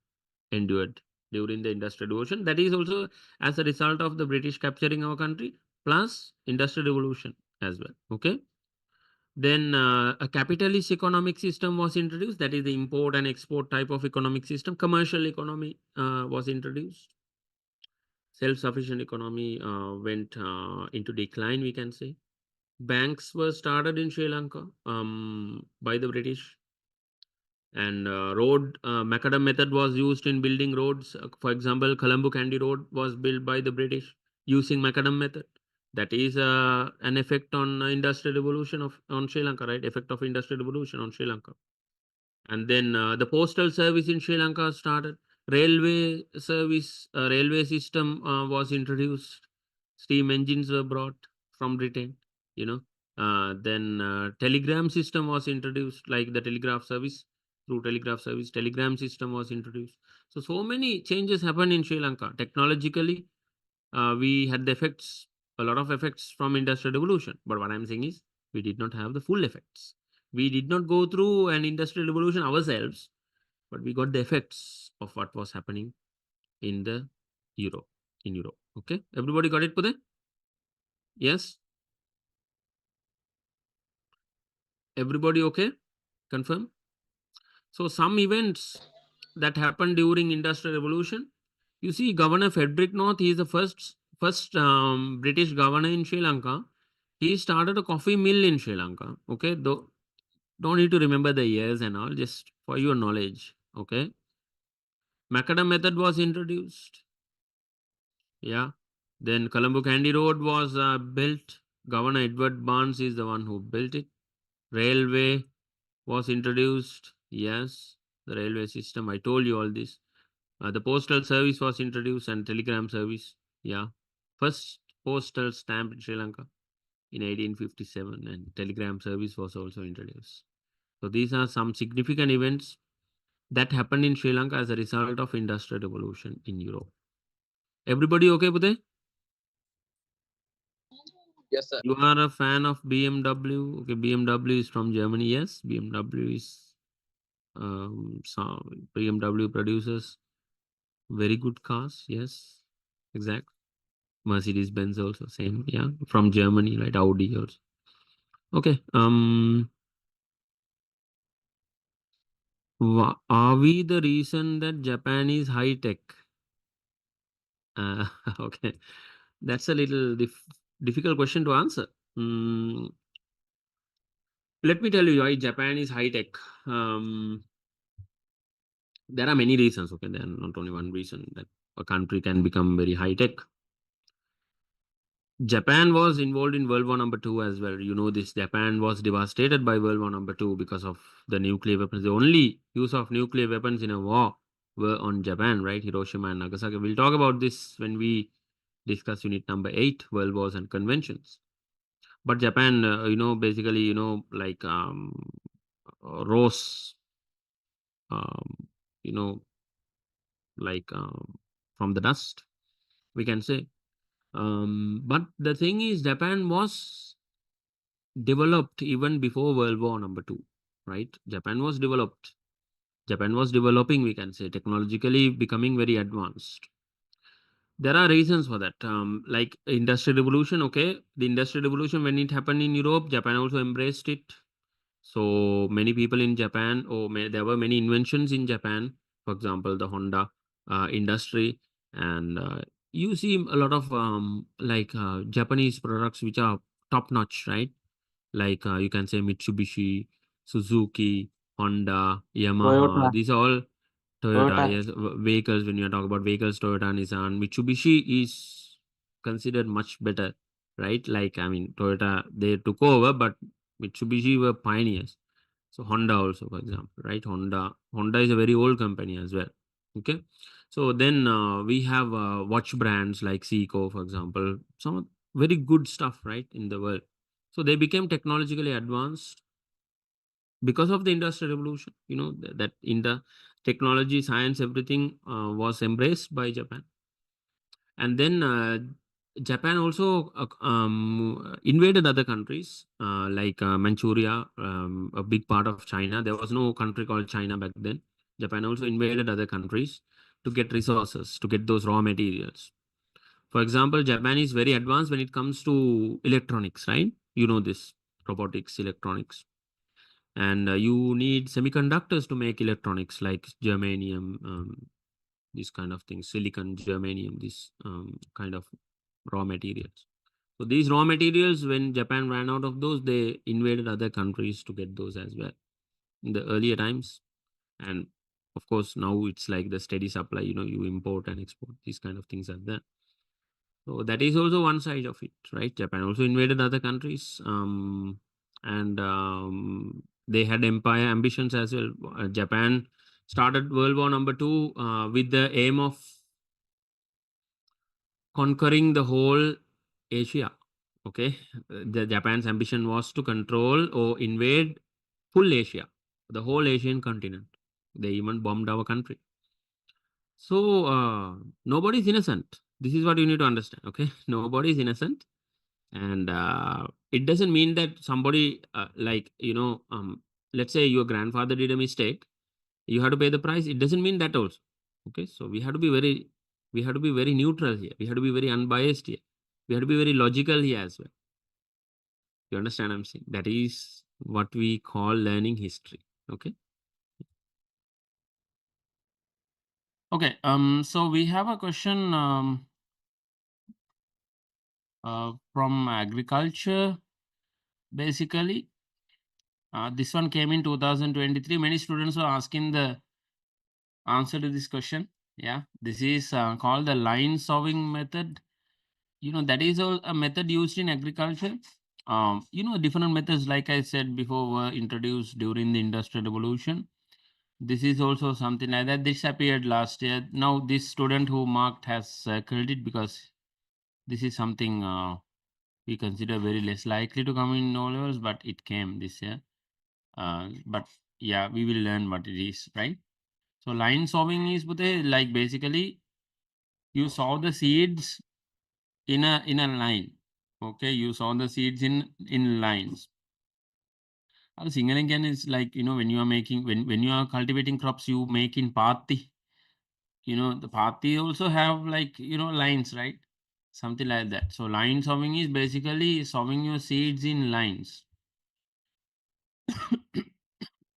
endured during the industrial revolution. That is also as a result of the British capturing our country. plus industrial revolution as well. Okay. Then a capitalist economic system was introduced. That is the import and export type of economic system. Commercial economy was introduced. Self-sufficient economy went into decline, we can say. Banks were started in Sri Lanka by the British. And macadam method was used in building roads. For example, Colombo Candy Road was built by the British using macadam method. That is an effect on industrial revolution on Sri Lanka, right? Effect of industrial revolution on Sri Lanka. And then the postal service in Sri Lanka started. Railway service, railway system was introduced. Steam engines were brought from Britain, you know. Then telegram system was introduced, like the telegraph service. Through telegraph service, telegram system was introduced. So many changes happened in Sri Lanka. Technologically, we had the effects, a lot of effects from industrial revolution. But what I'm saying is, we did not have the full effects. We did not go through an industrial revolution ourselves, but we got the effects of what was happening in the Europe. In Europe, okay. Everybody got it, Pude? Yes. Everybody okay? Confirm. So some events that happened during industrial revolution. You see, Governor Frederick North, he is the first British governor in Sri Lanka. He started a coffee mill in Sri Lanka. Okay, though don't need to remember the years and all, just for your knowledge. Okay, macadam method was introduced. Yeah, then Colombo Candy Road was built. Governor Edward Barnes is the one who built it. Railway was introduced. Yes, the railway system. I told you all this. The postal service was introduced and telegram service. Yeah, first postal stamp in Sri Lanka in 1857, and telegram service was also introduced. So these are some significant events that happened in Sri Lanka as a result of industrial revolution in Europe. Everybody okay, Budhe? Yes, sir. You are a fan of BMW. Okay, BMW is from Germany. Yes, BMW is so BMW produces very good cars. Yes, exact. Mercedes Benz also same. Yeah, from Germany, right? Audi also. Okay. Are we the reason that Japan is high tech? Okay, that's a little difficult question to answer. Let me tell you why Japan is high tech. There are many reasons. Okay, there are not only one reason that a country can become very high tech. Japan was involved in World War II as well. You know this. Japan was devastated by World War II because of the nuclear weapons. The only use of nuclear weapons in a war were on Japan, right? Hiroshima and Nagasaki. We'll talk about this when we discuss unit number 8, World Wars and Conventions. But Japan, basically, like rose, you know, like from the dust, we can say. But the thing is, Japan was developed even before World War II, right? Japan was developed. Japan was developing, we can say, technologically becoming very advanced. There are reasons for that. Like industrial revolution, okay. The industrial revolution, when it happened in Europe, Japan also embraced it. So many people in Japan, there were many inventions in Japan. For example, the Honda industry, and you see a lot of Japanese products which are top notch, right? Like you can say Mitsubishi, Suzuki, Honda, Yamaha. Toyota. These are all Toyota. Toyota. Yes, vehicles. When you talk about vehicles, Toyota, Nissan, Mitsubishi is considered much better, right? Like I mean, Toyota they took over, but Mitsubishi were pioneers. So Honda also, for example, right? Honda is a very old company as well. Okay, so then we have watch brands like Seiko, for example, some very good stuff, right, in the world. So they became technologically advanced because of the industrial revolution. You know that in the technology, science, everything was embraced by Japan, and then Japan also invaded other countries like Manchuria, a big part of China. There was no country called China back then. Japan also invaded other countries to get resources, to get those raw materials. For example, Japan is very advanced when it comes to electronics, right? You know this, robotics, electronics. And you need semiconductors to make electronics like germanium, these kind of things, silicon, germanium, this kind of raw materials. So these raw materials, when Japan ran out of those, they invaded other countries to get those as well in the earlier times. And of course, now it's like the steady supply, you import and export, these kind of things are there. So that is also one side of it, right? Japan also invaded other countries, and they had empire ambitions as well. Japan started World War #2 with the aim of conquering the whole Asia. Okay, the Japan's ambition was to control or invade full Asia, the whole Asian continent. They even bombed our country. So nobody's innocent. This is what you need to understand. Okay, nobody's innocent, and it doesn't mean that somebody let's say your grandfather did a mistake, you have to pay the price. It doesn't mean that also. Okay, so we have to be very neutral here. We have to be very unbiased here. We have to be very logical here as well. You understand what I'm saying? That is what we call learning history. Okay. Okay. So we have a question from agriculture. Basically, this one came in 2023. Many students are asking the answer to this question. Yeah, this is called the line sowing method. That is a method used in agriculture. Different methods, like I said before, were introduced during the Industrial Revolution. This is also something like that. This appeared last year. Now, this student who marked has circled it because this is something we consider very less likely to come in O levels, but it came this year. But yeah, we will learn what it is, right? So line sowing is like basically you sow the seeds in a line. Okay, you sow the seeds in lines. Singaling is like, when you are making, when you are cultivating crops, you make in pathi. The pathi also have like, lines, right? Something like that. So line sowing is basically sowing your seeds in lines.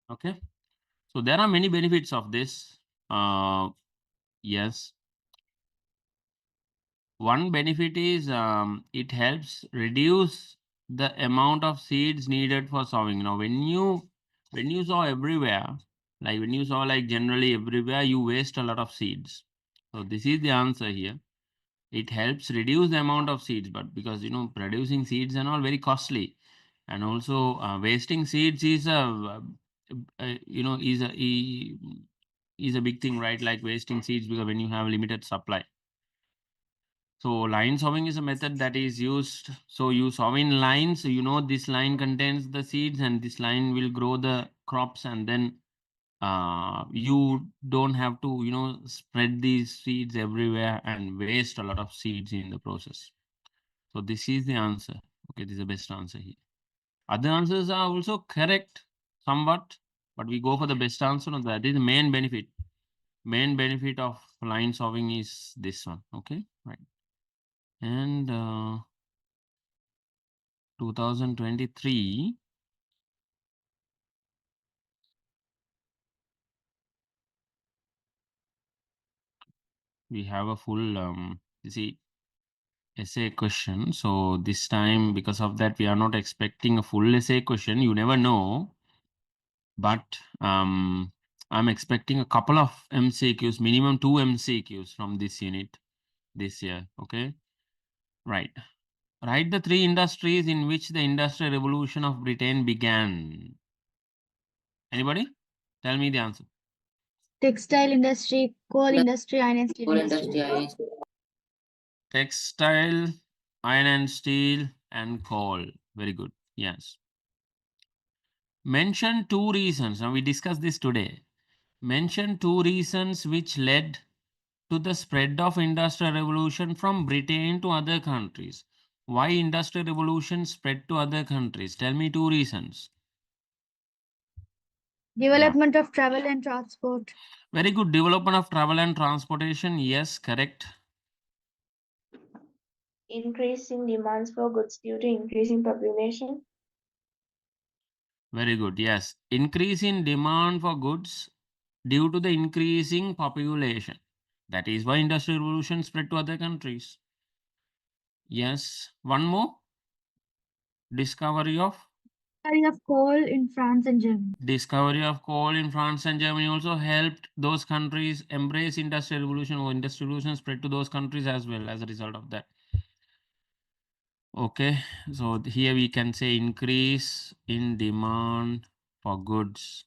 Okay. So there are many benefits of this. Yes. One benefit is it helps reduce the amount of seeds needed for sowing. Now, when you sow everywhere, like when you sow like generally everywhere, you waste a lot of seeds. So this is the answer here. It helps reduce the amount of seeds, but because producing seeds and all very costly, and also wasting seeds is is a big thing, right? Like wasting seeds because when you have limited supply. So line sowing is a method that is used. So you sow in lines. So this line contains the seeds, and this line will grow the crops, and then you don't have to spread these seeds everywhere and waste a lot of seeds in the process. So this is the answer. Okay, this is the best answer here. Other answers are also correct somewhat, but we go for the best answer. No, that is the main benefit. Main benefit of line sowing is this one. Okay, right. And 2023, we have a full essay question. So this time, because of that, we are not expecting a full essay question. You never know. But I'm expecting a couple of MCQs, minimum 2 MCQs from this unit this year. Okay, right. Write the 3 industries in which the Industrial Revolution of Britain began. Anybody? Tell me the answer. Textile industry, coal industry, iron and steel Coal industry. industry, Textile, iron and steel, and coal. Very good. Yes. Mention 2 reasons. Now we discussed this today. Mention 2 reasons which led to the spread of Industrial Revolution from Britain to other countries. Why Industrial Revolution spread to other countries? Tell me 2 reasons. Development of travel and transport. Very good. Development of travel and transportation. Yes, correct. increasing demands for goods due to increasing population. Very good. Yes. Increase in demand for goods due to the increasing population. That is why industrial revolution spread to other countries. Yes. One more. Discovery of coal in France and Germany. discovery of coal in France and Germany also helped those countries embrace industrial revolution, or industrial revolution spread to those countries as well as a result of that. Okay, so here we can say increase in demand for goods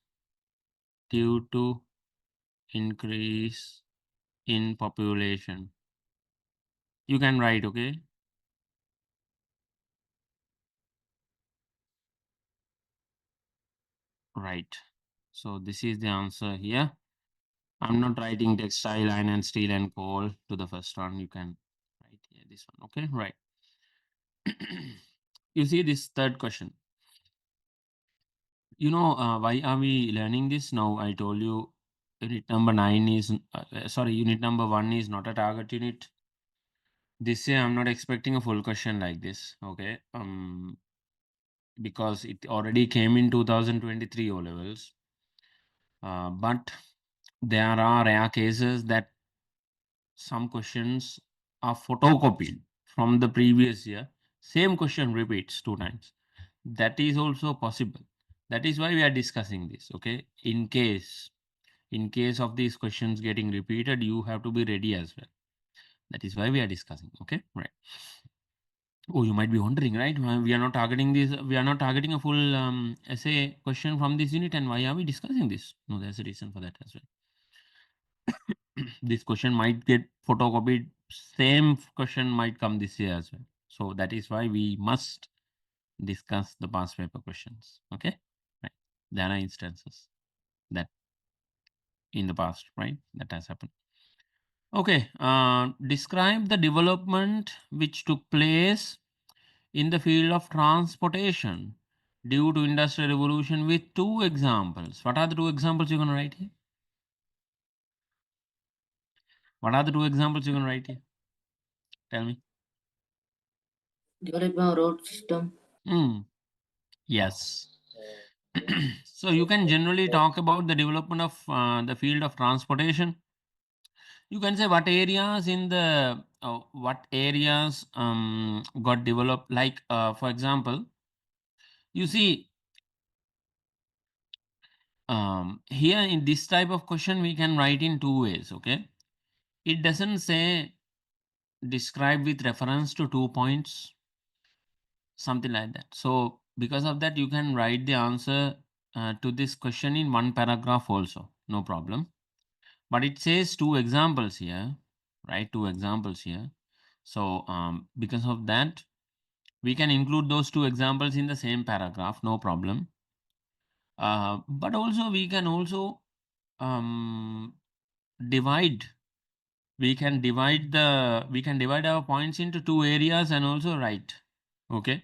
due to increase in population. You can write, okay? Right. So this is the answer here. I'm not writing textile, iron and steel and coal to the first one. You can write here this one. Okay, right. You see this third question. You know, why are we learning this now? I told you unit number 9 is, unit number 1 is not a target unit. This year I'm not expecting a full question like this. Okay. Because it already came in 2023 O levels. But there are rare cases that some questions are photocopied from the previous year. Same question repeats 2 times. That is also possible. That is why we are discussing this. Okay. In case of these questions getting repeated, you have to be ready as well. That is why we are discussing. Okay. Right. Oh, you might be wondering, right? Why we are not targeting this. We are not targeting a full essay question from this unit, and why are we discussing this? No, there's a reason for that as well. This question might get photocopied. Same question might come this year as well. So that is why we must discuss the past paper questions. Okay, right? There are instances that in the past, right? That has happened. Okay, describe the development which took place in the field of transportation due to industrial revolution with 2 examples. What are the 2 examples you're going to write here? What are the 2 examples you're going to write here? Tell me. Development road system. Yes. So you can generally talk about the development of the field of transportation. You can say what areas in the got developed, like for example, you see here in this type of question we can write in 2 ways. Okay, it doesn't say describe with reference to 2 points, something like that. So because of that, you can write the answer to this question in 1 paragraph also, no problem. But it says 2 examples here, right? 2 examples here. So because of that, we can include those 2 examples in the same paragraph, no problem. But also we can also divide. We can divide our points into 2 areas and also write. Okay.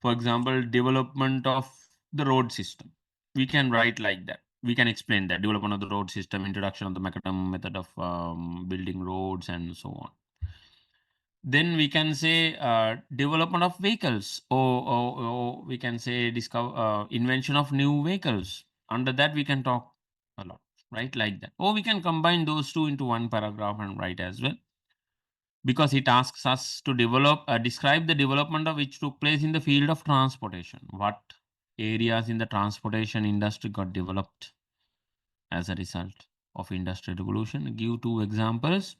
For example, development of the road system. We can write like that. We can explain that development of the road system, introduction of the macadam method of building roads, and so on. Then we can say development of vehicles, or we can say invention of new vehicles. Under that, we can talk a lot, right? Like that. Or we can combine those 2 into 1 paragraph and write as well. Because it asks us to describe the development of which took place in the field of transportation. What areas in the transportation industry got developed as a result of industrial revolution? Give 2 examples.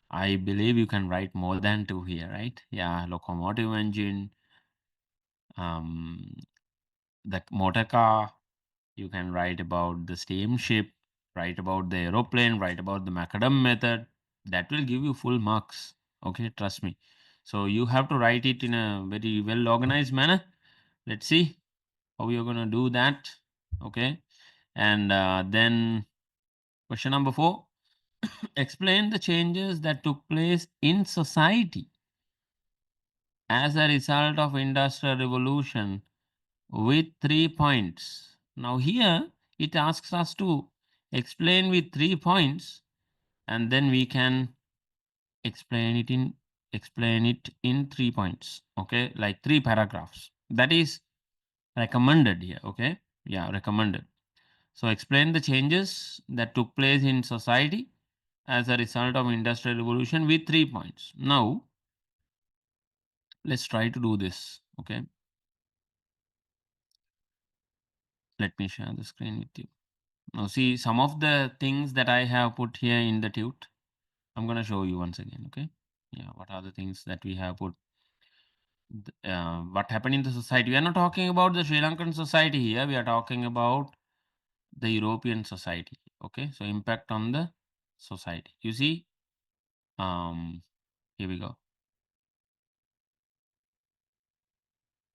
I believe you can write more than 2 here, right? Yeah, locomotive engine, the motor car. You can write about the steamship, write about the aeroplane, write about the macadam method. That will give you full marks. Okay, trust me. So you have to write it in a very well organized manner. Let's see how you're going to do that. Okay. And then question number 4. Explain the changes that took place in society as a result of industrial revolution with 3 points. Now here it asks us to explain with 3 points, and then we can explain it in explain it in 3 points. Okay, like 3 paragraphs. That is recommended here. Okay, yeah, recommended. So explain the changes that took place in society as a result of industrial revolution with 3 points. Now let's try to do this. Okay, let me share the screen with you. Now see some of the things that I have put here in the tute. I'm going to show you once again. Okay, yeah, what are the things that we have put? What happened in the society? We are not talking about the Sri Lankan society here. We are talking about the European society. Okay, so impact on the society. You see, here we go.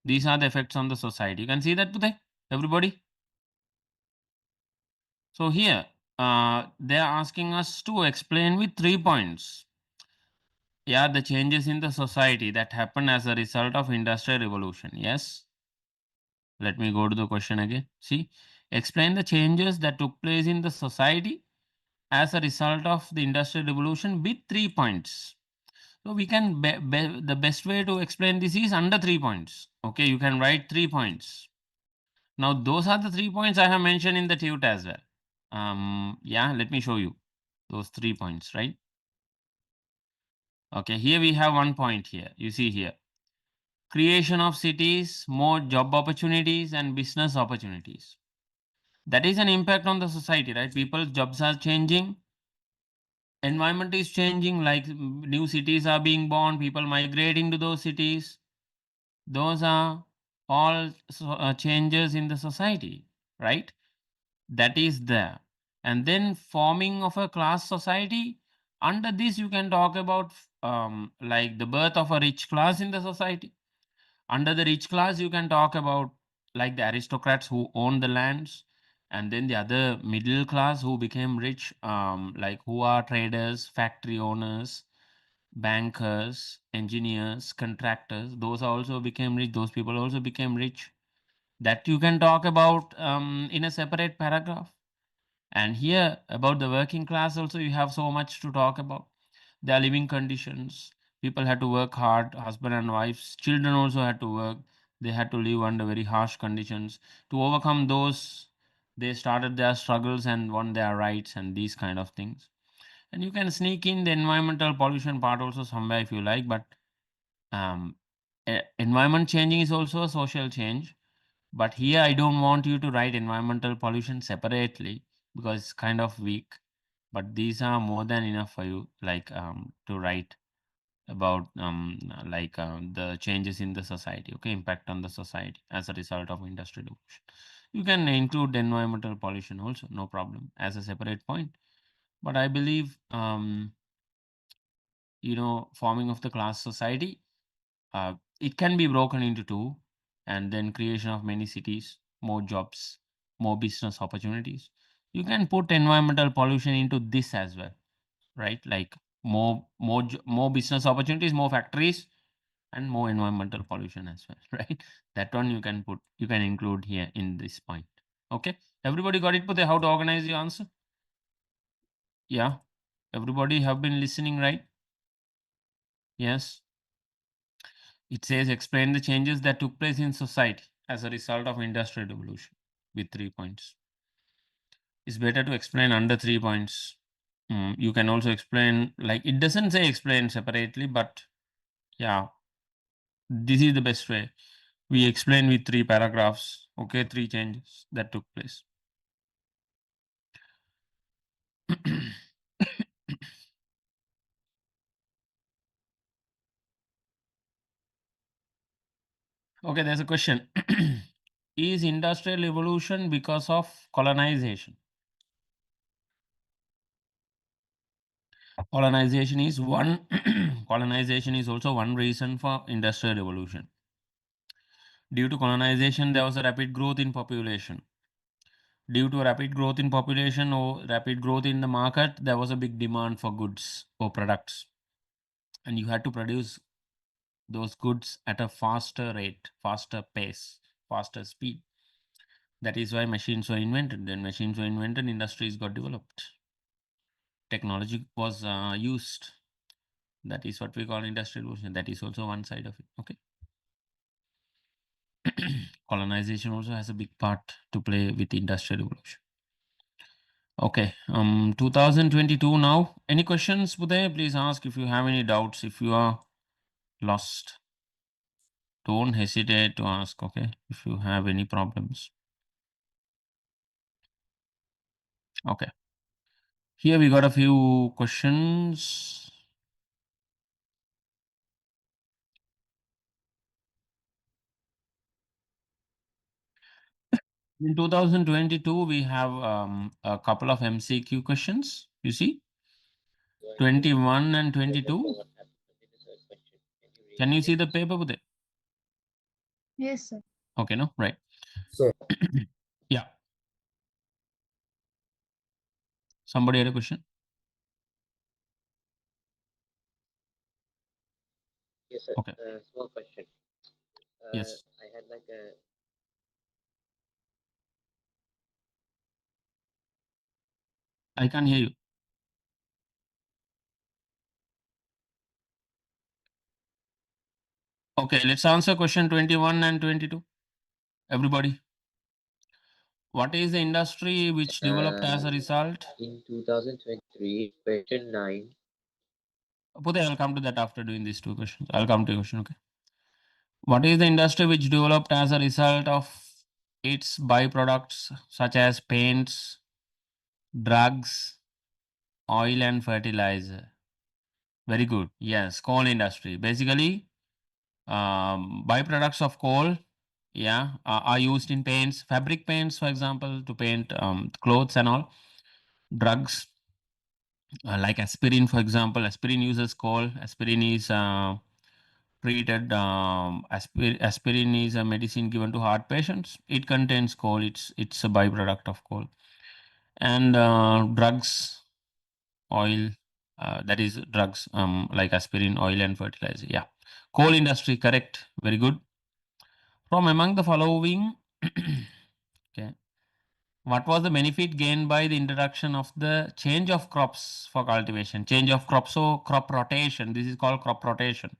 These are the effects on the society. You can see that, Puthe, everybody. So here, they are asking us to explain with 3 points. Yeah, the changes in the society that happen as a result of industrial revolution. Yes. Let me go to the question again. See, explain the changes that took place in the society as a result of the industrial revolution with 3 points. So we can, the best way to explain this is under 3 points. Okay, you can write 3 points. Now, those are the 3 points I have mentioned in the tute as well. Yeah, let me show you those 3 points, right? Okay, here we have 1 point here. You see here. Creation of cities, more job opportunities and business opportunities. That is an impact on the society, right? People's jobs are changing. Environment is changing, like new cities are being born, people migrating to those cities. Those are all changes in the society, right? That is there. And then forming of a class society. Under this, you can talk about like the birth of a rich class in the society. Under the rich class, you can talk about like the aristocrats who own the lands, and then the other middle class who became rich, like who are traders, factory owners, bankers, engineers, contractors. Those also became rich. Those people also became rich. That you can talk about in a separate paragraph. And here about the working class also, you have so much to talk about. Their living conditions. People had to work hard, husband and wives. Children also had to work. They had to live under very harsh conditions. To overcome those, they started their struggles and won their rights and these kind of things. And you can sneak in the environmental pollution part also somewhere if you like, but environment changing is also a social change. But here I don't want you to write environmental pollution separately because it's kind of weak. But these are more than enough for you, like to write about the changes in the society. Okay, impact on the society as a result of industrial revolution. You can include environmental pollution also, no problem, as a separate point. But I believe forming of the class society, it can be broken into 2, and then creation of many cities, more jobs, more business opportunities. You can put environmental pollution into this as well, right? Like more business opportunities, more factories, and more environmental pollution as well, right? That one you can include here in this point. Okay, everybody got it? Put how to organize your answer? Yeah, everybody have been listening, right? Yes. It says explain the changes that took place in society as a result of industrial revolution with 3 points. It's better to explain under 3 points. You can also explain, like it doesn't say explain separately, but yeah, this is the best way. We explain with 3 paragraphs, okay, 3 changes that took place. Okay, there's a question. Is industrial revolution because of colonization? Colonization is one. Colonization is also one reason for industrial revolution. Due to colonization, there was a rapid growth in population. Due to rapid growth in population or rapid growth in the market, there was a big demand for goods or products. And you had to produce those goods at a faster rate, faster pace, faster speed. That is why machines were invented. Then machines were invented, industries got developed. Technology was used. That is what we call industrial revolution. That is also one side of it. Okay. Colonization also has a big part to play with industrial revolution. Okay. 2022 now. Any questions, Budhay? Please ask if you have any doubts. If you are lost, don't hesitate to ask. Okay. If you have any problems. Okay. Here we got a few questions. In 2022, we have a couple of MCQ questions. You see, 21 and 22. Can you see the paper with it? Yes, sir. Okay, no, right. Sir. Yeah. Somebody had a question? Yes, sir. Okay. Small question. Yes. I had like a I can hear you. Okay, let's answer question 21 and 22. Everybody. What is the industry which developed as a result? in 2023, question 9. Puthe, I'll come to that after doing these two questions. I'll come to your question, okay. What is the industry which developed as a result of its byproducts such as paints, drugs, oil and fertilizer? Very good. Yes, coal industry. Basically, byproducts of coal, yeah, are used in paints, fabric paints, for example, to paint clothes and all. Drugs, like aspirin, for example. Aspirin uses coal. Aspirin is treated. Aspirin is a medicine given to heart patients. It contains coal. It's a byproduct of coal. And drugs, oil, that is drugs like aspirin, oil and fertilizer. Yeah. Coal industry, correct. Very good. From among the following, okay, what was the benefit gained by the introduction of the change of crops for cultivation? Change of crops, so crop rotation. This is called crop rotation.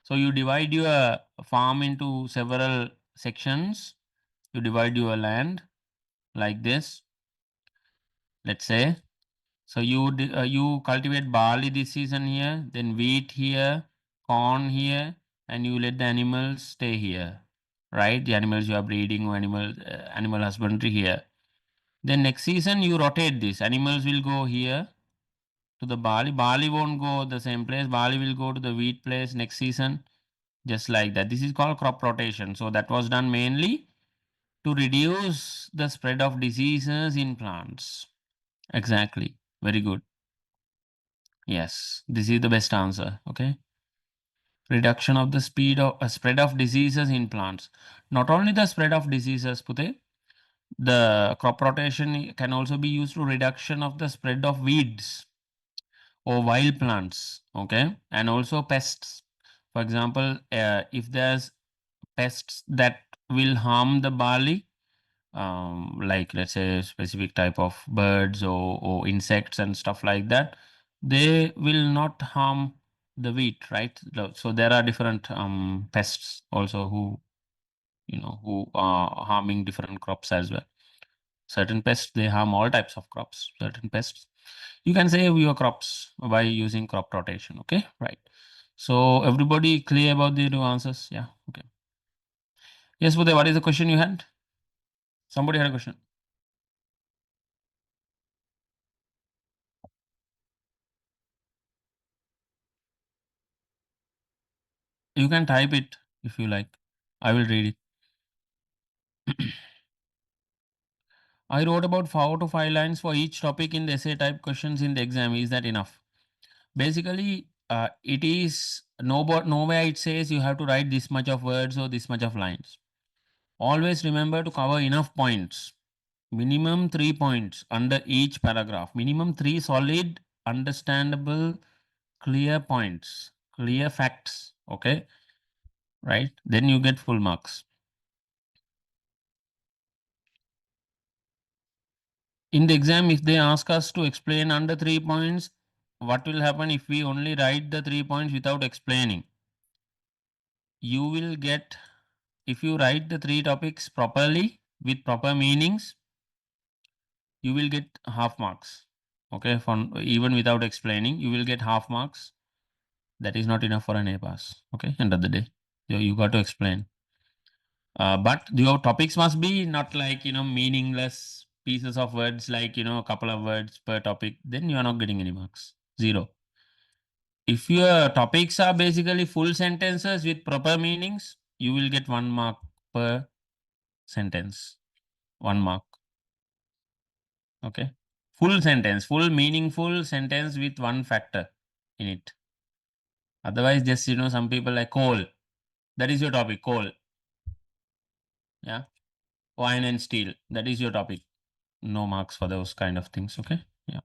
So you divide your farm into several sections. You divide your land like this. Let's say, so you cultivate barley this season here, then wheat here, corn here, and you let the animals stay here, right? The animals you are breeding, or animal husbandry here. Then next season you rotate this. Animals will go here to the barley. Barley won't go the same place. Barley will go to the wheat place next season, just like that. This is called crop rotation. So that was done mainly to reduce the spread of diseases in plants. Exactly. Very good. Yes, this is the best answer. Okay. Reduction of the spread of diseases in plants. Not only the spread of diseases, Pute, the crop rotation can also be used to reduction of the spread of weeds or wild plants. Okay. And also pests. For example, if there's pests that will harm the barley, like let's say a specific type of birds or insects and stuff like that, they will not harm the wheat, right? So there are different pests also who are harming different crops as well. Certain pests, they harm all types of crops. Certain pests, you can save your crops by using crop rotation. Okay, right. So everybody clear about the two answers? Yeah, okay. Yes, Budhe, what is the question you had? Somebody had a question. You can type it if you like. I will read it. I wrote about 4 to 5 lines for each topic in the essay type questions in the exam. Is that enough? Basically, it is nowhere it says you have to write this much of words or this much of lines. Always remember to cover enough points. Minimum 3 points under each paragraph. Minimum 3 solid, understandable, clear points, clear facts. Okay. Right. Then you get full marks. In the exam, if they ask us to explain under 3 points, what will happen if we only write the 3 points without explaining? You will get, if you write the 3 topics properly with proper meanings, you will get half marks. Okay, even without explaining, you will get half marks. That is not enough for an A pass. Okay, end of the day, you got to explain. But your topics must be not like, meaningless pieces of words, like, a couple of words per topic. Then you are not getting any marks. 0. If your topics are basically full sentences with proper meanings, you will get 1 mark per sentence. 1 mark. Okay. Full sentence, full meaningful sentence with 1 factor in it. Otherwise, just, some people like coal. That is your topic, coal. Yeah. Wine and steel. That is your topic. No marks for those kind of things. Okay. Yeah.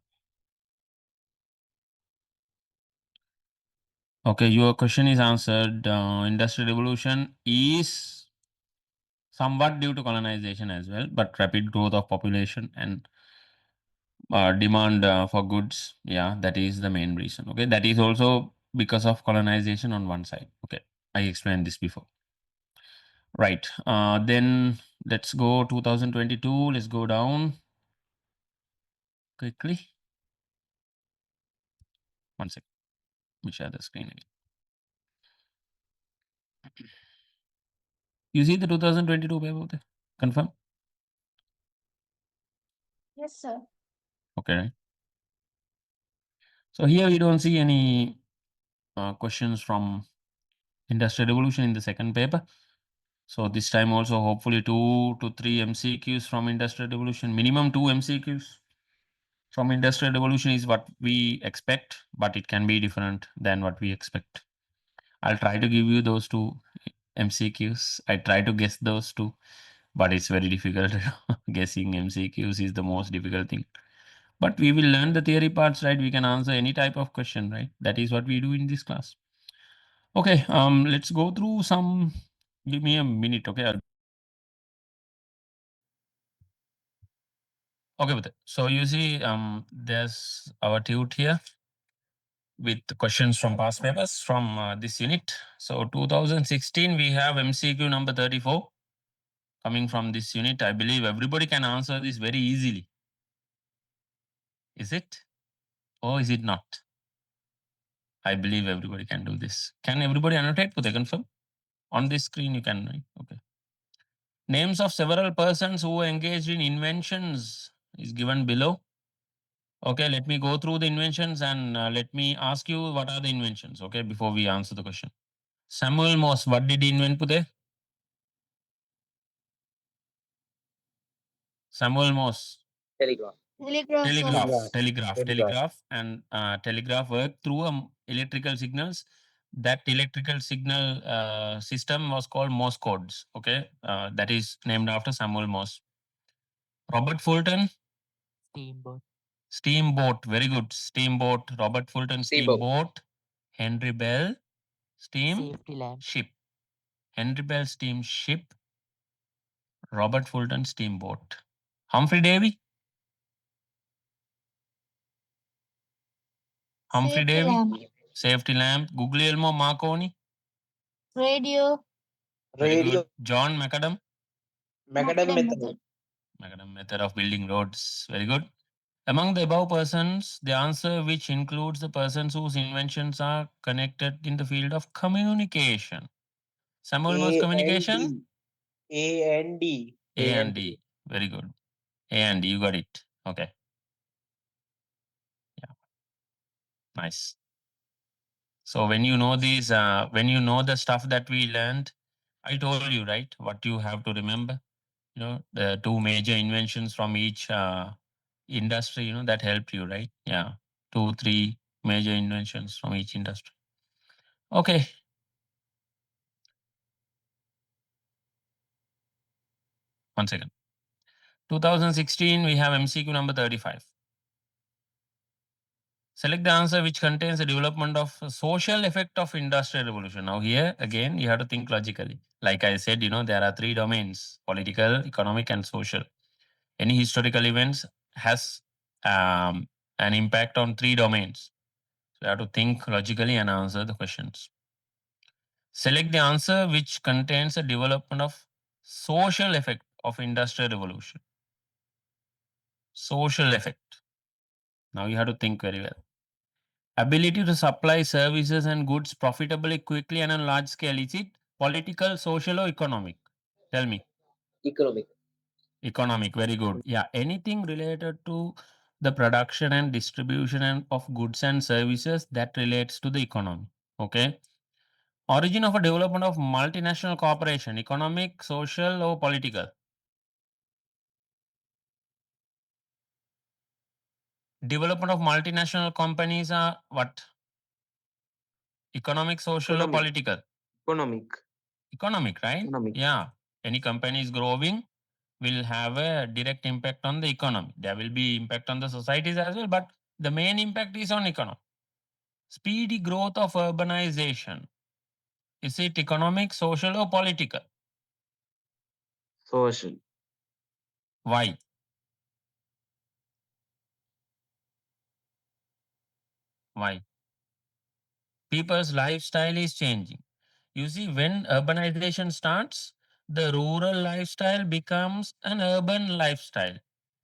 Okay. Your question is answered. Industrial revolution is somewhat due to colonization as well, but rapid growth of population and demand for goods. Yeah, that is the main reason. Okay. That is also because of colonization on one side. Okay. I explained this before. Right. Then let's go 2022. Let's go down quickly. 1 second. Let me share the screen again. You see the 2022 paper there? Confirm? Yes, sir. Okay. So here we don't see any questions from Industrial Revolution in the second paper. So this time also hopefully 2 to 3 MCQs from Industrial Revolution, minimum 2 MCQs from Industrial Revolution is what we expect, but it can be different than what we expect. I'll try to give you those 2 MCQs. I try to guess those 2, but it's very difficult. Guessing MCQs is the most difficult thing. But we will learn the theory parts, right? We can answer any type of question, right? That is what we do in this class. Okay, let's go through some. Give me a minute, okay? Okay, with it. So you see, there's our tute here with questions from past papers from this unit. So 2016, we have MCQ number 34 coming from this unit. I believe everybody can answer this very easily. Is it? Or is it not? I believe everybody can do this. Can everybody annotate? Could they confirm? On this screen, you can, right? Okay. Names of several persons who engaged in inventions is given below. Okay, let me go through the inventions and let me ask you what are the inventions, okay, before we answer the question. Samuel Morse, what did he invent, Pude? Samuel Morse. Telegraph. Telegraph, and telegraph worked through electrical signals. That electrical signal system was called Morse codes. Okay, that is named after Samuel Morse. Robert Fulton. Steamboat, very good. Steamboat, Robert Fulton, steamboat. Henry Bell, ship. Henry Bell, steamship. Robert Fulton, steamboat. Humphrey Davy. Safety lamp. Guglielmo Marconi. Radio. Very good. John Macadam. Macadam method. Macadam method of building roads. Very good. Among the above persons, the answer which includes the persons whose inventions are connected in the field of communication. Samuel Morse communication. A and D. A and D. Very good. A and D. You got it. Okay. Yeah. Nice. So when you know these, when you know the stuff that we learned, I told you, right, what you have to remember. The 2 major inventions from each industry, that helped you, right? Yeah. 2, 3 major inventions from each industry. Okay. One second. 2016, we have MCQ number 35. Select the answer which contains the development of social effect of industrial revolution. Now here, again, you have to think logically. Like I said, there are 3 domains: political, economic, and social. Any historical events has an impact on 3 domains. You have to think logically and answer the questions. Select the answer which contains a development of social effect of industrial revolution. Social effect. Now you have to think very well. Ability to supply services and goods profitably, quickly, and on large scale. Is it political, social, or economic? Tell me. Economic. Economic, very good. Yeah, anything related to the production and distribution of goods and services that relates to the economy. Okay. Origin of a development of multinational corporation, economic, social, or political? Development of multinational companies are what? Economic, social, or Economic. political? Economic. Economic, right? Economic. Yeah. Any company is growing will have a direct impact on the economy. There will be impact on the societies as well, but the main impact is on economy. Speedy growth of urbanization. Is it economic, social, or political? Social. Why? Why? People's lifestyle is changing. You see, when urbanization starts, the rural lifestyle becomes an urban lifestyle,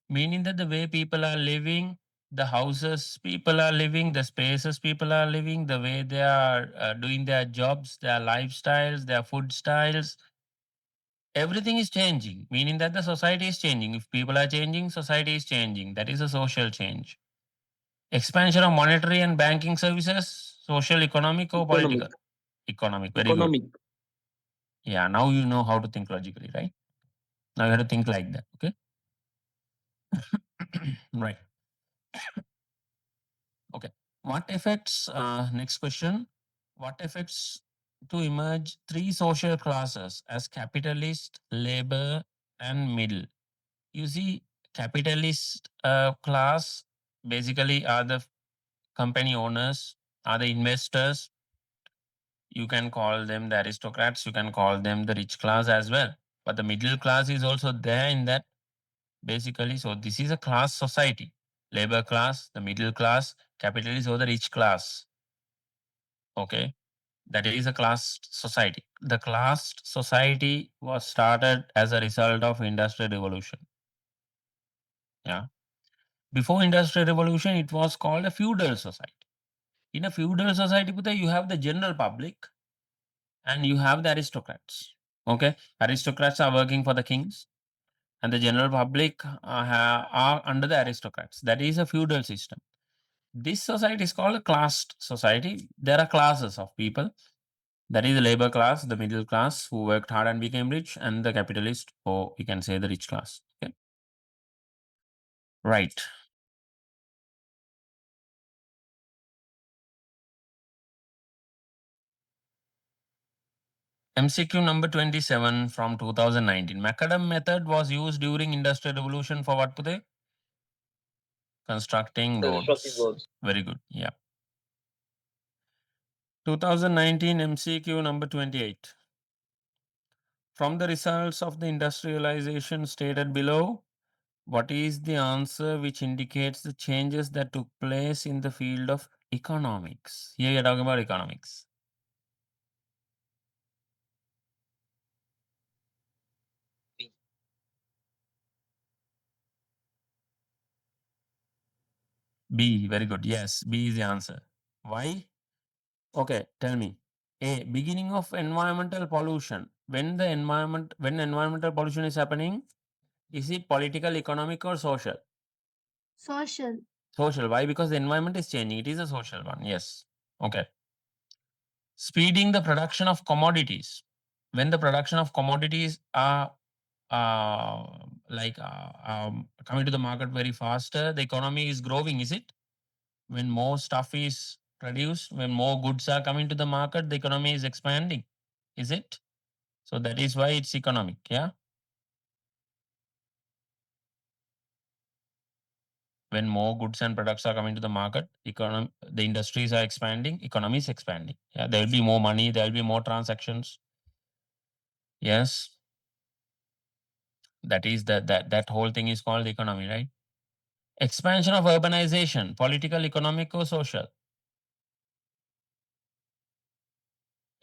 meaning that the way people are living, the houses people are living, the spaces people are living, the way they are doing their jobs, their lifestyles, their food styles, everything is changing, meaning that the society is changing. If people are changing, society is changing. That is a social change. Expansion of monetary and banking services, social, economic, or political? Economic, very good. Economic. Yeah, now you know how to think logically, right? Now you have to think like that, okay? Right. Okay. What affects, next question, what affects to emerge three social classes as capitalist, labor, and middle? You see, capitalist class basically are the company owners, are the investors. You can call them the aristocrats, you can call them the rich class as well. But the middle class is also there in that, basically. So this is a class society. Labor class, the middle class, capitalist, or the rich class. Okay. That is a class society. The class society was started as a result of industrial revolution. Yeah. Before industrial revolution, it was called a feudal society. In a feudal society, Putta, you have the general public and you have the aristocrats. Okay. Aristocrats are working for the kings and the general public are under the aristocrats. That is a feudal system. This society is called a class society. There are classes of people. That is the labor class, the middle class who worked hard and became rich, and the capitalist, or we can say the rich class. Okay. Right. MCQ number 27 from 2019. Macadam method was used during Industrial Revolution for what, Pute? Constructing roads. Very good. Yeah. 2019 MCQ number 28. From the results of the industrialization stated below, what is the answer which indicates the changes that took place in the field of economics? Here you're talking about economics. B, very good. Yes, B is the answer. Why? Okay, tell me. A, beginning of environmental pollution. When environmental pollution is happening, is it political, economic, or social? Social. Social. Why? Because the environment is changing. It is a social one. Yes. Okay. Speeding the production of commodities. When the production of commodities are coming to the market very faster, the economy is growing, is it? When more stuff is produced, when more goods are coming to the market, the economy is expanding, is it? So that is why it's economic. Yeah. When more goods and products are coming to the market, the industries are expanding, economy is expanding. Yeah, there will be more money, there will be more transactions. Yes. That is that whole thing is called economy, right? Expansion of urbanization, political, economic, or social?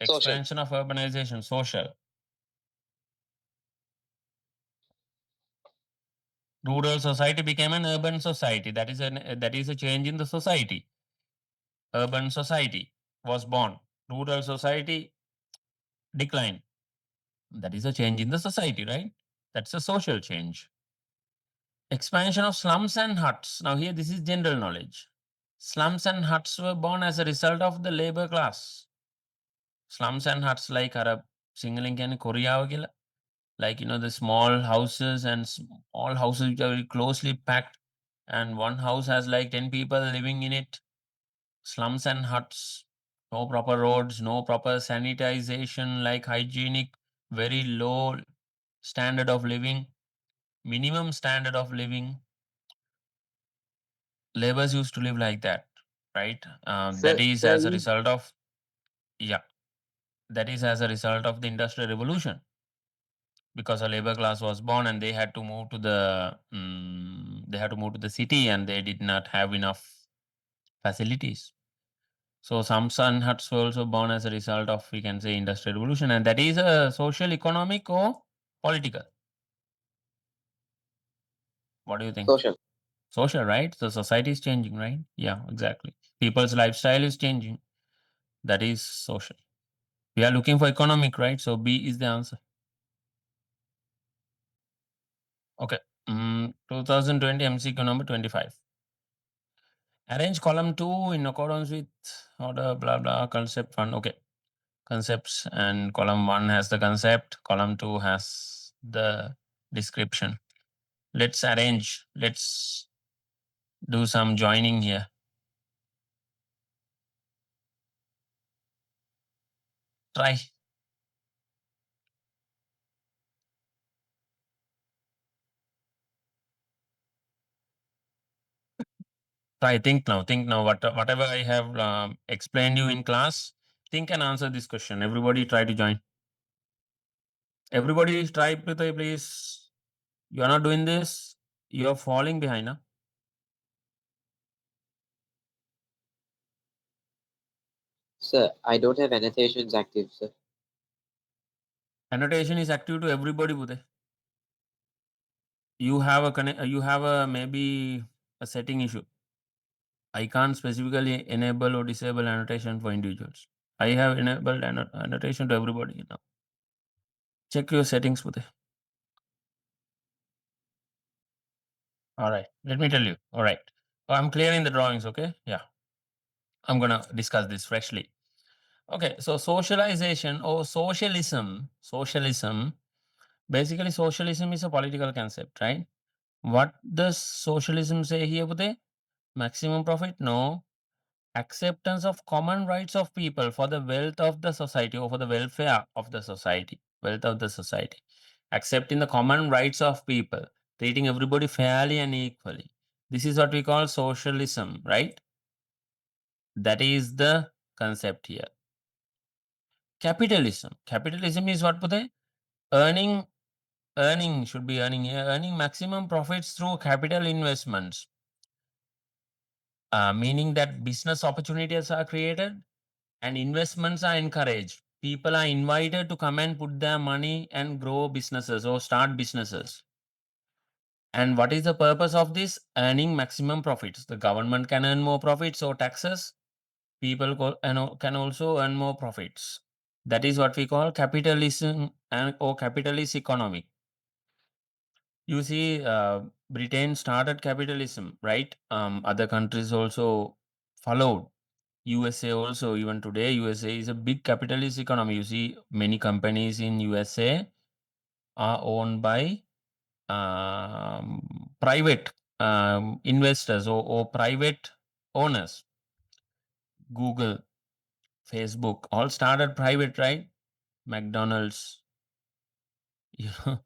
Expansion of urbanization, social. Rural society became an urban society. That is a change in the society. Urban society was born. Rural society declined. That is a change in the society, right? That's a social change. Expansion of slums and huts. Now here this is general knowledge. Slums and huts were born as a result of the labor class. Slums and huts like Arab Singaling and Korea, like the small houses and small houses which are very closely packed, and one house has like 10 people living in it. Slums and huts, no proper roads, no proper sanitization, like hygienic, very low standard of living, minimum standard of living. Laborers used to live like that, right? That is as a result of, yeah, that is as a result of the Industrial Revolution, because a labor class was born and they had to move to the city, and they did not have enough facilities. So some sun huts were also born as a result of, we can say, Industrial Revolution, and that is a social, economic, or political. What do you think? Social, right? So society is changing, right? Yeah, exactly. People's lifestyle is changing. That is social. We are looking for economic, right? So B is the answer. Okay. 2020 MCQ number 25. Arrange column 2 in accordance with order, blah, blah, concept 1. Okay. Concepts, and column 1 has the concept, column 2 has the description. Let's arrange. Let's do some joining here. Try. Try. Think now. Think now. Whatever I have explained you in class, think and answer this question. Everybody try to join. Everybody try, please. You are not doing this. You are falling behind. Huh? Sir, I don't have annotations active, sir. Annotation is active to everybody, Bude. You have a maybe a setting issue. I can't specifically enable or disable annotation for individuals. I have enabled annotation to everybody now. Check your settings, Bude. All right, let me tell you. All right, I'm clearing the drawings. Okay, yeah, I'm gonna discuss this freshly. Okay, so socialization or socialism. Basically, socialism is a political concept, right? What does socialism say here, Bude? Maximum profit? No. Acceptance of common rights of people for the wealth of the society, or for the welfare of the society. Wealth of the society. Accepting the common rights of people, treating everybody fairly and equally. This is what we call socialism, right? That is the concept here. Capitalism. Capitalism is what, Bude? Earning should be earning here. Earning maximum profits through capital investments. Meaning that business opportunities are created and investments are encouraged. People are invited to come and put their money and grow businesses or start businesses. And what is the purpose of this? Earning maximum profits. The government can earn more profits or taxes. People can also earn more profits. That is what we call capitalism or capitalist economy. You see, Britain started capitalism, right? Other countries also followed. USA also, even today, USA is a big capitalist economy. You see, many companies in USA are owned by private investors or private owners. Google, Facebook, all started private, right? McDonald's, you know,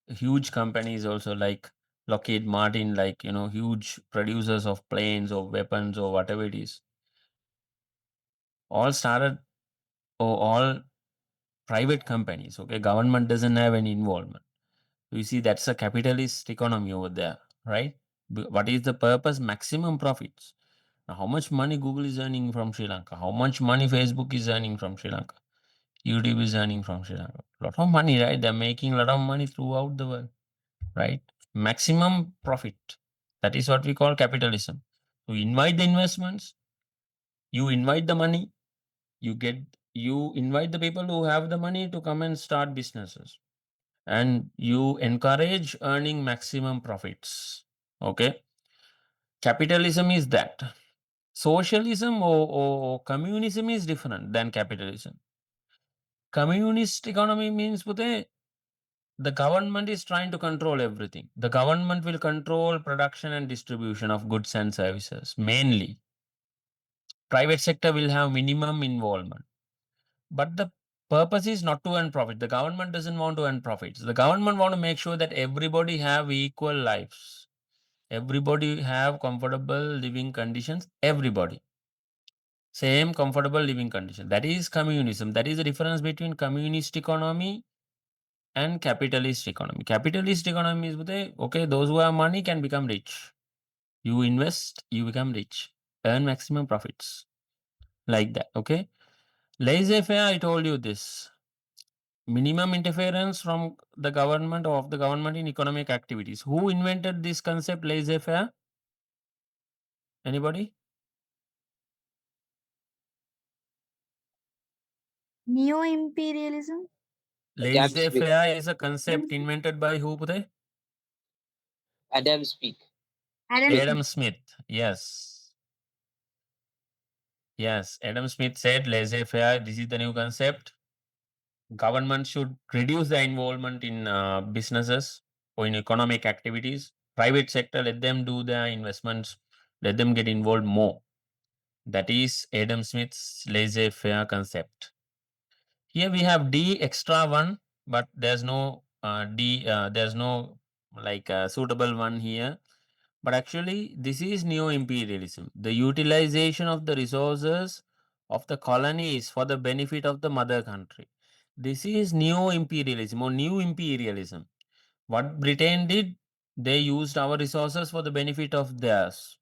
huge companies also like Lockheed Martin, like, huge producers of planes or weapons or whatever it is. All started, or all private companies. Okay, government doesn't have any involvement. You see, that's a capitalist economy over there, right? What is the purpose? Maximum profits. Now, how much money Google is earning from Sri Lanka? How much money Facebook is earning from Sri Lanka? YouTube is earning from Sri Lanka. Lot of money, right? They're making a lot of money throughout the world, right? Maximum profit. That is what we call capitalism. So you invite the investments, you invite the money, you invite the people who have the money to come and start businesses, and you encourage earning maximum profits. Okay. Capitalism is that. Socialism or communism is different than capitalism. Communist economy means Pute, the government is trying to control everything. The government will control production and distribution of goods and services mainly. Private sector will have minimum involvement. But the purpose is not to earn profit. The government doesn't want to earn profits. The government want to make sure that everybody have equal lives. Everybody have comfortable living conditions. Everybody. Same comfortable living condition. That is communism. That is the difference between communist economy and capitalist economy. Capitalist economy is okay, those who have money can become rich. You invest, you become rich, earn maximum profits. Like that. Okay. Laissez-faire, I told you this. Minimum interference from the government or of the government in economic activities. Who invented this concept, laissez-faire? Anybody? Neo-imperialism? Adam Smith. Laissez-faire is a concept invented by who, Pute? Adam Smith. Adam Smith. Yes. Yes. Adam Smith said laissez-faire. This is the new concept. Government should reduce the involvement in businesses or in economic activities. Private sector, let them do their investments. Let them get involved more. That is Adam Smith's laissez-faire concept. Here we have D extra one, but there's no there's no like suitable one here. But actually, this is neo-imperialism, the utilization of the resources of the colonies for the benefit of the mother country. This is neo-imperialism or new imperialism. What Britain did, they used our resources for the benefit of theirs.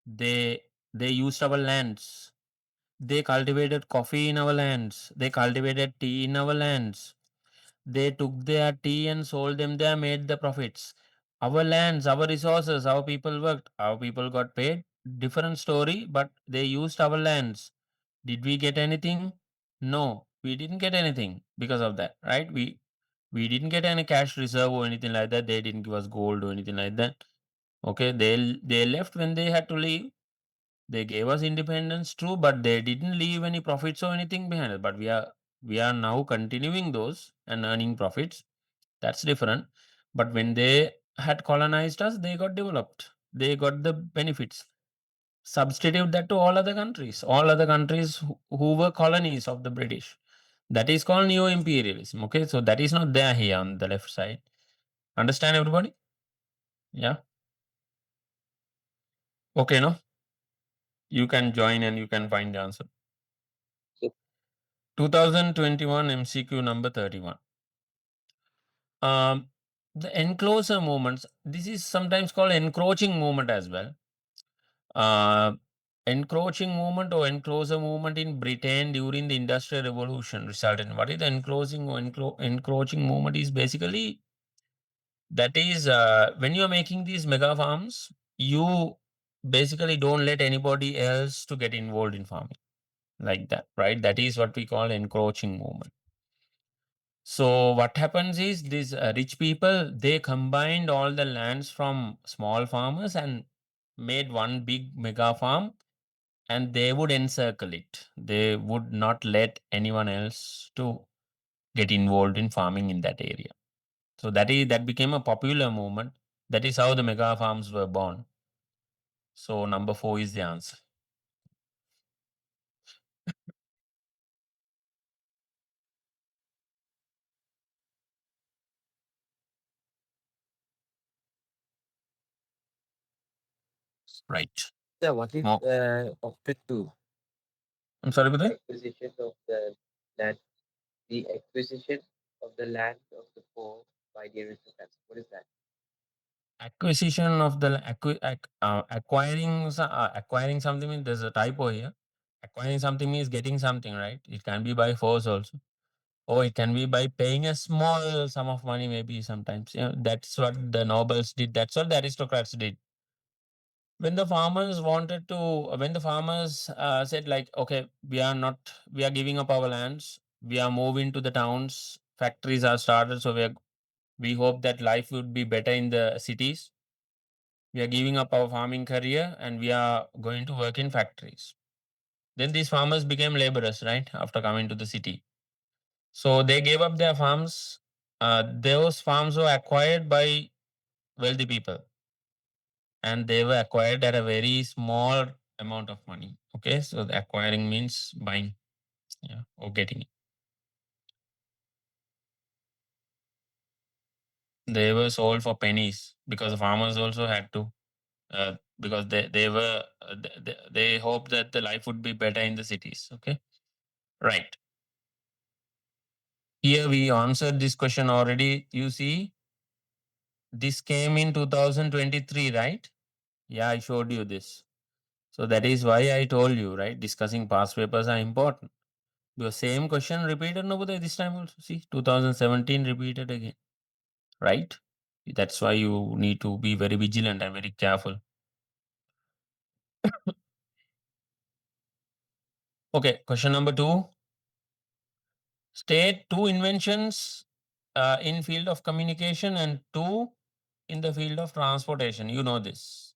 They used our lands. They cultivated coffee in our lands. They cultivated tea in our lands. They took their tea and sold them there, made the profits. Our lands, our resources, our people worked, our people got paid. Different story, but they used our lands. Did we get anything? No, we didn't get anything because of that, right? We didn't get any cash reserve or anything like that. They didn't give us gold or anything like that. Okay, they left when they had to leave. They gave us independence, true, but they didn't leave any profits or anything behind it. But we are now continuing those and earning profits. That's different. But when they had colonized us, they got developed. They got the benefits. Substitute that to all other countries. All other countries who were colonies of the British. That is called neo-imperialism. Okay, so that is not there here on the left side. Understand, everybody? Yeah. Okay, no? You can join and you can find the answer. 2021 MCQ number 31. The enclosure movements, this is sometimes called encroaching movement as well. Encroaching movement or enclosure movement in Britain during the Industrial Revolution resulted in what is the enclosing or encroaching movement is basically that is when you are making these mega farms, you basically don't let anybody else to get involved in farming like that, right? That is what we call encroaching movement. So what happens is these rich people, they combined all the lands from small farmers and made one big mega farm, and they would encircle it. They would not let anyone else to get involved in farming in that area. So that became a popular movement. That is how the mega farms were born. So number 4 is the answer. Right. So what is More. opted to I'm sorry, Buddha? acquisition of the land, the acquisition of the land of the poor by the aristocrats? What is that? Acquisition of the acquiring something means there's a typo here. Acquiring something means getting something, right? It can be by force also. Oh, it can be by paying a small sum of money, maybe sometimes. Yeah, that's what the nobles did. That's what the aristocrats did. When the farmers wanted to, when the farmers said like, okay, we are giving up our lands, we are moving to the towns, factories are started, so we hope that life would be better in the cities. We are giving up our farming career and we are going to work in factories. Then these farmers became laborers, right? After coming to the city. So they gave up their farms. Those farms were acquired by wealthy people and they were acquired at a very small amount of money. Okay, so the acquiring means buying, yeah, or getting it. They were sold for pennies because the farmers also had to, because they were they hoped that the life would be better in the cities. Okay, right. Here we answered this question already. You see, this came in 2023, right? Yeah, I showed you this. So that is why I told you, right? Discussing past papers are important. Your same question repeated Nobodaya this time also. See, 2017 repeated again, right? That's why you need to be very vigilant and very careful. Okay, question number 2. State 2 inventions in field of communication and 2 in the field of transportation. You know this.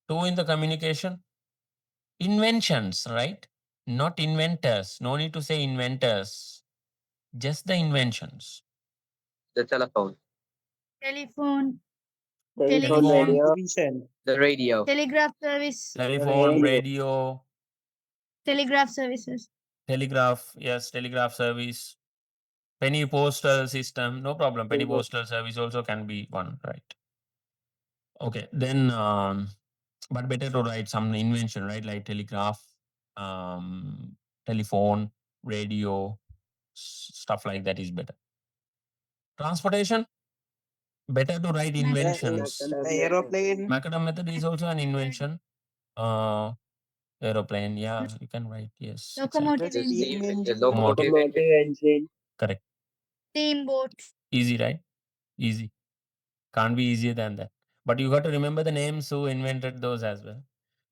2 in the communication. Inventions, right? Not inventors. No need to say inventors. Just the inventions. The telephone, Telephone, Telephone, Telephone, radio, Television. the radio, telegraph service, telephone, radio, telegraph services. telegraph, yes, telegraph service, penny postal system, no problem. Penny Penny postal service also can be one, right? Okay, then, but better to write some invention, right? Like telegraph, telephone, radio, stuff like that is better. Transportation, better to write inventions. Aeroplane. Macadam method is also an invention. Aeroplane, yeah, you can write, yes. Locomotive The engine, steam the engine. locomotive engine, locomotive engine, Correct. steamboat, Easy, right? Easy. Can't be easier than that. But you got to remember the names who invented those as well.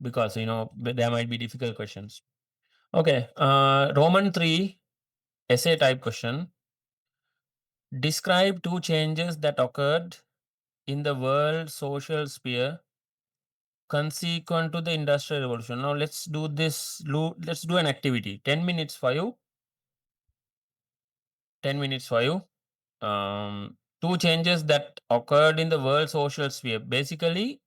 Because, you know, there might be difficult questions. Okay. Roman 3, essay type question. Describe 2 changes that occurred in the world social sphere consequent to the industrial revolution. Now let's do this. Let's do an activity. 10 minutes for you. 10 minutes for you. 2 changes that occurred in the world social sphere. Basically,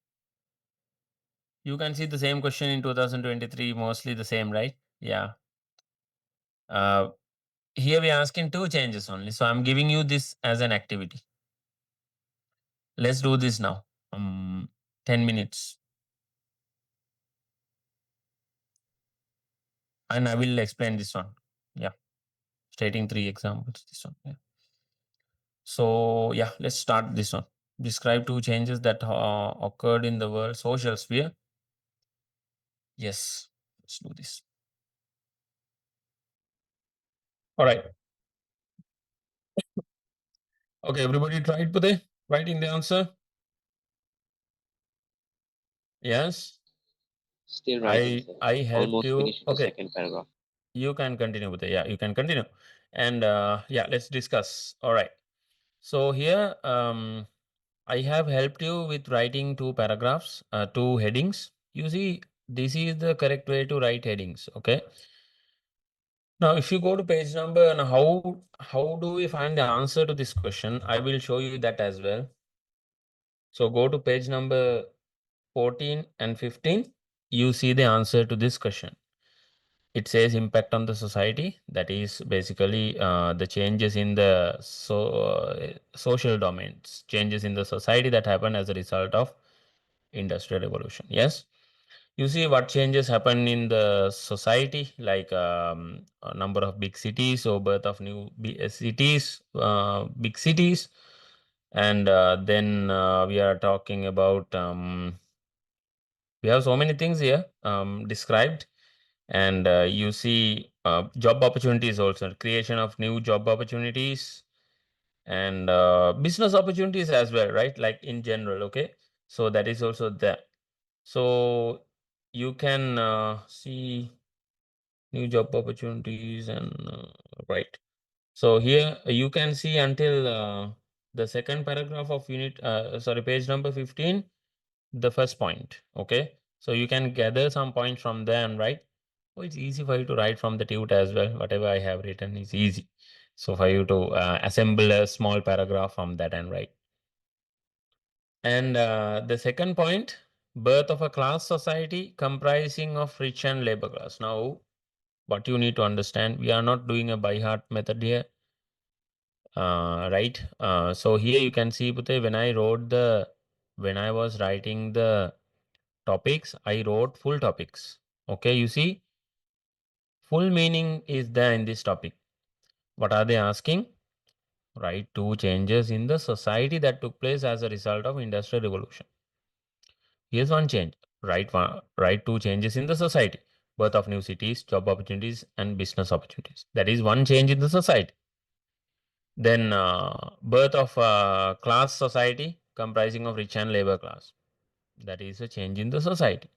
you can see the same question in 2023, mostly the same, right? Yeah. Here we are asking 2 changes only. So I'm giving you this as an activity. Let's do this now. 10 minutes. And I will explain this one. Yeah. Stating 3 examples. This one. Yeah. So yeah, let's start this one. Describe 2 changes that occurred in the world social sphere. Yes, let's do this. All right. Okay, everybody tried today writing the answer? Yes. still writing, sir. I helped Almost you. finished the Okay, second paragraph. you can continue with it. Yeah, you can continue. And yeah, let's discuss. All right. So here, I have helped you with writing 2 paragraphs, 2 headings. You see, this is the correct way to write headings. Okay. Now, if you go to page number and how do we find the answer to this question? I will show you that as well. So go to page number 14 and 15. You see the answer to this question. It says impact on the society. That is basically the changes in the social domains, changes in the society that happen as a result of industrial revolution. Yes. You see what changes happen in the society, like a number of big cities or birth of new cities, big cities. And then we are talking about, we have so many things here described. And you see job opportunities also, creation of new job opportunities and business opportunities as well, right? Like in general, okay? So that is also there. So you can see new job opportunities and right. So here you can see until the second paragraph of page number 15, the first point, okay? So you can gather some points from there and write. Oh, it's easy for you to write from the tute as well. Whatever I have written is easy. So for you to assemble a small paragraph from that and write. And the second point, birth of a class society comprising of rich and labor class. Now, what you need to understand, we are not doing a by heart method here. Right. So here you can see, Pute, when I was writing the topics, I wrote full topics. Okay, you see, full meaning is there in this topic. What are they asking? Right, two changes in the society that took place as a result of industrial revolution. Here's one change. Right, two changes in the society. Birth of new cities, job opportunities, and business opportunities. That is one change in the society. Then birth of class society comprising of rich and labor class. That is a change in the society.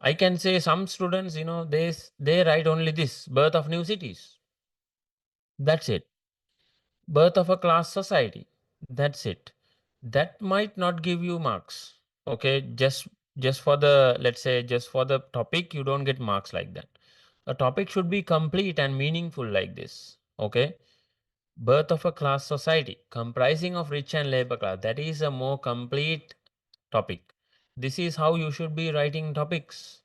I can say some students, they write only this, birth of new cities. That's it. Birth of a class society. That's it. That might not give you marks. Okay, just for the, let's say, just for the topic, you don't get marks like that. A topic should be complete and meaningful like this. Okay. Birth of a class society comprising of rich and labor class. That is a more complete topic. This is how you should be writing topics.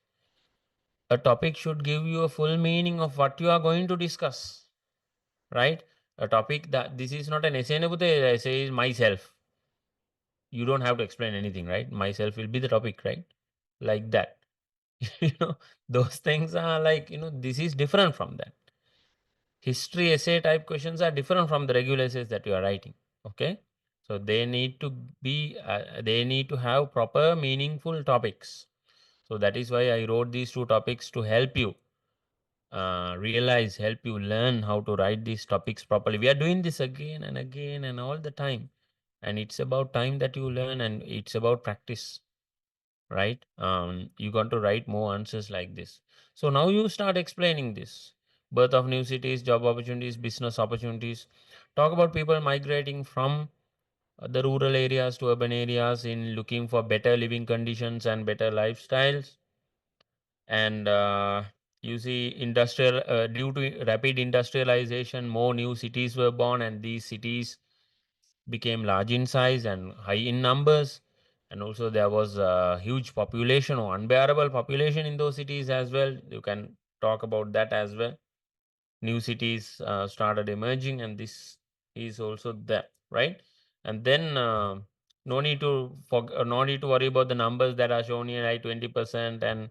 A topic should give you a full meaning of what you are going to discuss, right? A topic that this is not an essay. Essay is myself. You don't have to explain anything, right? Myself will be the topic, right? Like that. Those things are like, this is different from that. History essay type questions are different from the regular essays that you are writing. Okay. So they need to be, they need to have proper meaningful topics. So that is why I wrote these two topics to help you realize, help you learn how to write these topics properly. We are doing this again and again and all the time. And it's about time that you learn, and it's about practice, right? You got to write more answers like this. So now you start explaining this. Birth of new cities, job opportunities, business opportunities. Talk about people migrating from the rural areas to urban areas in looking for better living conditions and better lifestyles. And you see industrial due to rapid industrialization, more new cities were born, and these cities became large in size and high in numbers. And also there was a huge population or unbearable population in those cities as well. You can talk about that as well. New cities started emerging, and this is also there, right? And then no need to worry about the numbers that are shown here, like 20% and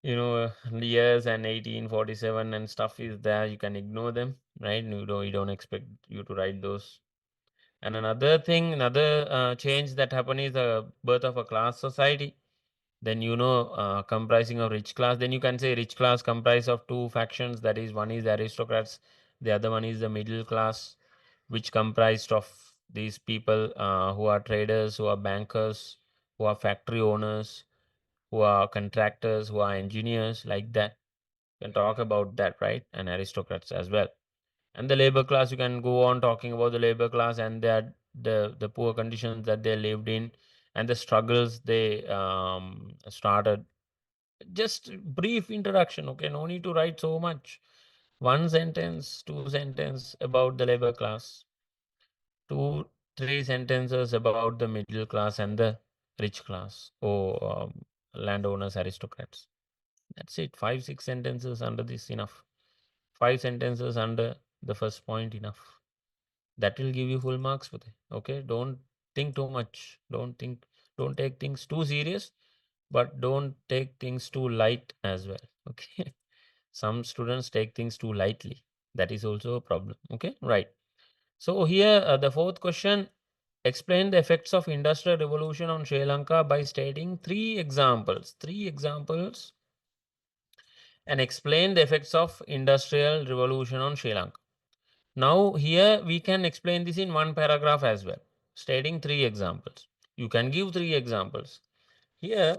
years and 1847 and stuff is there. You can ignore them, right? You don't expect you to write those. And another thing, another change that happened is the birth of a class society. Then comprising of rich class. Then you can say rich class comprised of two factions. That is, one is the aristocrats, the other one is the middle class, which comprised of these people who are traders, who are bankers, who are factory owners, who are contractors, who are engineers, like that. You can talk about that, right? And aristocrats as well. And the labor class, you can go on talking about the labor class and the poor conditions that they lived in and the struggles they started. Just brief introduction, okay? No need to write so much. One sentence, two sentence about the labor class, two, three sentences about the middle class and the rich class or landowners, aristocrats. That's it. 5-6 sentences under this enough. 5 sentences under the first point enough. That will give you full marks for it. Okay. Don't think too much. Don't take things too serious, but don't take things too light as well. Okay. Some students take things too lightly. That is also a problem. Okay. Right. So here the fourth question, explain the effects of industrial revolution on Sri Lanka by stating 3 examples. 3 examples and explain the effects of industrial revolution on Sri Lanka. Now here we can explain this in one paragraph as well, stating 3 examples. You can give 3 examples. Here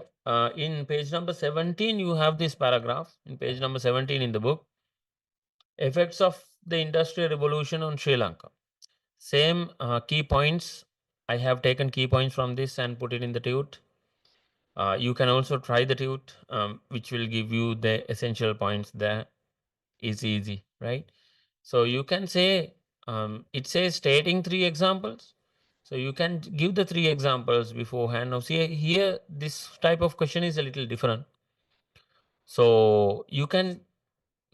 in page number 17, you have this paragraph in page number 17 in the book, effects of the industrial revolution on Sri Lanka. Same key points. I have taken key points from this and put it in the tute. You can also try the tute, which will give you the essential points there. Is easy, right? So you can say, it says stating 3 examples. So you can give the 3 examples beforehand. Now see here, this type of question is a little different. So you can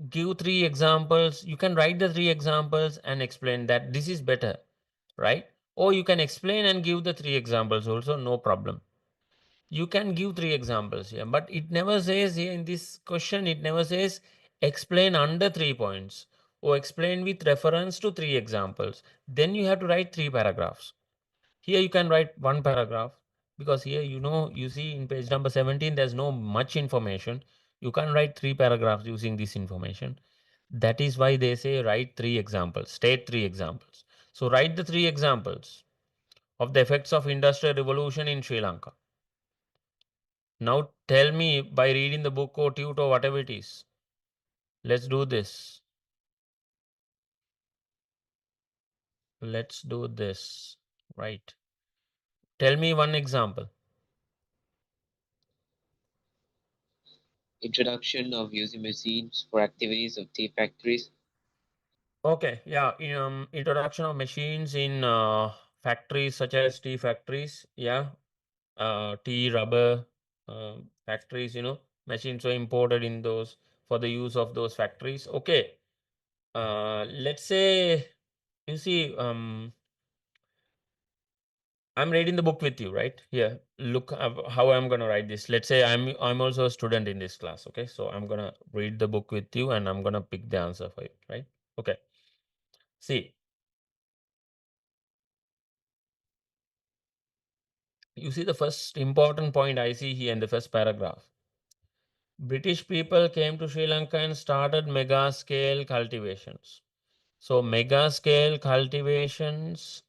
give 3 examples. You can write the 3 examples and explain that this is better, right? Or you can explain and give the 3 examples also, no problem. You can give 3 examples here, but it never says here in this question, it never says explain under 3 points or explain with reference to 3 examples. Then you have to write 3 paragraphs. Here you can write 1 paragraph, because here you see in page number 17 there's no much information. You can write 3 paragraphs using this information. That is why they say write 3 examples, state 3 examples. So write the 3 examples of the effects of industrial revolution in Sri Lanka. Now tell me by reading the book or tute or whatever it is. Let's do this. Let's do this. Right. Tell me one example. Introduction of using machines for activities of tea factories. Okay. Yeah. Introduction of machines in factories such as tea factories. Yeah. Tea, rubber factories, machines were imported in those for the use of those factories. Okay. Let's say, you see, I'm reading the book with you, right? Here, look how I'm gonna write this. Let's say I'm also a student in this class. Okay, so I'm gonna read the book with you, and I'm gonna pick the answer for you, right? Okay. See, you see the first important point I see here in the first paragraph. British people came to Sri Lanka and started mega scale cultivations. So mega scale cultivations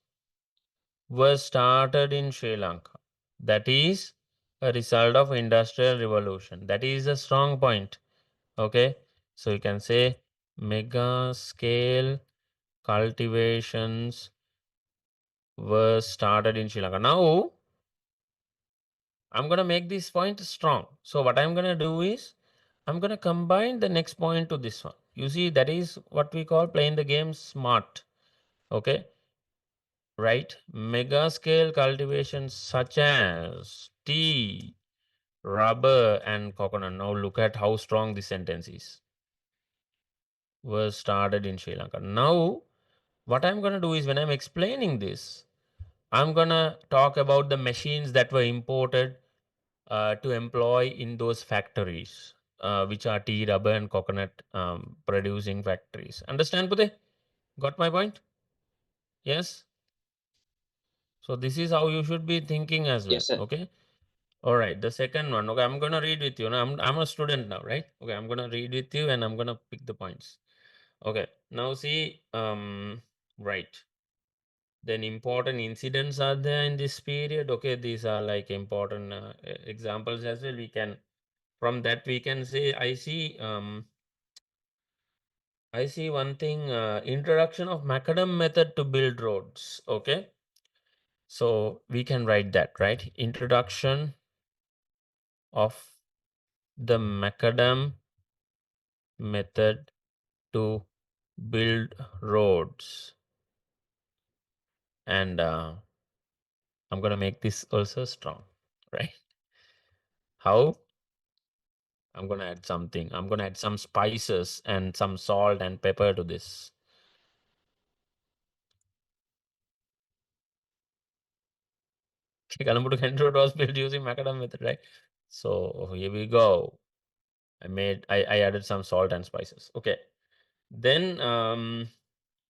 were started in Sri Lanka. That is a result of industrial revolution. That is a strong point. Okay, so you can say mega scale cultivations were started in Sri Lanka. Now I'm gonna make this point strong. So what I'm gonna do is I'm gonna combine the next point to this one. You see, that is what we call playing the game smart. Okay, right? Mega scale cultivations such as tea, rubber, and coconut. Now look at how strong this sentence is. Was started in Sri Lanka. Now, what I'm going to do is when I'm explaining this, I'm going to talk about the machines that were imported to employ in those factories, which are tea, rubber, and coconut producing factories. Understand, Pute? Got my point? Yes? So this is how you should be thinking as well. Yes, sir. Okay. All right. The second one. Okay. I'm going to read with you. Now, I'm a student now, right? Okay. I'm going to read with you and I'm going to pick the points. Okay. Now see, right. Then important incidents are there in this period. Okay. These are like important examples as well. We can, from that we can say, I see one thing, introduction of macadam method to build roads. Okay. So we can write that, right? Introduction of the macadam method to build roads. And I'm going to make this also strong, right? How? I'm going to add something. I'm going to add some spices and some salt and pepper to this. Kalambutu Kent Road was built using macadam method, right? So here we go. I added some salt and spices. Okay. Then,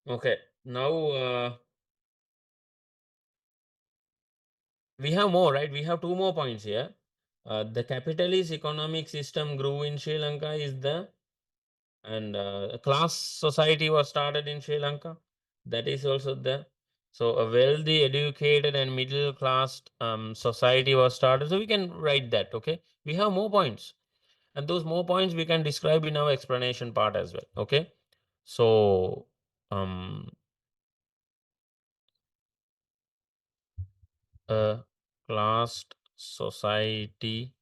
okay. Now, we have more, right? We have 2 more points here. The capitalist economic system grew in Sri Lanka is the And a class society was started in Sri Lanka. That is also there. So a wealthy, educated, and middle class society was started. So we can write that. Okay, we have more points, and those more points we can describe in our explanation part as well. Okay, so a classed society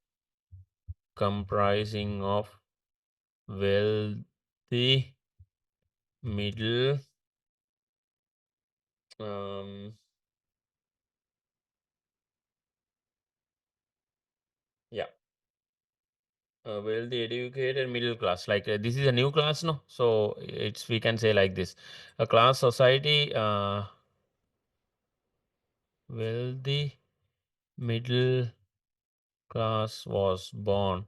comprising of wealthy, middle, yeah, wealthy, educated, middle class. Like this is a new class, no? So it's, we can say like this: a class society, wealthy, middle class was born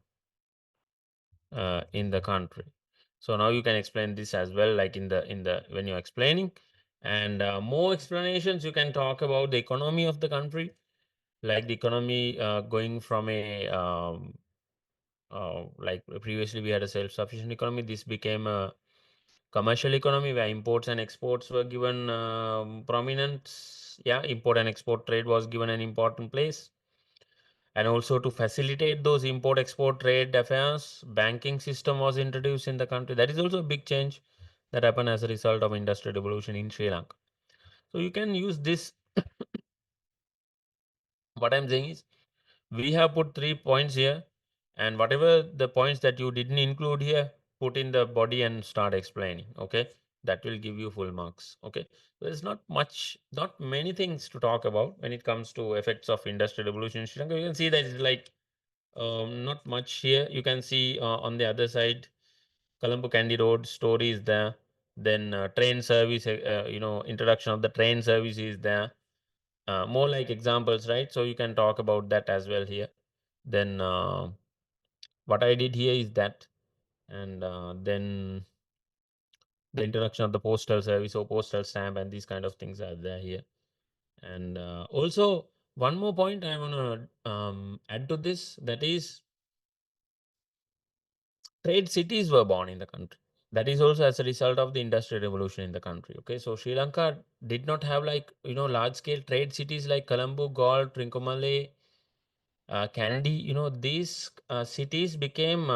in the country. So now you can explain this as well, like in the when you're explaining, and more explanations you can talk about the economy of the country, like the economy going from a like previously we had a self-sufficient economy. This became a commercial economy where imports and exports were given prominence. Yeah, import and export trade was given an important place. And also to facilitate those import export trade affairs, banking system was introduced in the country. That is also a big change that happened as a result of industrial revolution in Sri Lanka. So you can use this. What I'm saying is, we have put 3 points here, and whatever the points that you didn't include here, put in the body and start explaining. Okay, that will give you full marks. Okay, there's not many things to talk about when it comes to effects of industrial revolution in Sri Lanka. You can see that it's like not much here. You can see on the other side, Colombo Candy Road story is there. Then train service, introduction of the train service is there. More like examples, right? So you can talk about that as well here. Then what I did here is that, and then the introduction of the postal service or postal stamp and these kind of things are there here. And also one more point I want to add to this, that is trade cities were born in the country. That is also as a result of the industrial revolution in the country. Okay, so Sri Lanka did not have like large scale trade cities like Colombo, Galle, Trincomalee, Kandy. These cities became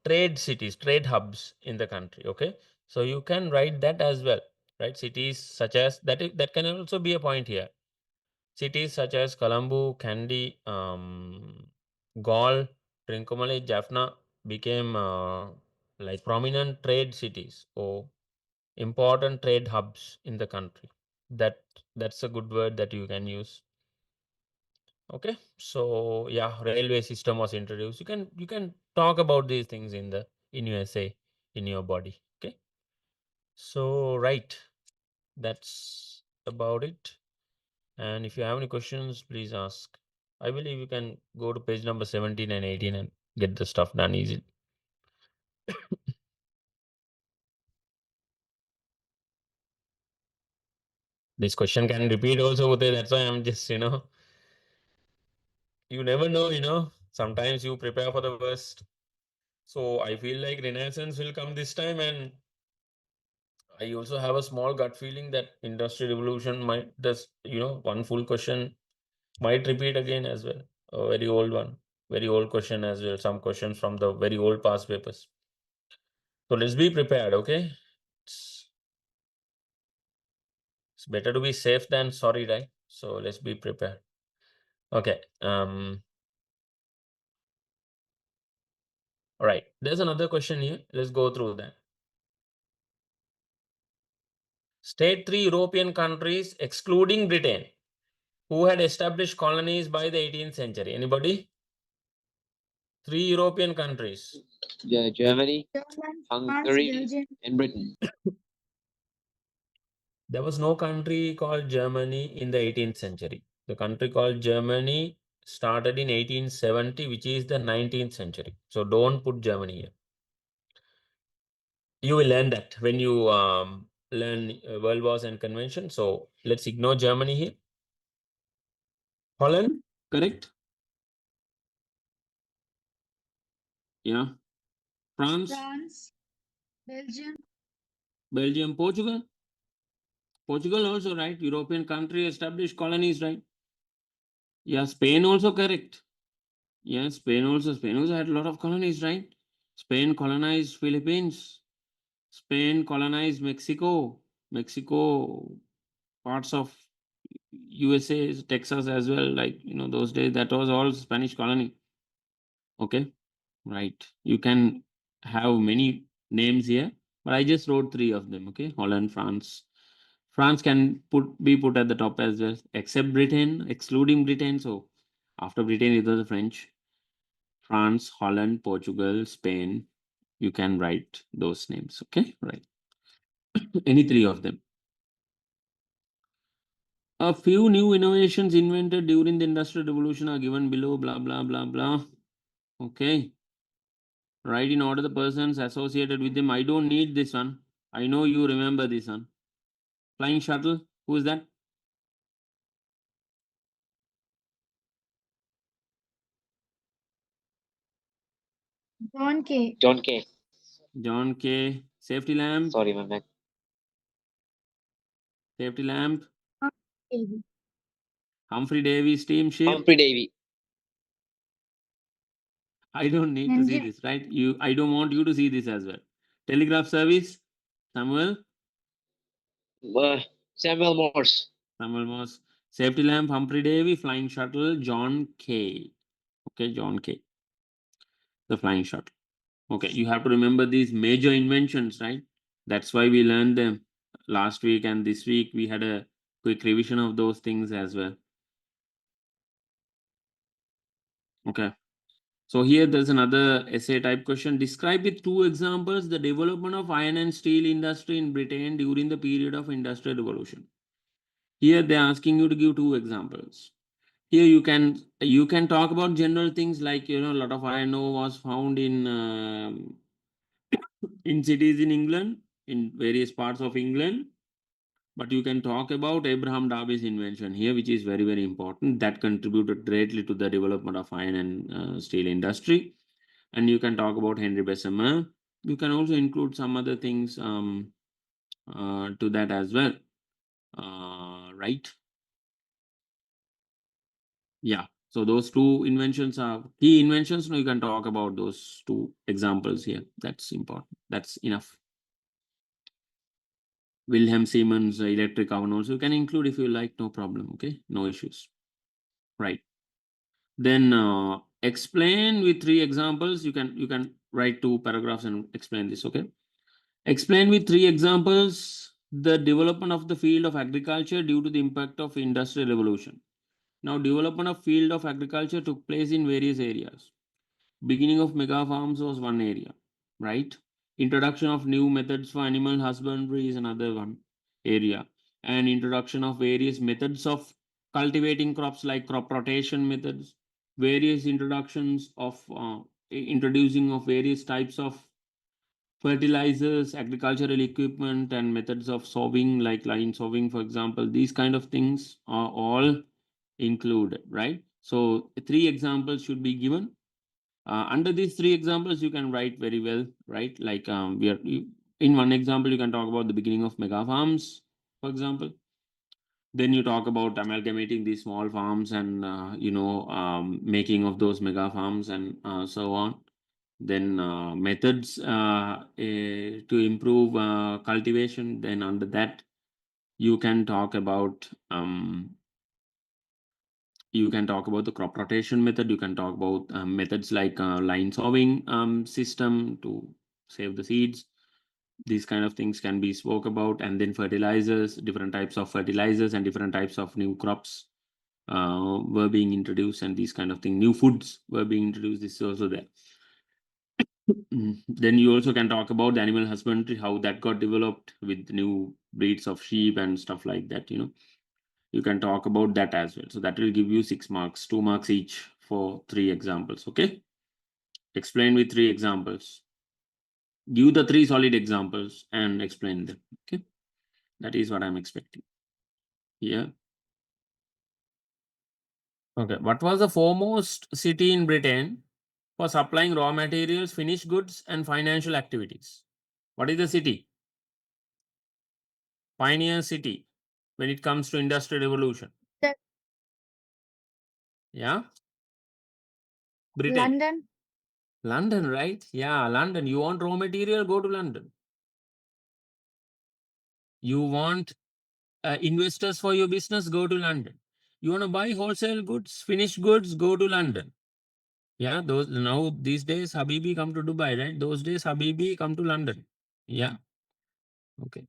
trade cities, trade hubs in the country. Okay, so you can write that as well, right? Cities such as that can also be a point here. Cities such as Colombo, Kandy, Galle, Trincomalee, Jaffna became like prominent trade cities or important trade hubs in the country. That's a good word that you can use. Okay, so yeah, railway system was introduced. You can talk about these things in your essay, in your body. Okay, so right, that's about it. And if you have any questions, please ask. I believe you can go to page number 17 and 18 and get the stuff done easily. This question can repeat also, Uday. That's why I'm just, you never know, sometimes you prepare for the worst. So I feel like Renaissance will come this time, and I also have a small gut feeling that Industrial Revolution might just, one full question might repeat again as well. A very old one, very old question as well. Some questions from the very old past papers. So let's be prepared, okay? It's better to be safe than sorry, right? So let's be prepared. Okay. All right. There's another question here. Let's go through that. State 3 European countries, excluding Britain, who had established colonies by the 18th century. Anybody? 3 European countries. Yeah, Germany, German, France, Hungary, Belgium. and Britain. There was no country called Germany in the 18th century. The country called Germany started in 1870, which is the 19th century. So don't put Germany here. You will learn that when you learn world wars and convention. So let's ignore Germany here. Holland, correct? Yeah. France. France, Belgium. Belgium, Portugal. Portugal also, right? European country established colonies, right? Yeah, Spain also correct. Yeah, Spain also had a lot of colonies, right? Spain colonized Philippines. Spain colonized Mexico. Mexico, parts of USA, Texas as well. Like, those days, that was all Spanish colony. Okay, right. You can have many names here, but I just wrote three of them. Okay, Holland, France. France can be put at the top as well, except Britain, excluding Britain. So after Britain, it was the French. France, Holland, Portugal, Spain. You can write those names. Okay, right. Any three of them. A few new innovations invented during the Industrial Revolution are given below, blah, blah, blah, blah. Okay. Write in order the persons associated with them. I don't need this one. I know you remember this one. Flying shuttle. Who is that? John K. John K. John K. Safety lamp. Sorry, my bad. Safety lamp. Davy. Humphrey Davy steamship. Humphrey Davy. I don't need to see Henry. this, right? I don't want you to see this as well. Telegraph service. Samuel. Samuel Morse. Samuel Morse. Safety lamp. Humphrey Davy. Flying shuttle. John K. Okay, John K. The flying shuttle. Okay, you have to remember these major inventions, right? That's why we learned them last week, and this week we had a quick revision of those things as well. Okay. So here there's another essay type question. Describe with two examples the development of iron and steel industry in Britain during the period of Industrial Revolution. Here they're asking you to give two examples. Here you can talk about general things like a lot of iron ore was found in cities in England, in various parts of England. But you can talk about Abraham Darby's invention here, which is very, very important. That contributed greatly to the development of iron and steel industry. And you can talk about Henry Bessemer. You can also include some other things to that as well. Right? Yeah. So those two inventions are key inventions. Now you can talk about those two examples here. That's important. That's enough. Wilhelm Siemens electric oven also you can include if you like, no problem. Okay, no issues. Right. Then explain with three examples. You can write two paragraphs and explain this. Okay. Explain with three examples the development of the field of agriculture due to the impact of industrial revolution. Now, development of field of agriculture took place in various areas. Beginning of mega farms was one area, right? Introduction of new methods for animal husbandry is another one area, and introduction of various methods of cultivating crops like crop rotation methods, various introductions of introducing of various types of fertilizers, agricultural equipment, and methods of sowing like line sowing, for example. These kind of things are all included, right? So three examples should be given. Under these three examples, you can write very well, right? Like in one example, you can talk about the beginning of mega farms, for example. Then you talk about amalgamating these small farms and making of those mega farms and so on. Then methods to improve cultivation. Then under that, you can talk about the crop rotation method. You can talk about methods like line sowing system to save the seeds. These kind of things can be spoke about. And then fertilizers, different types of fertilizers and different types of new crops were being introduced, and these kind of things. New foods were being introduced. This is also there. Then you also can talk about the animal husbandry, how that got developed with new breeds of sheep and stuff like that. You can talk about that as well. So that will give you 6 marks, 2 marks each for 3 examples. Okay. Explain with 3 examples. Give the 3 solid examples and explain them. Okay. That is what I'm expecting. Yeah. Okay. What was the foremost city in Britain for supplying raw materials, finished goods, and financial activities? What is the city? Pioneer city when it comes to industrial revolution. That- Yeah. Britain. London. London, right? Yeah, London. You want raw material, go to London. You want investors for your business, go to London. You want to buy wholesale goods, finished goods, go to London. Yeah, those now these days Habibi come to Dubai, right? Those days Habibi come to London. Yeah. Okay.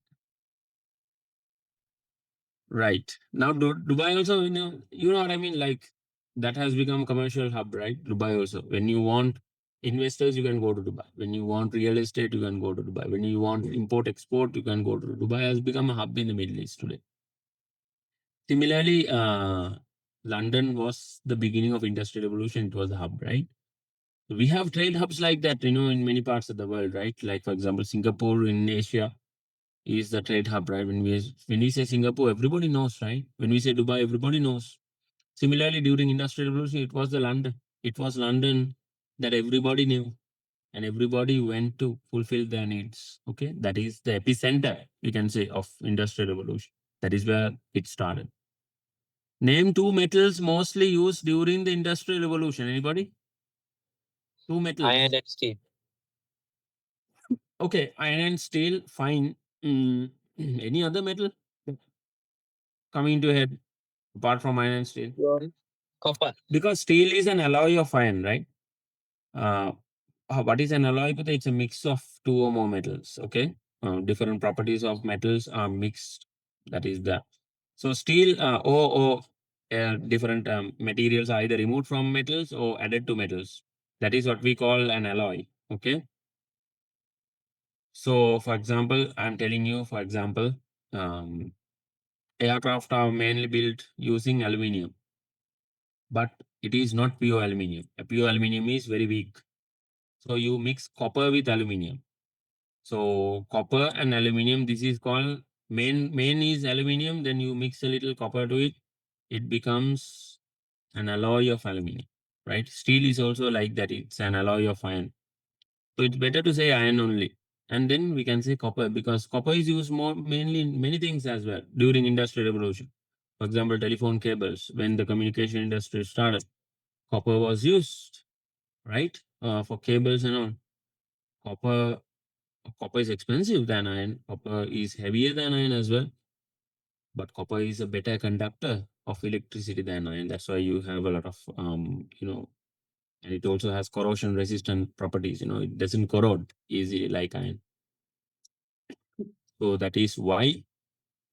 Right. Now Dubai also, you know what I mean? Like that has become commercial hub, right? Dubai also. When you want investors, you can go to Dubai. When you want real estate, you can go to Dubai. When you want import export, you can go to Dubai. Has become a hub in the Middle East today. Similarly, London was the beginning of industrial revolution. It was a hub, right? We have trade hubs like that, in many parts of the world, right? Like for example, Singapore in Asia is the trade hub, right? When we say Singapore, everybody knows, right? When we say Dubai, everybody knows. Similarly, during industrial revolution, it was the London. It was London that everybody knew, and everybody went to fulfill their needs. Okay, that is the epicenter, we can say, of industrial revolution. That is where it started. Name two metals mostly used during the industrial revolution. Anybody? Two metals. Iron and steel. Okay, iron and steel, fine. Any other metal coming to head apart from iron and steel? Copper. Because steel is an alloy of iron, right? What is an alloy? It's a mix of two or more metals. Okay, different properties of metals are mixed. That is the so steel or different materials are either removed from metals or added to metals. That is what we call an alloy. Okay. So, for example, I'm telling you, for example, aircraft are mainly built using aluminium, but it is not pure aluminium. A pure aluminium is very weak. So you mix copper with aluminium. So copper and aluminium, this is called main is aluminium. Then you mix a little copper to it. It becomes an alloy of aluminium, right? Steel is also like that. It's an alloy of iron. So it's better to say iron only. And then we can say copper because copper is used mainly in many things as well during industrial revolution. For example, telephone cables. When the communication industry started, copper was used, right? For cables and all. Copper is expensive than iron. Copper is heavier than iron as well. But copper is a better conductor of electricity than iron. That's why you have a lot of and it also has corrosion resistant properties. It doesn't corrode easily like iron. So that is why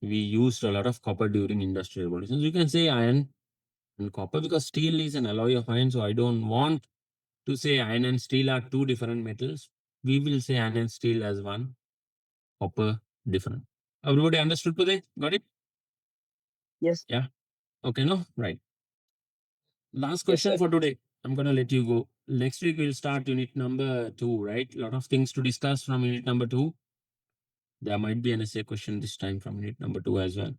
we used a lot of copper during industrial revolution. So you can say iron and copper because steel is an alloy of iron. So I don't want to say iron and steel are two different metals. We will say iron and steel as one, copper different. Everybody understood today? Got it? Yes. Yeah. Okay, no? Right. Last Yes, question sir. for today. I'm going to let you go. Next week, we'll start unit number 2, right? A lot of things to discuss from unit number 2. There might be an essay question this time from unit number 2 as well.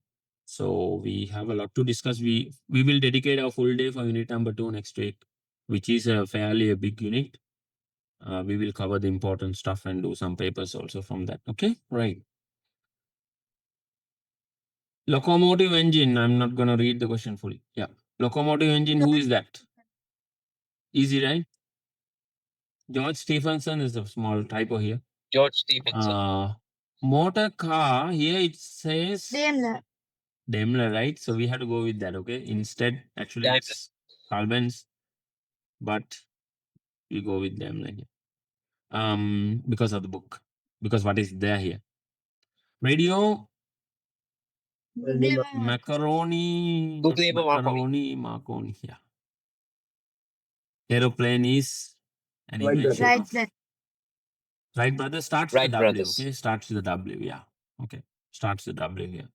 So we have a lot to discuss. We will dedicate a full day for unit number 2 next week, which is a fairly a big unit. We will cover the important stuff and do some papers also from that. Okay, right. Locomotive engine. I'm not going to read the question fully. Yeah. Locomotive engine. Who is that? Easy, right? George Stephenson is a small typo here. George Stephenson. Motor car. Here it says Daimler. Daimler, right? So we have to go with that. Okay. Instead, actually, Daimler. it's Calvin's, but we go with Daimler here. Because of the book. Because what is there here? Radio. Macaroni. Macaroni. Yeah. Aeroplane is an Right, invention Right of then. Wright brothers. Starts Wright with the W. brothers. Okay. Starts with the W. Yeah. Okay. Starts with W here.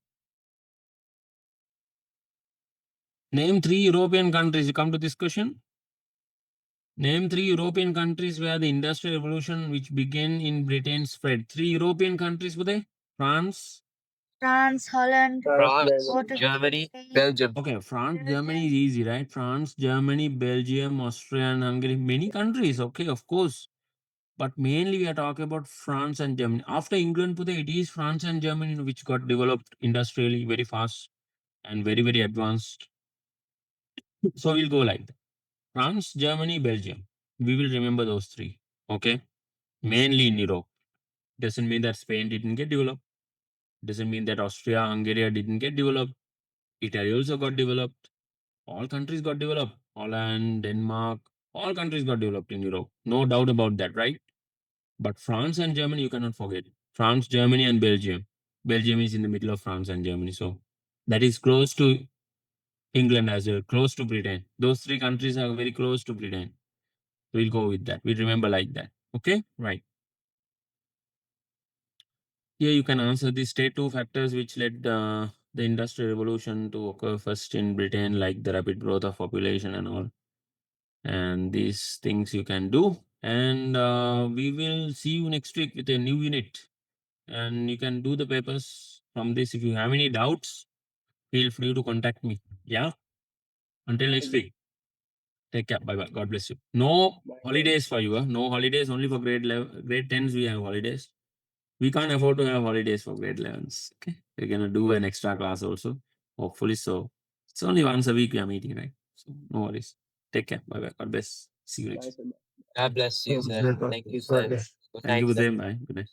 Name 3 European countries. You come to this question. Name 3 European countries where the industrial revolution which began in Britain spread. 3 European countries were they? France. France, Holland, France, Portugal, Germany, Spain. Belgium. Okay, France, Germany is easy, right? France, Germany, Belgium, Austria, and Hungary. Many countries. Okay, of course. but mainly we are talking about France and Germany. After England, Pute, it is France and Germany which got developed industrially very fast and very, very advanced. So we'll go like that. France, Germany, Belgium. We will remember those three. Okay. Mainly in Europe. Doesn't mean that Spain didn't get developed. Doesn't mean that Austria, Hungary didn't get developed. Italy also got developed. All countries got developed. Holland, Denmark, all countries got developed in Europe. No doubt about that, right? But France and Germany, you cannot forget. France, Germany, and Belgium. Belgium is in the middle of France and Germany. So that is close to England as well, close to Britain. Those three countries are very close to Britain. We'll go with that. We remember like that. Okay, right. Here you can answer the state two factors which led the industrial revolution to occur first in Britain, like the rapid growth of population and all. And these things you can do. And we will see you next week with a new unit. And you can do the papers from this. If you have any doubts, feel free to contact me. Yeah. Until next week. Take care. Bye bye. God bless you. No holidays for you. No holidays only for grade 11, grade 10s. We have holidays. We can't afford to have holidays for grade 11s. Okay. We're going to do an extra class also. Hopefully so. It's only once a week we are meeting, right? So no worries. Take care. Bye bye. God bless. See you next. God bless you, sir. Thank you, sir. Thank you. Good night, Good sir. day. Bye. Good night.